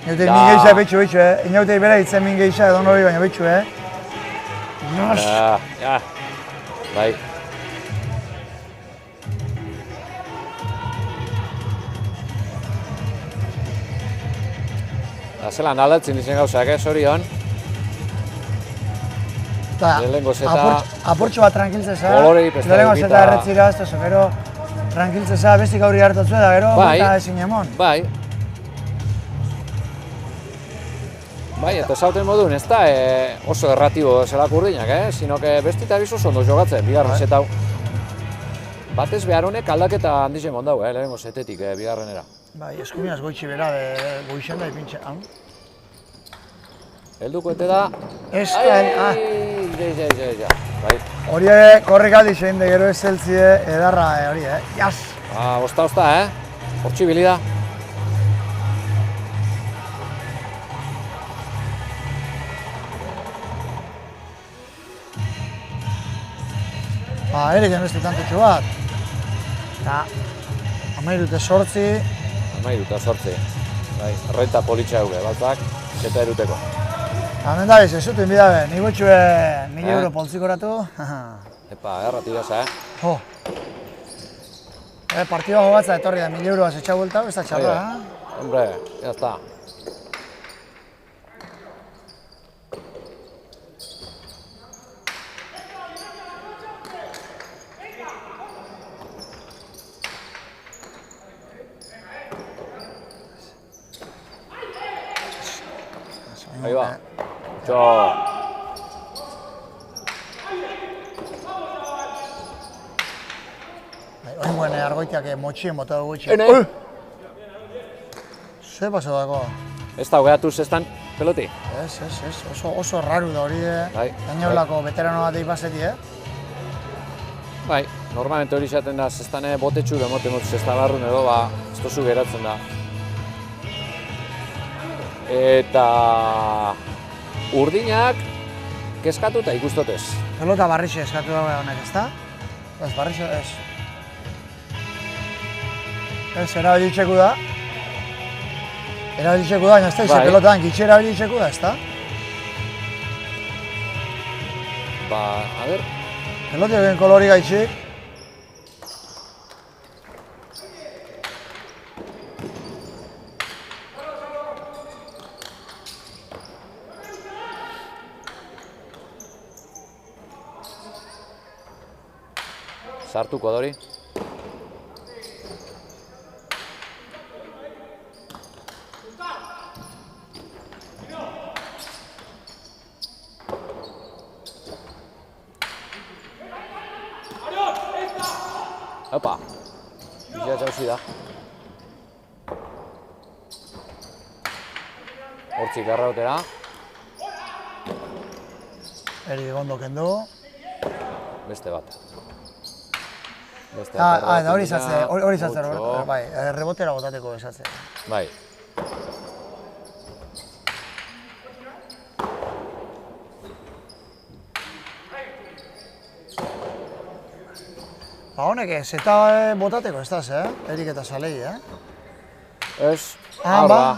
Inaute min gehiza betxu, inaute bera hitzen min gehiza edo nori baina betxu, Jos! Bai. Zelan aldatzen izen gauzak, zorion. Lehenengo zeta... Aportxo bat tranquiltzeza. Kolorei pesta lehenengo zeta erretzira, ez da, gero tranquiltzeza, bestik aurri hartatzu da, gero eta ezin emon. Bai, eta zauten modun, ez da oso erratibo zelako urdinak, sino que bestita bizu ondo jogatzen, bigarren zeta hau. Batez behar honek aldaketa handizen mondau, lehenengo zetetik bigarrenera. Bai, eskumiaz goitxi bera, goixen da ipintxe. Helduko ete da... Ez da, Bai. Hori korrik aldi zein de gero ezeltzie edarra hori, jas! Osta, hortxi bili da. Erik beste tantutxo bat. Eta... 13-8. 13-8. Bai, renta politxa hauge, baltzak, eta eruteko. Hemen da biz, ez zuten bidabe, ni gotxue 1.000 euro poltsikoratu. Epa, erratiraz, Jo. Partida jogatza etorri da 1.000 euroaz etxa buelta, ez da txarra, Hombre, ya está. Ahí va. Chao. Hori muen argoiteak motxien bota dugu itxe. Ze paso dago? Ez da hogeatuz eztan peloti? Ez, oso raru da hori, gainolako veterano bat eipazeti, Bai, normalmente hori izaten da, zestane botetxu demoten dut zestabarrun edo, ez tozu geratzen da. Eta... urdinak kezkatu eta ikustotez. Pelota barrixe eskatu dago honek, ezta? Ez, barrixe, ez. Ez, erabilitxeku da. Erabilitxeku da, baina ez da, ize pelotan gitxe erabilitxeku da, ezta? A ber... Pelotik egin kolori gaitxik. Sartuko Dori. utzi da. Hortzik garrautera. Erik ondo kendu. Beste bat. Da hori izatze, bai, rebotera botateko izatze. Bai. Ba honek zeta botateko ez daz, Erik eta Salei, Ez, Ba,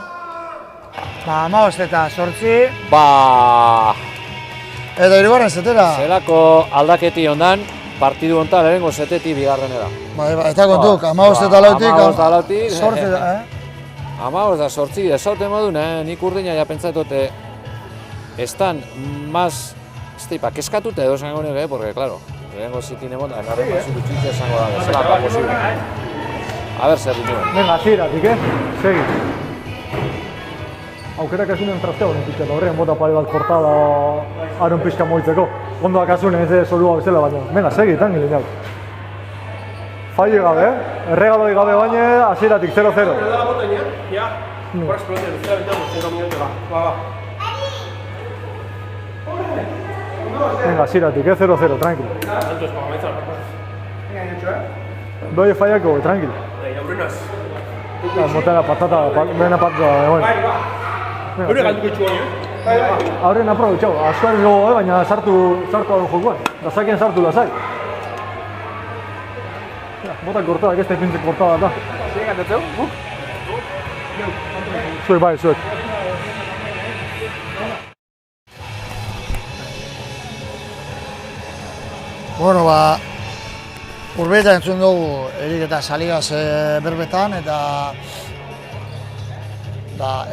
15 eta 8. Ba, Edo hirugarren zetera. zelako aldaketi ondan, partidu hontan lehenengo zetetik bigarrenera. Bai, eta kontuk, 15 eta 8tik. 15 eta 8tik. 8 da, 15 eta 8, esauten modun, nik urdina ja pentsatote, estan más, keskatute edo esango nire, porque, claro, lehenengo zitin emon, garren mazik utxitze esango da, zelako posible. A ver, zer dinuen. Venga, hasieratik, segi. Aukerak asunen trastea horren pitxat, horrean bota pare bat kortada aron pixka moitzeko. Ondoak asunen ez solua bezala baina. Venga, segi, tangile jau. Falle gabe, erregaloi gabe baina, hasieratik 0-0. Venga, hasieratik, 0-0, tranquilo. Doy fallako, tranquilo. Mota la patata, bena patata, bueno. Hore galduko itxu baino, Aurren aprobetxau, asko ez gogo, baina sartu hau jokoan. Lazakien sartu lazai. Bota kortada, que este pinche kortada da. Zuek bai, zuek. Bueno, ba, Urbeta entzun dugu Erik eta Saligaz berbetan, eta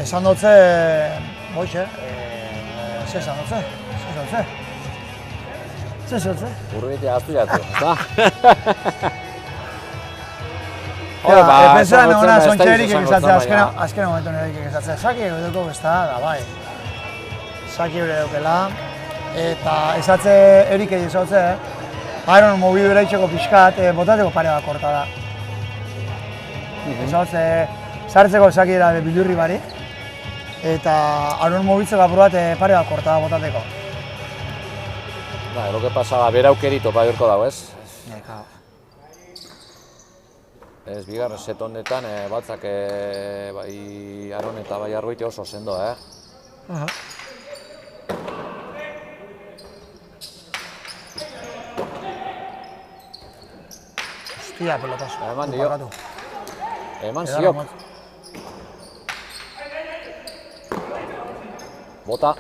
esan dutze, boixe, ze esan dutze? Ze esan dutze? Urbitea gaztu jatu, da? Pentsaren egona zontxe Erik egizatzea, azken momentu Erik egizatzea. Saki edoko besta, da bai. Saki hori edokela, eta ezatze Erik egizatze, Aron mobidu eraitxeko pixkat, botateko pare bat korta da. Ezatze, sartzeko Saki era bildurri bari, eta Aron mobitzeko apurat pare bat korta da botateko. Ba, lo que pasa, bera aukerito pabiorko dago, ez? Ez, bigarren set honetan, batzak bai Aron eta bai Argoite oso sendo, Hostia, pelotazo. Eman dio. Eman ziok. Bota.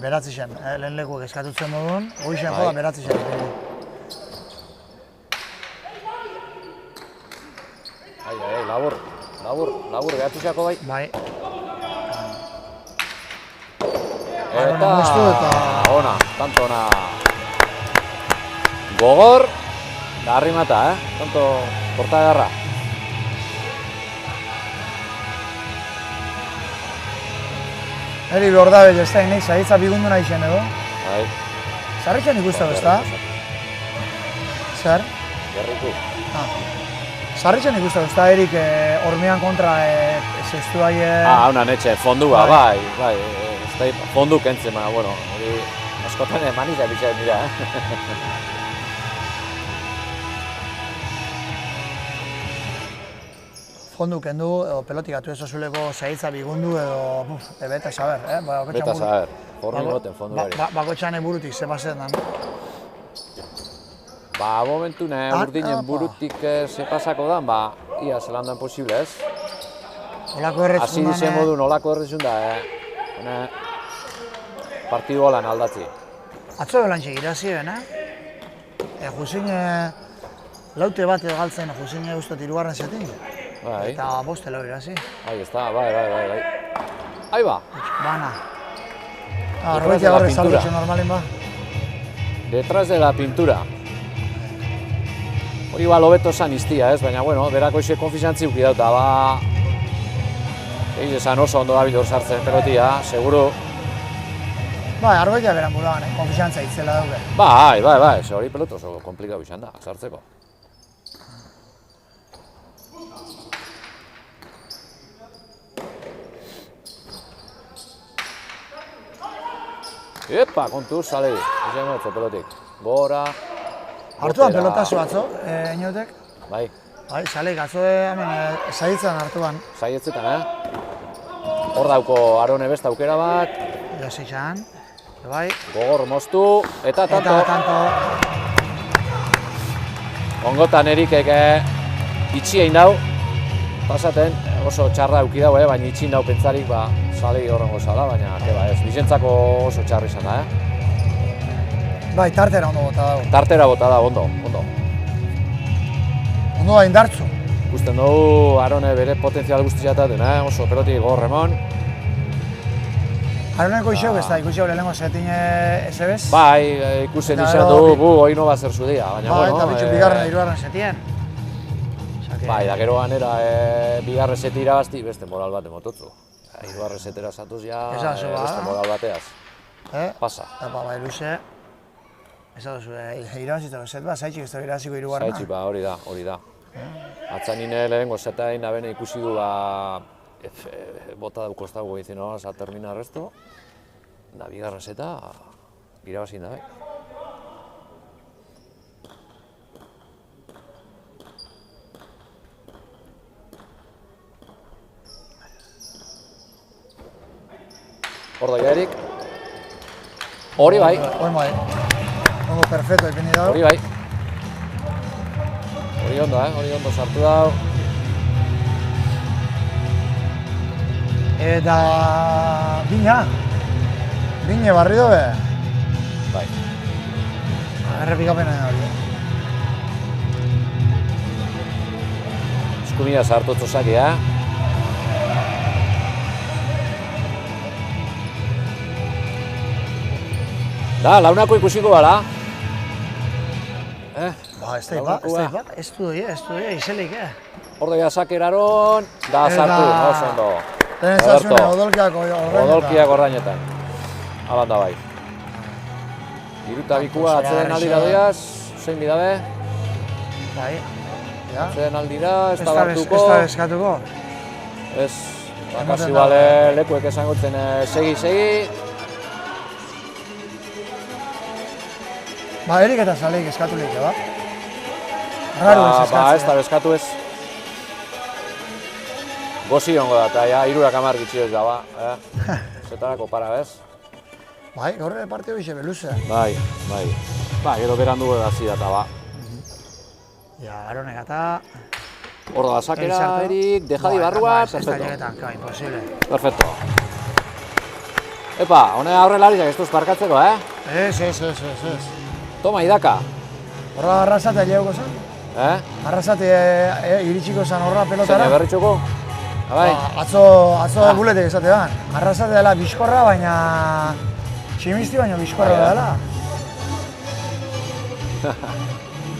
Beratzi zen, lehen lekuek eskatutzen modun, goixen joda beratzi zen. Labur, behatu zako bai. Bai. Eta, ona, tanto ona. Gogor, da arrimata, tanto portagarra. Eri behor da bel, ez da inek, zaitza bigundu nahi zen edo. Bai. Zarritxan ikusten, ez da? Zer? Gerriku. Zarritxan ikusten, ez da, Erik hormean kontra zestu bai... Haunan etxe, fondua, bai. Fondu kentzen, baina, bueno, hori askotan maniza bitxaren dira, Fondu kendu, pelotik atu ez ozuleko zaitza bigundu edo... Beta saber, Beta saber, horri moten fondu bari. Bakotxan burutik ze pasetan. Ba, momentu urdinen burutik ze pasako dan, ba, ia zelandan posible ez. Olako erretzundan... Asi dizen modun, olako erretzunda, partidu holan aldatzi. Atzo belantxe irazi ben, Jusin laute bat edo galtzen Jusin ustot irugarren zetin. Bai. Eta boste lau irazi. Ahí está, bai. Ahí ba. Bana. Arbeitia horre saldutxo normalin ba. Detrás de la pintura. Hori ba lobeto zan iztia, ez? Baina, bueno, berako ise konfizantzi uki dauta, ba... Egin esan oso ondo dabil hor sartzen pelotia, seguro. Bai, Arbeitia beran buruan, konfizantza itzela daude. Bai, hori peloto oso komplikau izan da, sartzeko. Epa, kontuz, sale, izan gotzo pelotik. Gora, Hartuan botera. pelotazo atzo, inotek. Bai, Bai, sale, gatzoe hemen zaitzen hartuan. saietzen, Hor dauko Arone beste aukera bat, Jositxan, bai. gogor moztu, eta tanto. Eta tanto. Ongotan Erikek itxi egin dau, pasaten oso txarra auki dau, baina itxi dau pentsarik, salegi horrengo zala, baina ez, Bizentzako oso txarri izan da, Bai, tartera ondo bota dago. Tartera bota da, ondo. Ondo da indartzu. Ikusten dugu Arone bere potentzial guztia etaten, oso pelotik gogor emon. Aroneko isok ez da, ikusi hori lehenko zetin ez ebez. Bai, ikusten Eta izan gero dugu, hoi no bat zer zudia, baina Bai, eta bitxu bigarren, bueno, hirugarren zetien. bai, da gero ganera bigarren seti irabazti beste moral bat emototzu. Hirugarren setera zatuz ja Esazu, beste moral bateaz. Pasa. Eta bai, luze. Ez da duzu, irabazitako zet bat, zaitxik ez da irabaziko hirugarrena. Zaitxik, hori da. Atzanine lehenengo zetain da bene ikusi du, bota dauko ez dago egin no, za termina resto, da bigarren zeta irabazin da, Hor da Erik. Hori bai. Hori bai. Ondo perfecto ipini dago. Hori bai. Hori ondo sartu dago. Eta Bine barri dobe. Bai. Errepikapena hori. Eskumina sartu txosaki, Da, launako ikusiko gara. Ba, ez du izelik, Hor da sakeraron, da sartu, oso ondo. Tenezazune, odolkiak ordainetan. Odolkiak ordainetan. Alan da bai. Iruta bikua atzeden aldira doiaz, zein bidabe. Bai. Atzeden aldira, ez da bartuko. Ez da eskatuko. Ez, kasi bale lekuek esangotzen segi. Ba, Erik eta Zaleik eskatulik, ba? Raru ez eskatzea. Ba, ez da eskatu ez. Gozi hongo da, eta ja, 30 gitxio ez da, ba. Zetarako para, bez? Bai, gaur partio bixe beluze. Bai. Ba, gero berandu edazi da, ba. Ja, Aronek eta... Hor da, sakera, Erik, dejadi barrua, Ez da llegetan, ka, imposible. Perfecto. Epa, hone aurrelariak ez duz parkatzeko, Ez. Toma, idaka. Horra arrasatea leheuko zen? Arrasate iritsiko zen horra pelotara? Zene berritxoko? Bai. Atzo buletek esate ban. Arrasate dela bizkorra, baina... Tximisti baina bizkorra dela.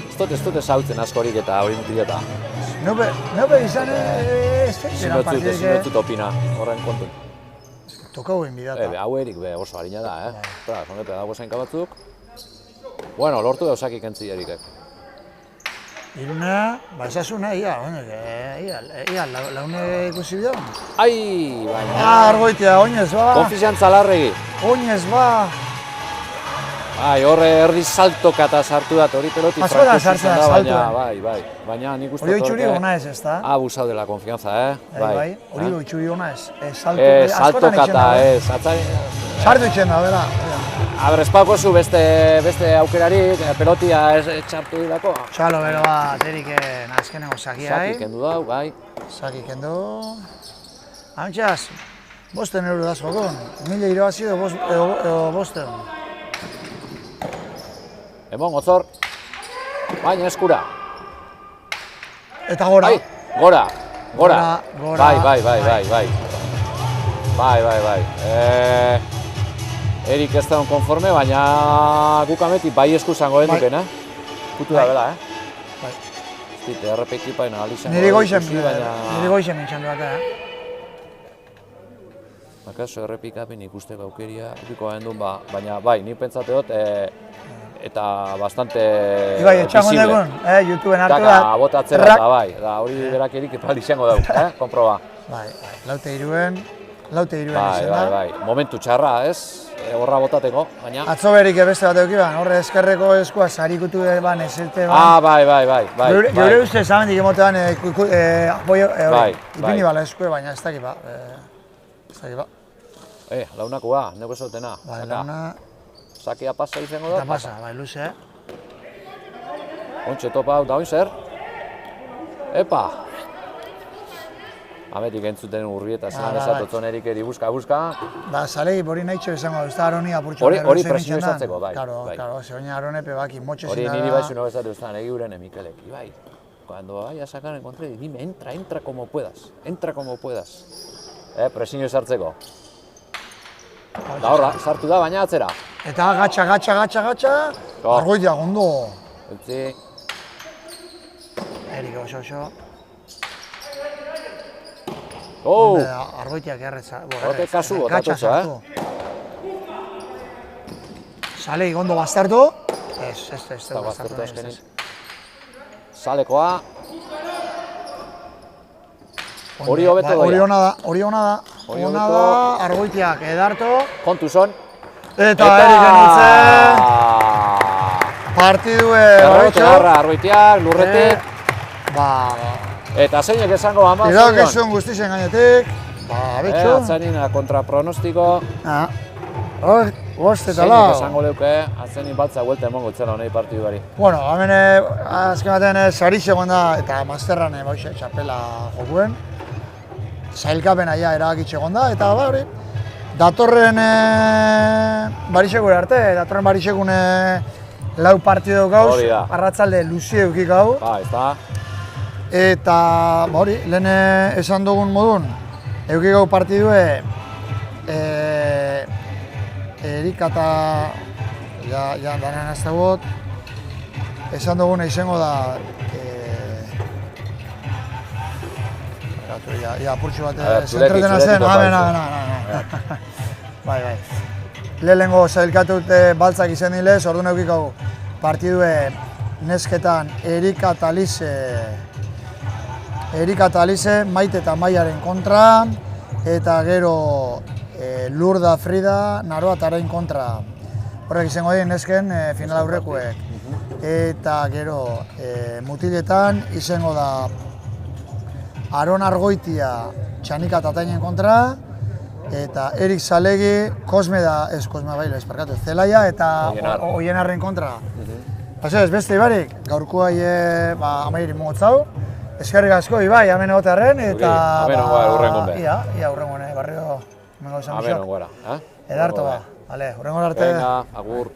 Ez dut ezautzen askorik eta hori mutileta. Neupe izan ez tenan partidik... Zinotzut opina, horren kontun. Tokau egin bidata. Hau erik oso harina da, Eta, zonepe dago zainka batzuk. Bueno, lortu da osakik entzi Erikek. Iruna, ba esasuna, ia, laune ikusi bidea. Ai, baina... Argoitea, oinez ba. Konfiziantza larregi. Oinez ba. Bai, horre erdi saltoka eta sartu dat, hori peloti Askotan sartzen da saltoa. Bai, baina nik uste... Hori itxuri ona ez, ez da? Abusau dela konfianza, Bai, hori itxuri ona ez. Saltoka eta ez, atzai... Sartu itxen da, bera. Aber, espauko zu beste aukerarik, pelotia txartu dilako. Txalo, bero bat, Erik azkeneko sakia, Saki kendu dau, bai. Saki kendu... Antxaz, bosten euro da zokon. 1000 irabazi edo bosten. Emon, gotzor. Baina eskura. Eta gora. Gora. Gora. Bai. Erik ez da konforme, baina gukameti bai esku zango den dukena. Kutu da bela, Bai. Ez dit, errepekipain alizango. Niri goixen nintzen du bat, Akaso errepikapen ikusteko aukeria, ikiko gendun, baina bai, nik pentsate dut, eta bastante Ibai, etxango degun, YouTubeen hartu da. Taka, botatzera eta bai, hori berak Erik eta izango dugu, konproba. Bai, laute iruen. laute iruen Bai, izan bai, da. bai. Momentu txarra, ez? Horra botateko, baina... Atzo berik beste bat eukiban, horre eskerreko eskua sarikutu ban ezelte ban. Bai. Geure uste zamendik emotean Bai. ipini bala eskue, baina ez dakit ba. Ez dakit ba. Launakoa, neko esotena. Bai, launa, Sakea pasa izango da. eta pasa, bai, luze. Ontxe topa hau da, oin zer? Epa! Ametik entzuten urri eta zelan bai. esatotzen erik eri buska. Da, salegi hori nahi txo izango, ez da aroni apurtxo. Hori presio esatzeko, bai. Karo, ze oina arone pebaki, motxe Hori zina niri da. baizu no bezatu eztan, egi uren Mikelek. Ibai, cuando vaya a sacar en contra, dime, entra como puedas. Entra como puedas. Presio esartzeko. Da horra, sartu da, baina atzera. Eta gatxa, argoitia gondo. Utzi, Erik, oso. Argoitiak erretza. Horte kasu botatutza, Salegi gondo bastartu. Ez Eta baztertu azkenin. Salekoa. Hori hobeto doia. Hori ona da. Ona da, argoitiak edarto. Kontuzon. Eta Eriken utzen. Partidue Errote garra, argoitiak, lurretik. Eta zeinek esango Amazon. Irakizun guztien gainetik. Betxo. Atzanina kontrapronostiko. Hor, gozt eta Zeinek lau. esango leuke, atzenin batza huelta emongo zela honei partidari. Bueno, hemen azken batean sari segon da eta mazterran txapela jokuen. Zailkapen aia erabakitxe egon da, eta hori. Datorren barixekure arte, datorren barixekune lau partidu gauz, Hori da. arratzalde luzie eukik gau. Ez da. Eta hori, lehen esan dugun modun, eukik gau partidue Erika eta danean ez dagoet, esan duguna izango da apurtxo bat zentretena zen, Bai. Lehenengo zailkatut baltzak izan dilez, orduan eukik hau partidue nesketan Erika eta Alize, Maite eta Maiaren kontra, eta gero Lurda, Frida, Naroa eta Arain kontra. Horrek izango dien nesken final aurrekuek. Eta gero mutiletan izango da Aron Argoitia, Txanika eta Tainen kontra, eta Erik Zalegi, Zelaia eta Oienarren kontra. Ez beste Ibarik, gaurkoa amairi mogotzau. Eskerrik asko Ibai, hemen egotearen, eta... Hemen ongoa, urrengon be. Ia, urrengon, barrio... Hemen ongoa. Edarto ba, urrengon arte. Venga, agur.